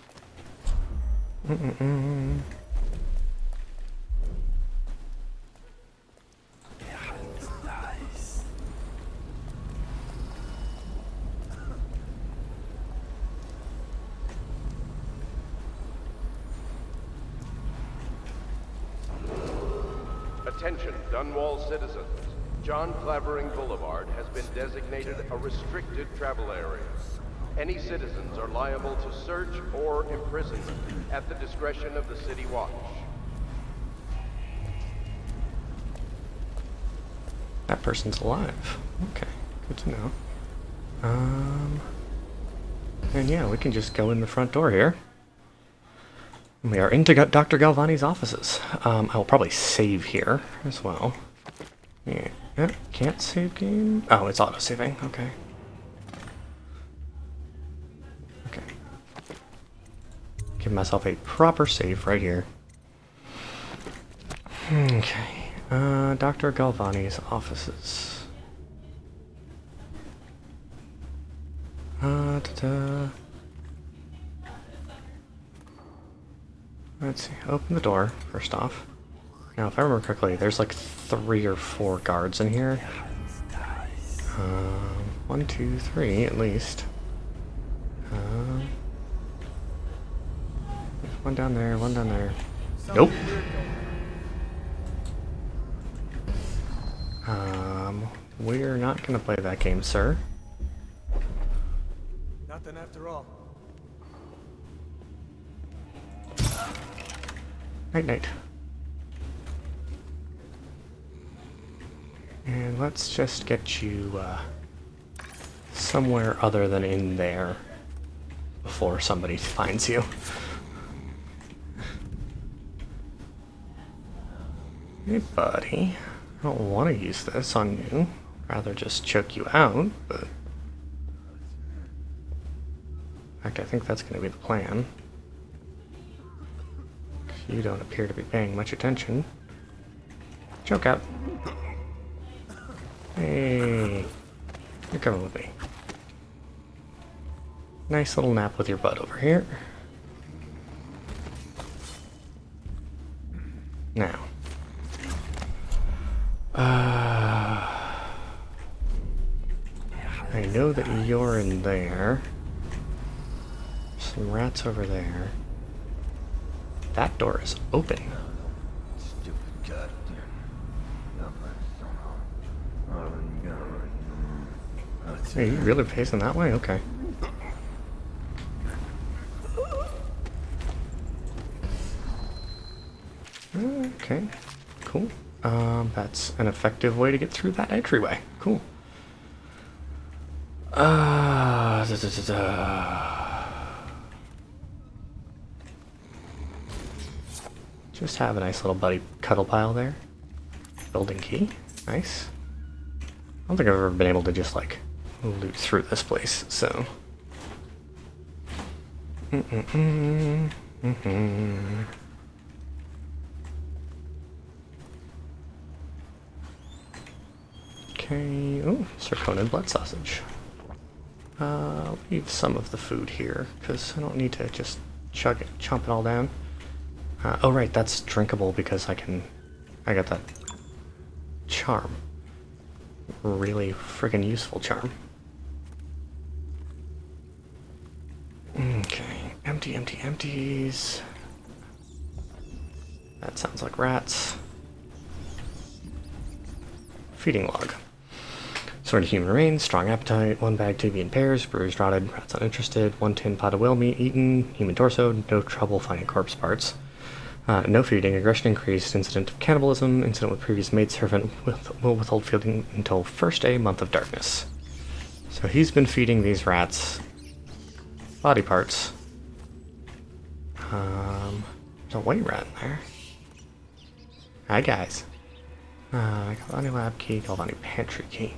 Attention, Dunwall citizens. John Clavering Boulevard has been designated a restricted travel area. Any citizens are liable to search or imprisonment at the discretion of the City Watch. That person's alive. Okay, good to know. And yeah, we can just go in the front door here. We are into Dr. Galvani's offices. I will probably save here as well. Yeah, can't save game. Oh, it's auto-saving. Okay. Okay. Give myself a proper save right here. Okay. Dr. Galvani's offices. Let's see. Open the door, first off. Now, if I remember correctly, there's like 3 or 4 guards in here. 1, 2, 3 at least. There's one down there, one down there. Nope. We're not gonna play that game, sir. Nothing after all. Night night. And let's just get you somewhere other than in there before somebody finds you. Hey buddy, I don't want to use this on you. Rather just choke you out, but in fact I think that's going to be the plan. You don't appear to be paying much attention. Choke out. Hey, you're coming with me. Nice little nap with your butt over here. Now. I know that you're in there. So some rats over there. That door is open. Are you really facing that way? Okay. Okay, cool. That's an effective way to get through that entryway. Cool. Just have a nice little buddy cuddle pile there. Building key. Nice. I don't think I've ever been able to just, like, loot through this place, so... Okay, oh, Sarkonan blood sausage. I'll leave some of the food here, because I don't need to just chomp it all down. Oh right, that's drinkable because I got that charm. Really friggin' useful charm. Okay, empties. That sounds like rats. Feeding log. Sort of human remains, strong appetite, 1 bag TV in pairs, bruised, rotted, rats uninterested, 1 tin pot of whale meat eaten, human torso, no trouble finding corpse parts. No feeding, aggression increased, incident of cannibalism, incident with previous maidservant, will withhold feeding until first day, month of darkness. So he's been feeding these rats body parts. There's a white rat in there. Hi guys. Galvani lab key, Galvani pantry key.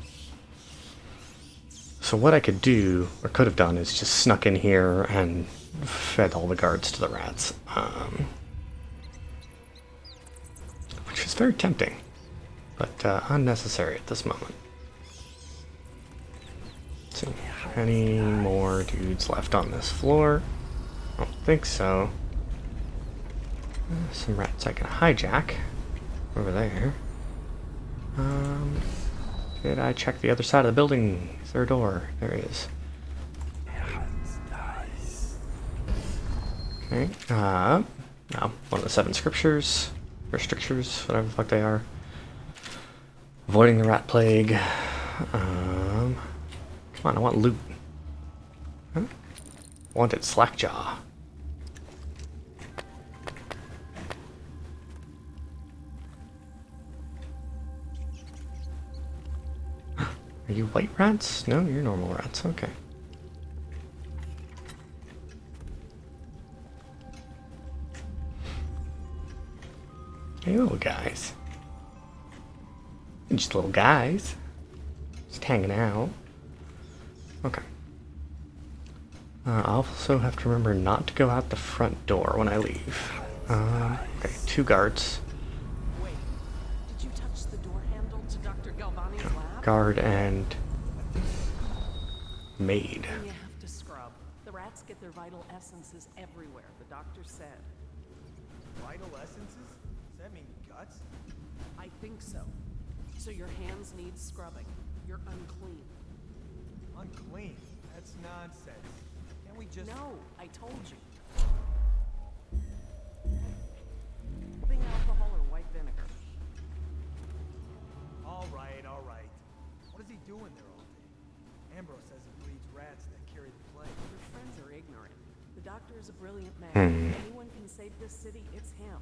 So what I could do, or could have done, is just snuck in here and fed all the guards to the rats. Which is very tempting, but unnecessary at this moment. Let's see, any more dudes left on this floor? I don't think so. Some rats I can hijack over there. Did I check the other side of the building? Is there a door? There is. Okay, now, one of the 7 scriptures, or strictures, whatever the fuck they are. Avoiding the rat plague. Come on, I want loot. Huh? Wanted Slackjaw. Are you white rats? No, you're normal rats. Okay. Hey, little guys. Just little guys. Just hanging out. Okay. I also have to remember not to go out the front door when I leave. Okay, 2 guards. Wait, did you touch the door handle to Dr. Galvani's lab? Guard and maid. You have to scrub. The rats get their vital essences everywhere, the doctor said. Vital essences? Does that mean guts? I think so. So your hands need scrubbing. You're unclean. Unclean? That's nonsense. Can't we just... No, I told you. Rubbing alcohol or white vinegar. All right. What is he doing there all day? Ambrose says he breeds rats that carry the plague. Your friends are ignorant. The doctor is a brilliant man. If anyone can save this city, it's him.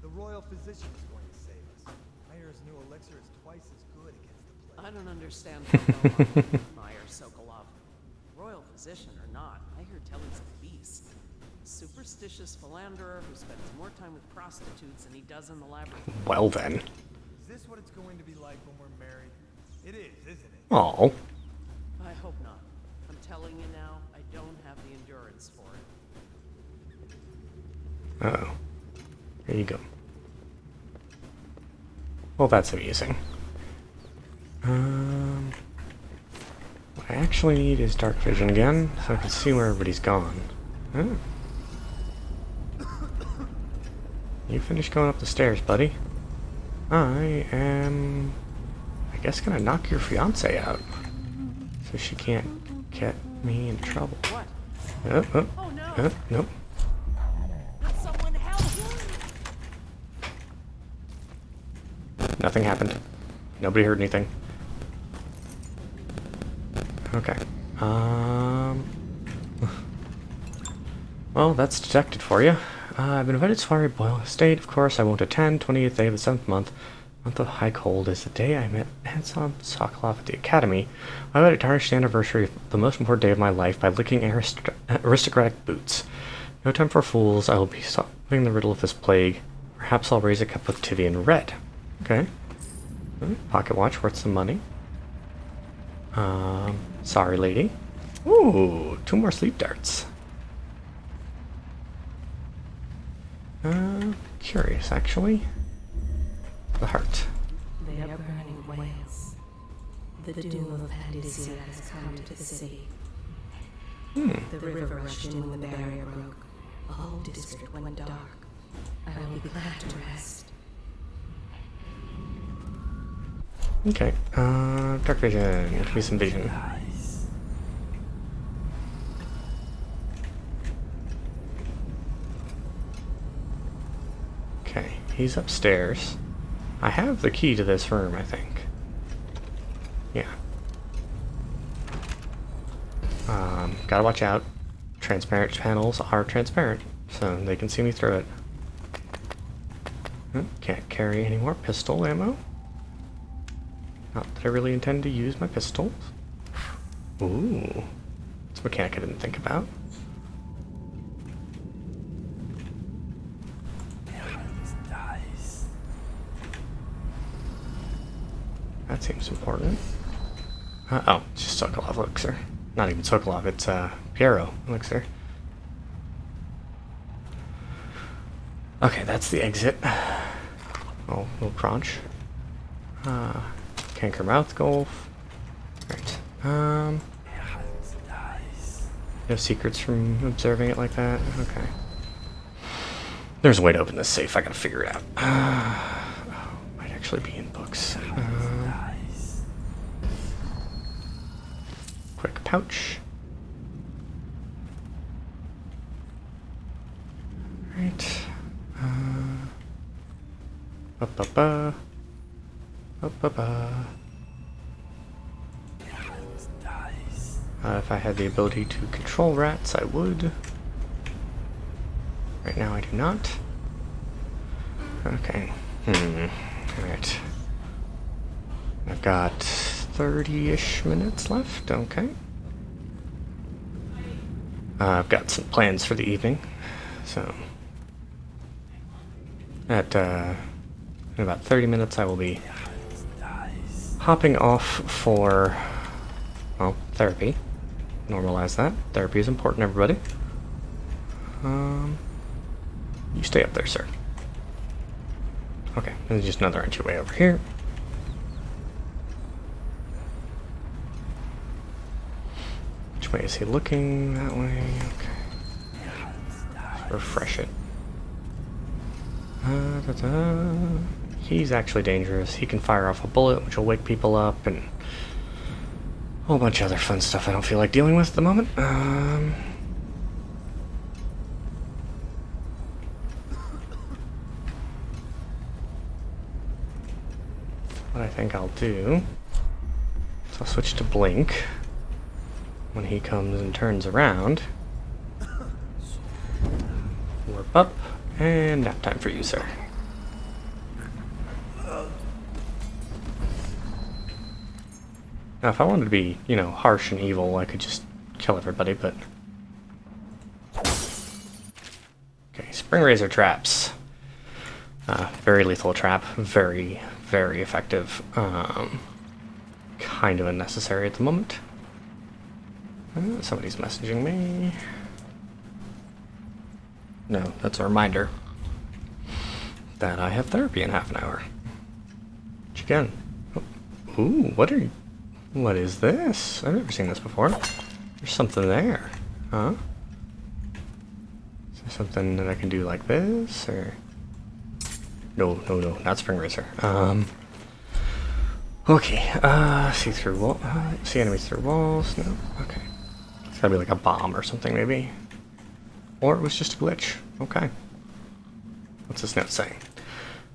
The royal physician is going to save us. I hear his new elixir is twice as good against the plague. I don't understand Meyer Sokolov. Royal physician or not, I hear Telly's a beast. Superstitious philanderer who spends more time with prostitutes than he does in the laboratory. Well then. Is this what it's going to be like when we're married? It is, isn't it? Oh. I hope not. I'm telling you now, I don't have the endurance for it. Uh-oh. Here you go. Well, that's amusing. What I actually need is dark vision again, so I can see where everybody's gone. Oh. You finished going up the stairs, buddy. I am... I guess gonna knock your fiancée out. So she can't get me in trouble. What? Oh. Oh no! Nope. Nothing happened. Nobody heard anything. Okay. Well, that's detected for you. I've been invited to Soiree Boyle Estate. Of course, I won't attend. 20th day of the 7th month. Month of High Cold is the day I met Handsome Sokolov at the Academy. I would tarnish the anniversary of the most important day of my life by licking aristocratic boots. No time for fools. I will be solving the riddle of this plague. Perhaps I'll raise a cup with Tivian Red. Okay. Pocket watch worth some money. Sorry, lady. Ooh, 2 more sleep darts. Curious, actually. The heart. They are burning whales. The doom of Pandysia has come to the city. The river rushed in when the barrier broke. The whole district went dark. I will be glad to rest. Okay, dark vision. Give me some vision. Okay, he's upstairs. I have the key to this room, I think. Yeah. Gotta watch out. Transparent panels are transparent, so they can see me through it. Can't carry any more pistol ammo. Not that I really intend to use my pistols. Ooh. It's a mechanic I didn't think about. That seems important. Oh, it's just Sokolov elixir. Not even Sokolov, it's Piero elixir. Okay, that's the exit. Oh, little crunch. Canker mouth golf. Right. No secrets from observing it like that? Okay. There's a way to open this safe, I gotta figure it out. Might actually be in books. Quick pouch. Right. If I had the ability to control rats, I would. Right now I do not. Okay. Alright. I've got 30-ish minutes left. Okay. I've got some plans for the evening. So, in about 30 minutes I will be hopping off for, well, therapy. Normalize that. Therapy is important, everybody. You stay up there, sir. Okay, there's just another entryway over here. Which way is he looking? That way. Okay. Let's refresh it. He's actually dangerous. He can fire off a bullet, which will wake people up, and a whole bunch of other fun stuff I don't feel like dealing with at the moment. What I think I'll do is I'll switch to blink when he comes and turns around. Warp up, and nap time for you, sir. Now, if I wanted to be, you know, harsh and evil, I could just kill everybody, but... Okay, spring razor traps. Very lethal trap. Very, very effective. Kind of unnecessary at the moment. Somebody's messaging me. No, that's a reminder that I have therapy in half an hour. Which again... Oh, ooh, what is this? I've never seen this before. There's something there. Huh? Is there something that I can do like this, or... No, not spring razor. Okay, see through wall, see enemies through walls, no, okay. It's gotta be like a bomb or something, maybe. Or it was just a glitch. Okay. What's this note saying?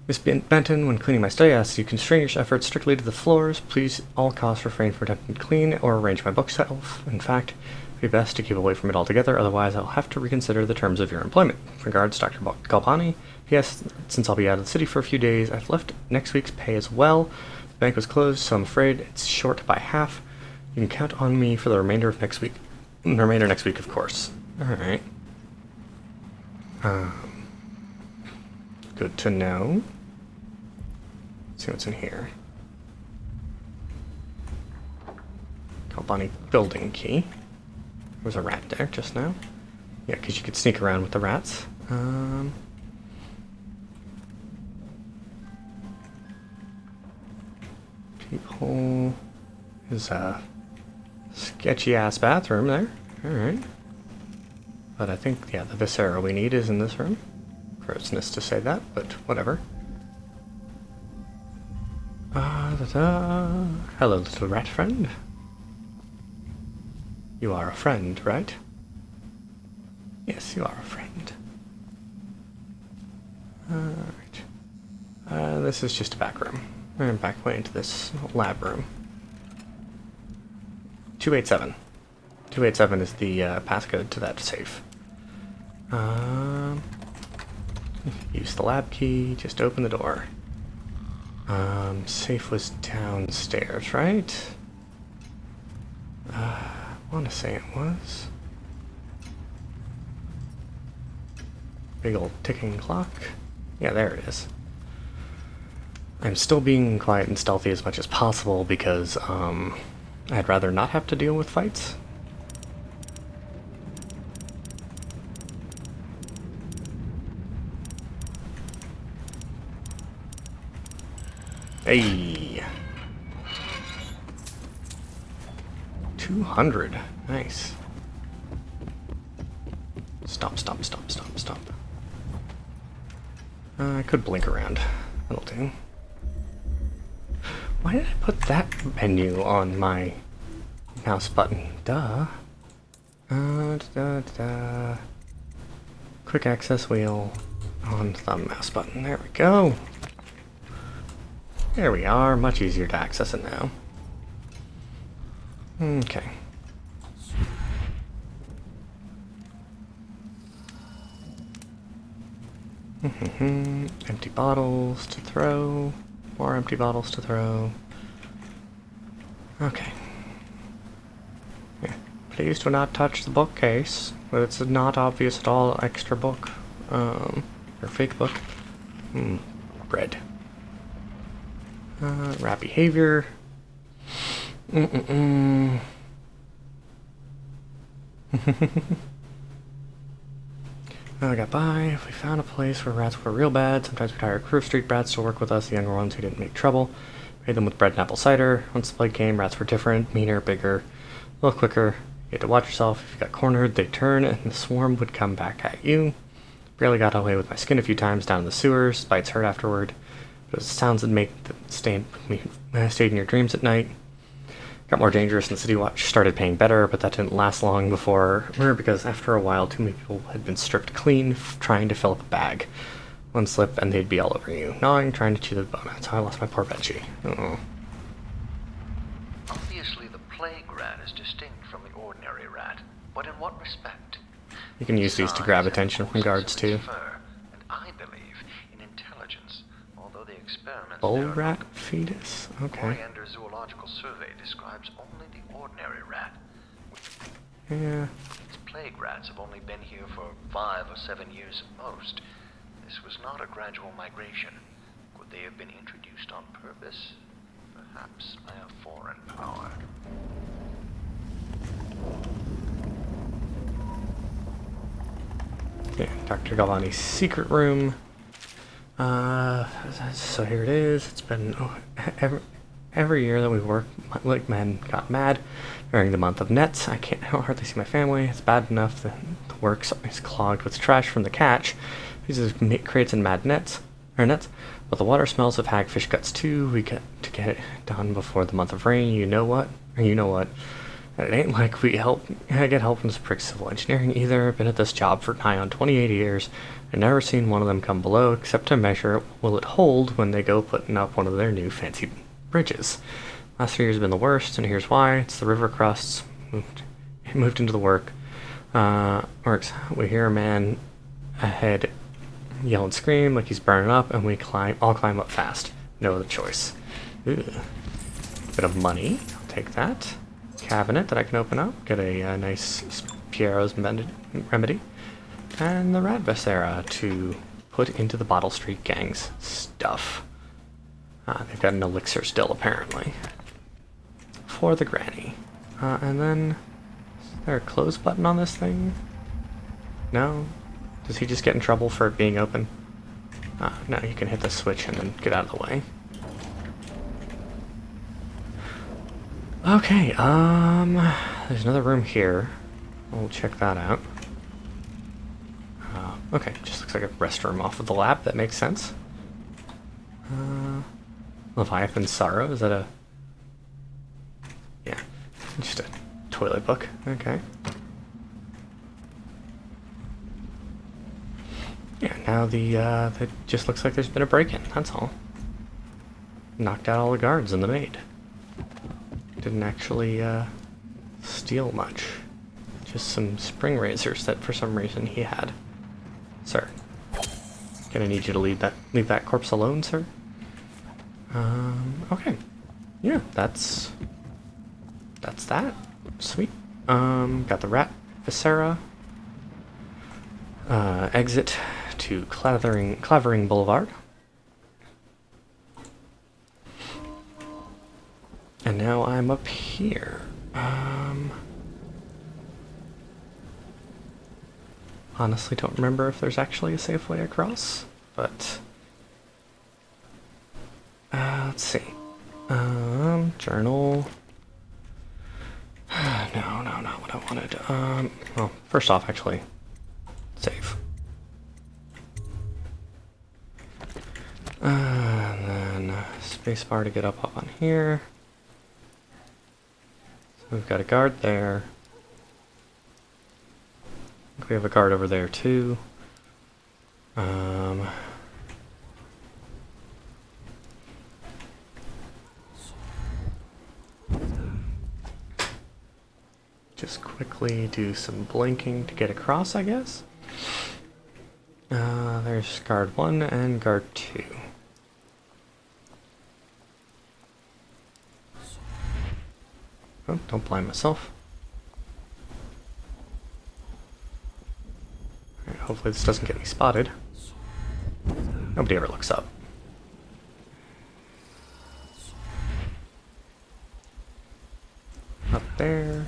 Miss Benton, when cleaning my study, I ask you constrain your efforts strictly to the floors. Please, all costs, refrain from attempting to clean or arrange my bookshelf. In fact, it would be best to keep away from it altogether, otherwise I'll have to reconsider the terms of your employment. Regards, Dr. Galbani. P.S. Since I'll be out of the city for a few days, I've left next week's pay as well. The bank was closed, so I'm afraid it's short by half. You can count on me for the remainder of next week. The remainder next week, of course. Alright. Good to know. Let's see what's in here. Galbani building key. There was a rat there just now. Yeah, because you could sneak around with the rats. Peephole is a sketchy ass bathroom there. Alright. But I think, yeah, the viscera we need is in this room. Grossness to say that, but whatever. Hello, little rat friend. You are a friend, right? Yes, you are a friend. Alright. This is just a back room. And back way into this lab room. 287. 287 is the passcode to that safe. Use the lab key, just open the door. Safe was downstairs, right? I want to say it was. Big old ticking clock. Yeah, there it is. I'm still being quiet and stealthy as much as possible because, I'd rather not have to deal with fights. Hey. 200. Nice. Stop, stop, stop, stop, stop. I could blink around. That'll do. Why did I put that menu on my mouse button? Duh. Quick access wheel on the mouse button. There we go. There we are. Much easier to access it now. Okay. Empty bottles to throw. More empty bottles to throw. Okay. Yeah. Please do not touch the bookcase. But it's not obvious at all extra book. Or fake book. Bread. Rat behavior. I got by. If we found a place where rats were real bad, sometimes we'd hire Curve Street rats to work with us, the younger ones who didn't make trouble. Made them with bread and apple cider. Once the plague came, rats were different, meaner, bigger, a little quicker. You had to watch yourself. If you got cornered, they'd turn, and the swarm would come back at you. Barely got away with my skin a few times down in the sewers. Bites hurt afterward. But it was the sounds that stayed in your dreams at night. Got more dangerous and the City Watch started paying better, but that didn't last long because after a while too many people had been stripped clean trying to fill up a bag. One slip and they'd be all over you, gnawing, trying to chew the bone. That's how I lost my poor Benji. Obviously the plague rat is distinct from the ordinary rat, but in what respect? You can use these to grab attention from guards too. And I believe in intelligence, although the experiments Bull rat fetus? Okay. Zoological Survey describes only the ordinary rat. Yeah. Its plague rats have only been here for 5 or 7 years at most. This was not a gradual migration. Could they have been introduced on purpose? Perhaps by a foreign power. Yeah, Dr. Galvani's secret room. So here it is. It's been every year that we work, like men got mad during the month of nets. I can't hardly see my family. It's bad enough that the works is clogged with trash from the catch. These creates in mad nets, but the water smells of hagfish guts too. We get to get it done before the month of rain. You know what? It ain't like I get help from this prick civil engineering either. Been at this job for nigh on 28 years, and never seen one of them come below except to measure will it hold when they go putting up one of their new fancy bridges. Last 3 years have been the worst, and here's why. It's the river crusts moved into the works. We hear a man ahead yell and scream like he's burning up, and we all climb up fast. No other choice. Ooh. Bit of money. I'll take that. Cabinet that I can open up. Get a nice Piero's remedy. And the Radvacera to put into the Bottle Street Gang's stuff. They've got an elixir still, apparently. For the granny. And then, is there a close button on this thing? No? Does he just get in trouble for it being open? No, you can hit the switch and then get out of the way. Okay, there's another room here. We'll check that out. Okay, just looks like a restroom off of the lab. That makes sense. Leviathan Sorrow, is that a... Yeah, just a toilet book. Okay. Yeah, now it just looks like there's been a break-in, that's all. Knocked out all the guards and the maid. Didn't actually steal much. Just some spring razors that for some reason he had. Sir, gonna need you to leave that corpse alone, sir. Okay. Yeah, that's that. Sweet. Got the Radvacera. Exit to Clavering Boulevard. And now I'm up here. Honestly don't remember if there's actually a safe way across, but let's see. Journal. No, not what I wanted. Well, first off, actually, save. And then spacebar to get up on here. So we've got a guard there. I think we have a guard over there too. Just quickly do some blinking to get across, I guess. There's guard 1 and guard 2. Oh, don't blind myself. Alright, hopefully this doesn't get me spotted. Nobody ever looks up. Up there.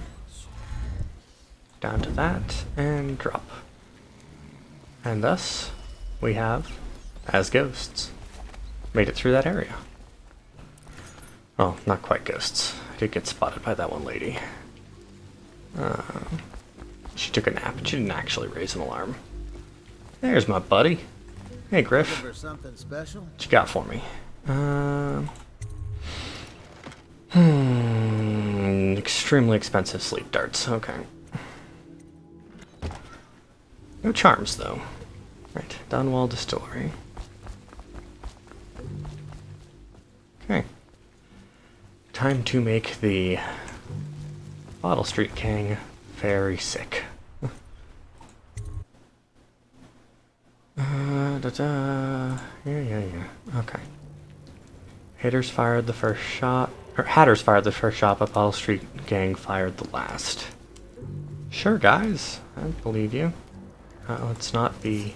Down to that, and drop. And thus, we have, as ghosts, made it through that area. Oh, not quite ghosts. I did get spotted by that one lady. She took a nap, and she didn't actually raise an alarm. There's my buddy. Hey, Griff. For something special? What you got for me? Extremely expensive sleep darts. Okay. No charms, though. Right, Dunwall Distillery. Okay. Time to make the Bottle Street Gang very sick. Yeah. Okay. Hatters fired the first shot, but Bottle Street Gang fired the last. Sure, guys. I believe you. Let's not be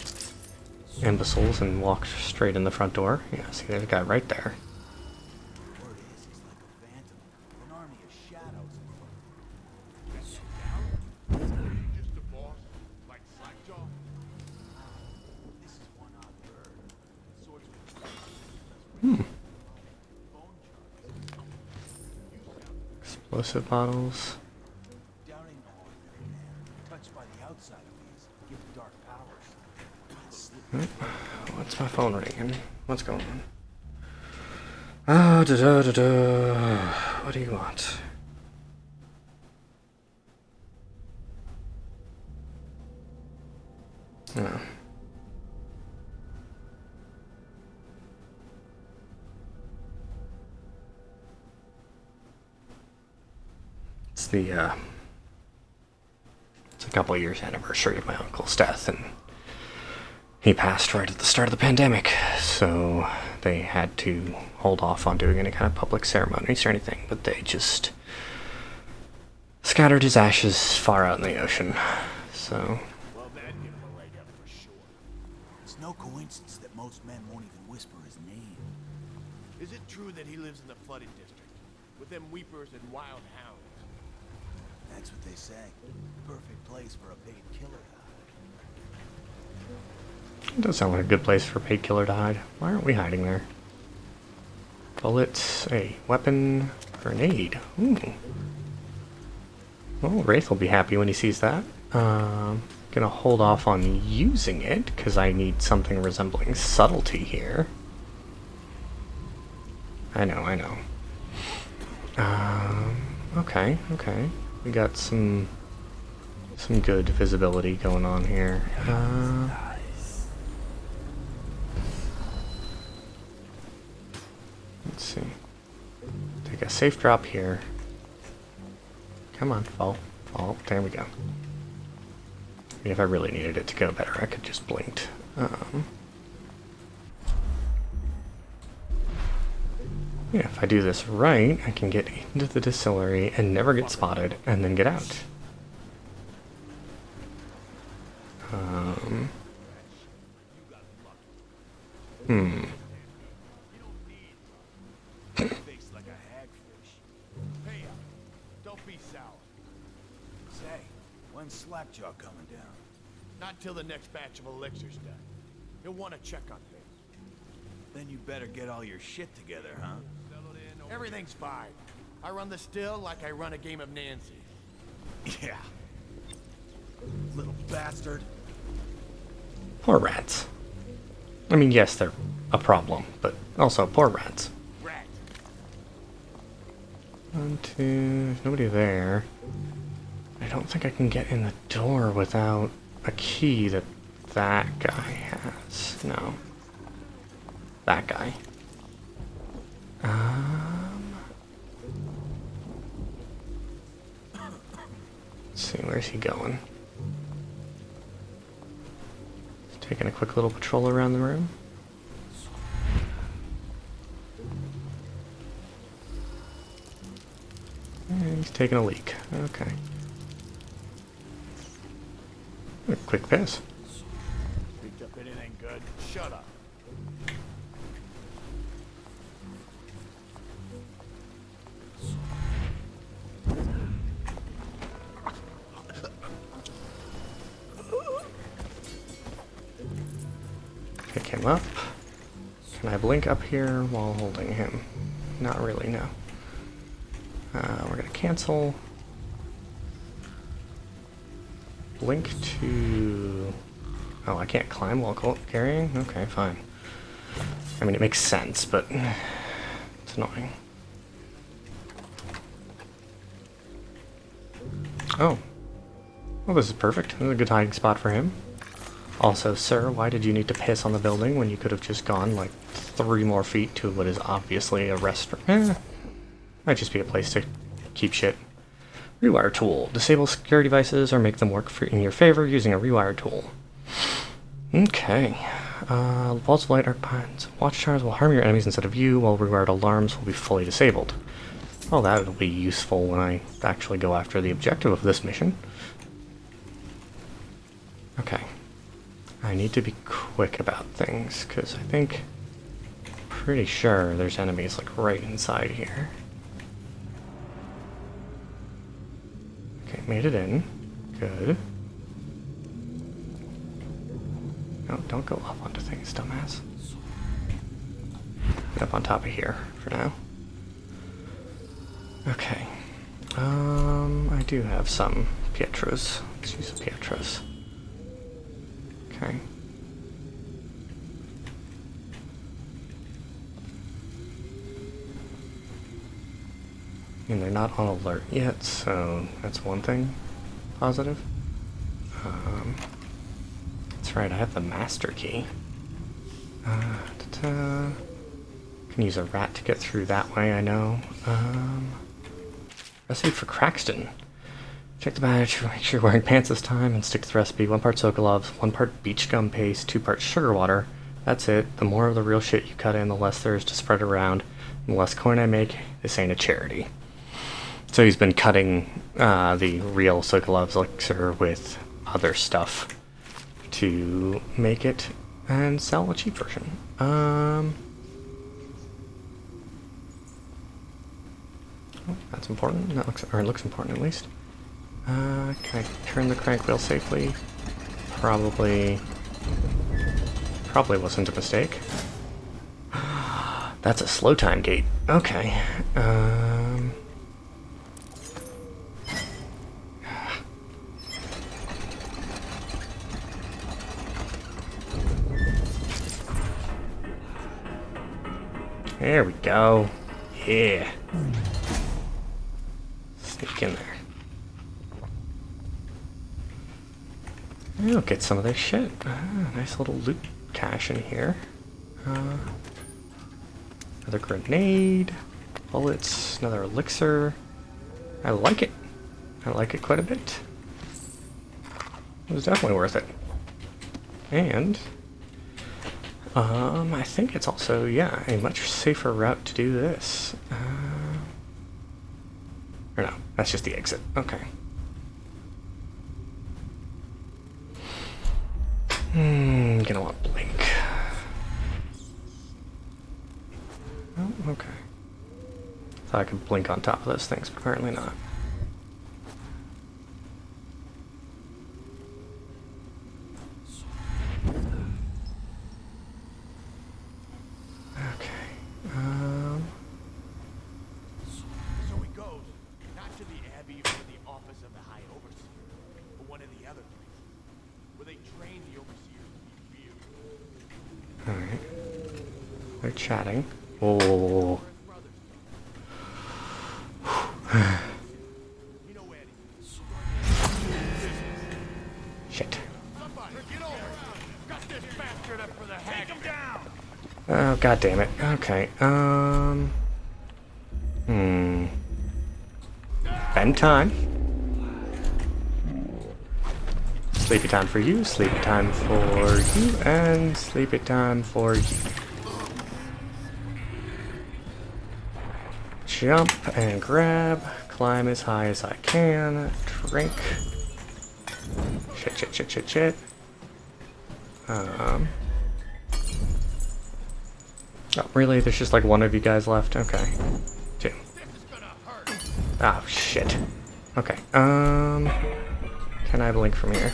imbeciles and walk straight in the front door. Yeah, see, there's a guy right there. Explosive bottles. What's my phone ringing? What's going on? What do you want? Yeah. It's it's a couple of years anniversary of my uncle's death, and he passed right at the start of the pandemic, so they had to hold off on doing any kind of public ceremonies or anything, but they just scattered his ashes far out in the ocean. So Well, that give him a leg up for sure. It's no coincidence that most men won't even whisper his name. Is it true that he lives in the flooded district, with them weepers and wild hounds? That's what they say. Perfect place for a paid killer to hide. it does sound like a good place for a paid killer to hide. Why aren't we hiding there? Bullets, a weapon, grenade. Ooh. Well, Wraith will be happy when he sees that. Gonna hold off on using it because I need something resembling subtlety here. I know. Okay. We got some good visibility going on here. Let's see. Take a safe drop here. Come on, fall. There we go. I mean, if I really needed it to go better, I could just blinked. Yeah, if I do this right, I can get into the distillery and never get spotted, and then get out. Face like a hagfish. Hey, don't be sour. Say, when's Slackjaw coming down? Not till the next batch of elixirs done. He'll want to check on things. Then you better get all your shit together, huh? Everything's fine. I run the still like I run a game of Nancy. Yeah. Little bastard. Poor rats. I mean, yes, they're a problem, but also poor rats. Rat. 1, 2, there's nobody there. I don't think I can get in the door without a key that guy has. No. That guy. Let's see, where's he going? Taking a quick little patrol around the room. And he's taking a leak. Okay. A quick piss. Picked up anything good? Shut up. Pick him up. Can I blink up here while holding him? Not really, no. We're gonna cancel. Blink to... Oh, I can't climb while carrying? Okay, fine. I mean, it makes sense, but it's annoying. Oh. Well, this is perfect. This is a good hiding spot for him. Also, sir, why did you need to piss on the building when you could have just gone like 3 more feet to what is obviously a restaurant? Might just be a place to keep shit. Rewire tool. Disable security devices or make them work in your favor using a rewire tool. Okay. Balls of light are pines. Watchtowers will harm your enemies instead of you, while rewired alarms will be fully disabled. Well, that'll be useful when I actually go after the objective of this mission. Okay. I need to be quick about things, because I think... pretty sure there's enemies like right inside here. Okay, made it in. Good. No, don't go up onto things, dumbass. Get up on top of here for now. Okay. I do have some Pietros. Let's use some Pietros. Okay. And they're not on alert yet, so that's one thing positive. Let's That's right, I have the master key. Can use a rat to get through that way, I know. Recipe for Craxton. Check the batch, make sure you're wearing pants this time, and stick to the recipe. 1 part Sokolov, 1 part beach gum paste, 2 parts sugar water. That's it. The more of the real shit you cut in, the less there is to spread around. And the less coin I make, this ain't a charity. So he's been cutting the real Sokolov's elixir with other stuff to make it and sell a cheap version. That's important. That looks, or it looks important at least. Can I turn the crank wheel safely? Probably wasn't a mistake. That's a slow time gate. Okay. There we go. Yeah. Sneak in there. I'll get some of this shit. Nice little loot cache in here. Another grenade. Bullets. Another elixir. I like it. I like it quite a bit. It was definitely worth it. And I think it's also, yeah, a much safer route to do this. Or no, that's just the exit. Okay. Gonna want blink. Oh, okay. Thought I could blink on top of those things, but apparently not. So he goes, not to the Abbey or the office of the High Overseer, but one of the other places, where they train the Overseers to be real. Alright. They're chatting. Oh. Shit. Oh, god damn it. Okay. Bedtime. Sleepy time for you, sleepy time for you, and sleepy time for you. Jump and grab, climb as high as I can, drink. Shit. Oh, really? There's just like one of you guys left? Okay. 2. Oh, shit. Okay, can I blink from here?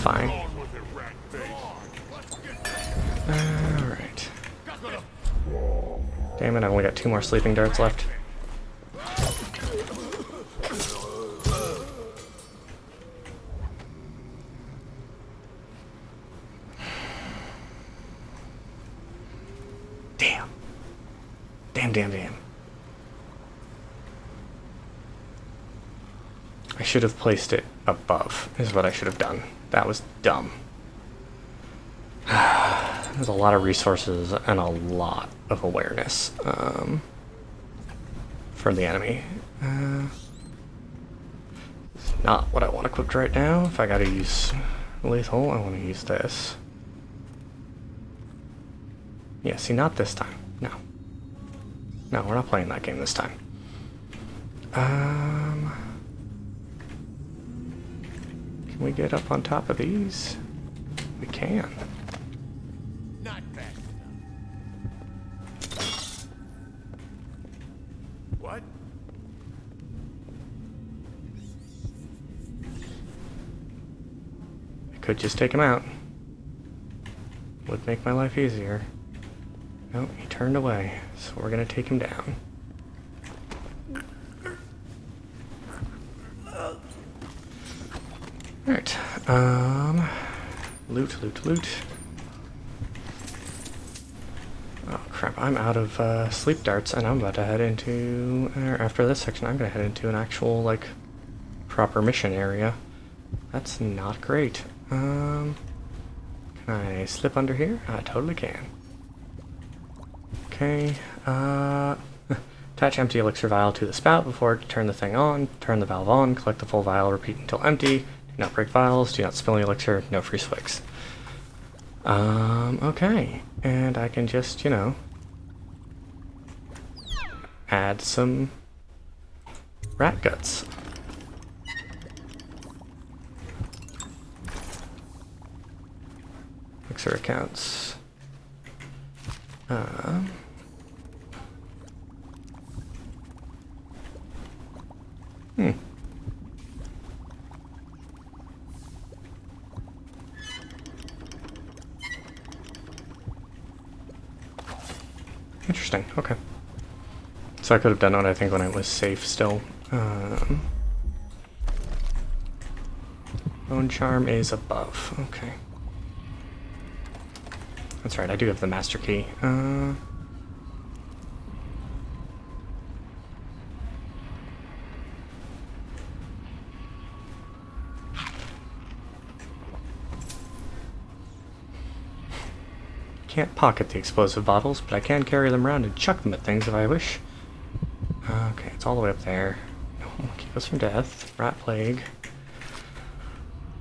Fine. Alright. Damn it, I've only got 2 more sleeping darts left. Damn. Damn. I should have placed it above, is what I should have done. That was dumb. There's a lot of resources and a lot of awareness for the enemy. It's not what I want equipped right now. If I gotta use lethal, I want to use this. Yeah, see, not this time. No. No, we're not playing that game this time. Can we get up on top of these? We can. Not fast enough. What? I could just take him out. Would make my life easier. No, he turned away, so we're gonna take him down. Alright, loot. Oh crap, I'm out of sleep darts, and I'm about to head into, after this section, I'm gonna head into an actual, like, proper mission area. That's not great. Can I slip under here? I totally can. Okay, attach empty elixir vial to the spout before to turn the thing on. Turn the valve on, collect the full vial, repeat until empty. Do not break vials, do not spill any elixir, no free swigs. Okay, and I can just, you know, add some rat guts. Elixir accounts. Interesting, okay. So I could have done it, I think, when it was safe still. Bone charm is above, okay. That's right, I do have the master key. Can't pocket the explosive bottles, but I can carry them around and chuck them at things if I wish. Okay, it's all the way up there. Keep us from death. Rat plague.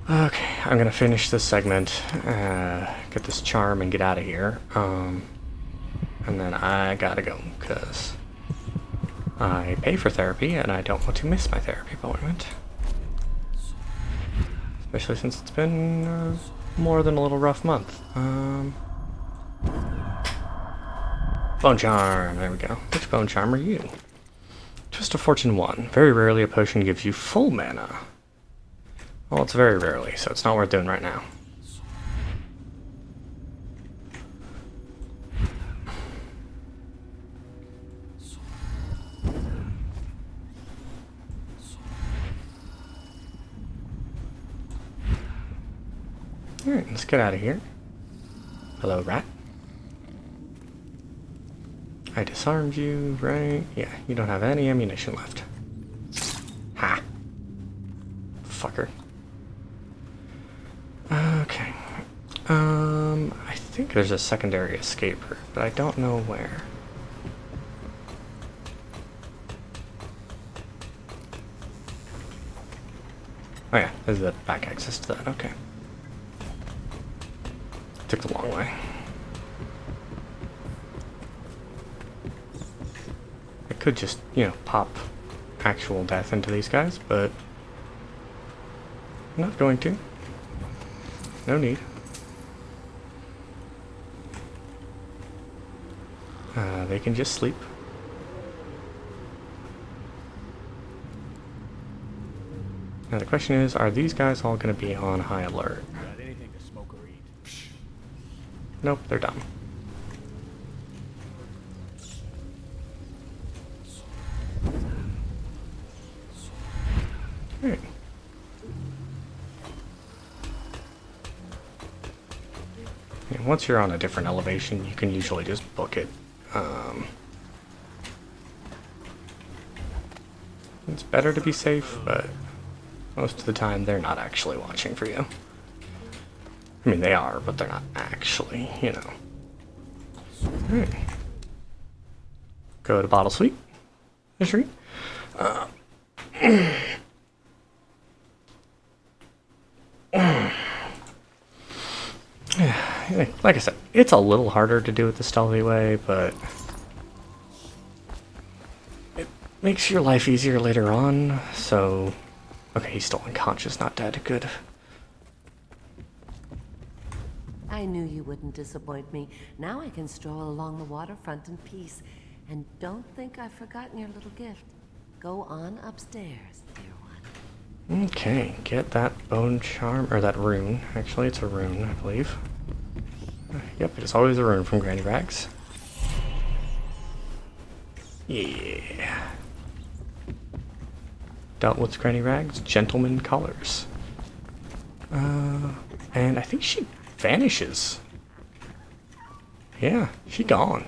Okay, I'm gonna finish this segment, get this charm, and get out of here. And then I gotta go, because I pay for therapy, and I don't want to miss my therapy appointment. Especially since it's been more than a little rough month. Bone charm, there we go. Which bone charm are you? Just a fortune 1. Very rarely a potion gives you full mana. Well, it's very rarely, so it's not worth doing right now. Alright, let's get out of here. Hello, rat. I disarmed you, right? Yeah, you don't have any ammunition left. Ha! Fucker. Okay. I think there's a secondary escape route, but I don't know where. Oh yeah, there's the back access to that, okay. Took the long way. I could just, you know, pop actual death into these guys, but I'm not going to. No need. They can just sleep. Now the question is, are these guys all going to be on high alert? Got anything to smoke or eat? Nope, they're dumb. Alright. And once you're on a different elevation, you can usually just book it. It's better to be safe, but most of the time they're not actually watching for you. I mean, they are, but they're not actually, you know. Alright. Go to Bottle Suite. History. Like I said, it's a little harder to do it the stealthy way, but it makes your life easier later on, so... Okay, he's still unconscious, not dead. Good. I knew you wouldn't disappoint me. Now I can stroll along the waterfront in peace. And don't think I've forgotten your little gift. Go on upstairs, dear one. Okay, get that bone charm, or that rune. Actually, it's a rune, I believe. Yep, it is always a rune from Granny Rags. Yeah. Dealt with Granny Rags, Gentleman Colors. And I think she vanishes. Yeah, she gone.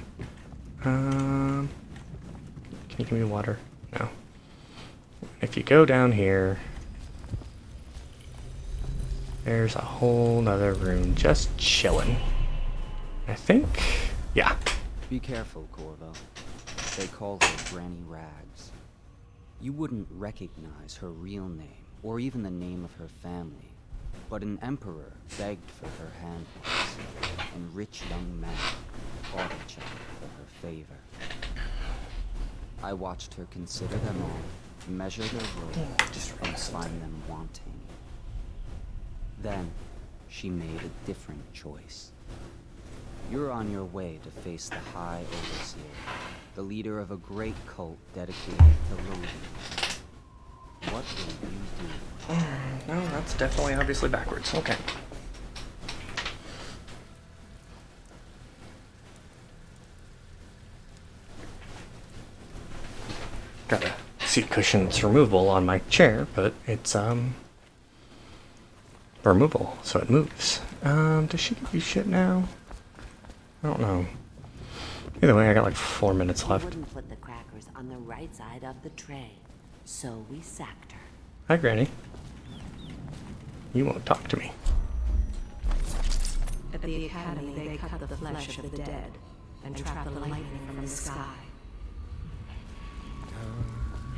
Can you give me water? No. If you go down here... There's a whole nother room just chilling. I think, yeah. Be careful, Corvo. They call her Granny Rags. You wouldn't recognize her real name, or even the name of her family, but an emperor begged for her hand, and rich young men fought each other for her favor. I watched her consider them all, measure their worth, and find them wanting. Then, she made a different choice. You're on your way to face the High Overseer, the leader of a great cult dedicated to Lothian. What will you do? No, that's definitely obviously backwards. Okay. Got a seat cushion that's removable on my chair, but it's removable, so it moves. Does she give you shit now? I don't know. Either way, I got like 4 minutes left. She wouldn't put the crackers on the right side of the tray, so we sacked her. Hi, Granny. You won't talk to me. At the Academy, they cut the flesh of the dead and trap the lightning from the sky.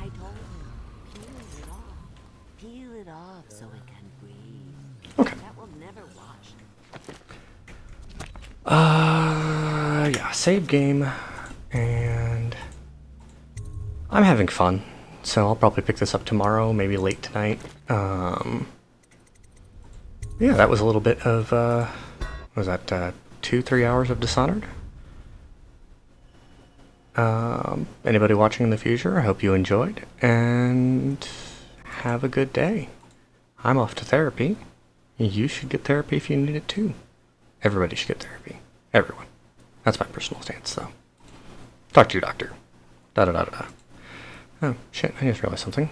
I told him, peel it off. Peel it off so it can breathe. Okay. That will never wash. Yeah, save game, and I'm having fun, so I'll probably pick this up tomorrow, maybe late tonight. Yeah, that was a little bit of, was that 2-3 hours of Dishonored? Anybody watching in the future, I hope you enjoyed, and have a good day. I'm off to therapy. You should get therapy if you need it too. Everybody should get therapy. Everyone. That's my personal stance, though. Talk to your doctor. Da-da-da-da-da. Oh, shit, I just realized something.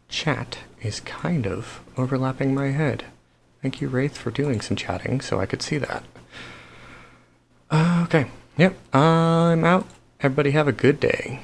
Chat is kind of overlapping my head. Thank you, Wraith, for doing some chatting so I could see that. Okay. Yep, I'm out. Everybody have a good day.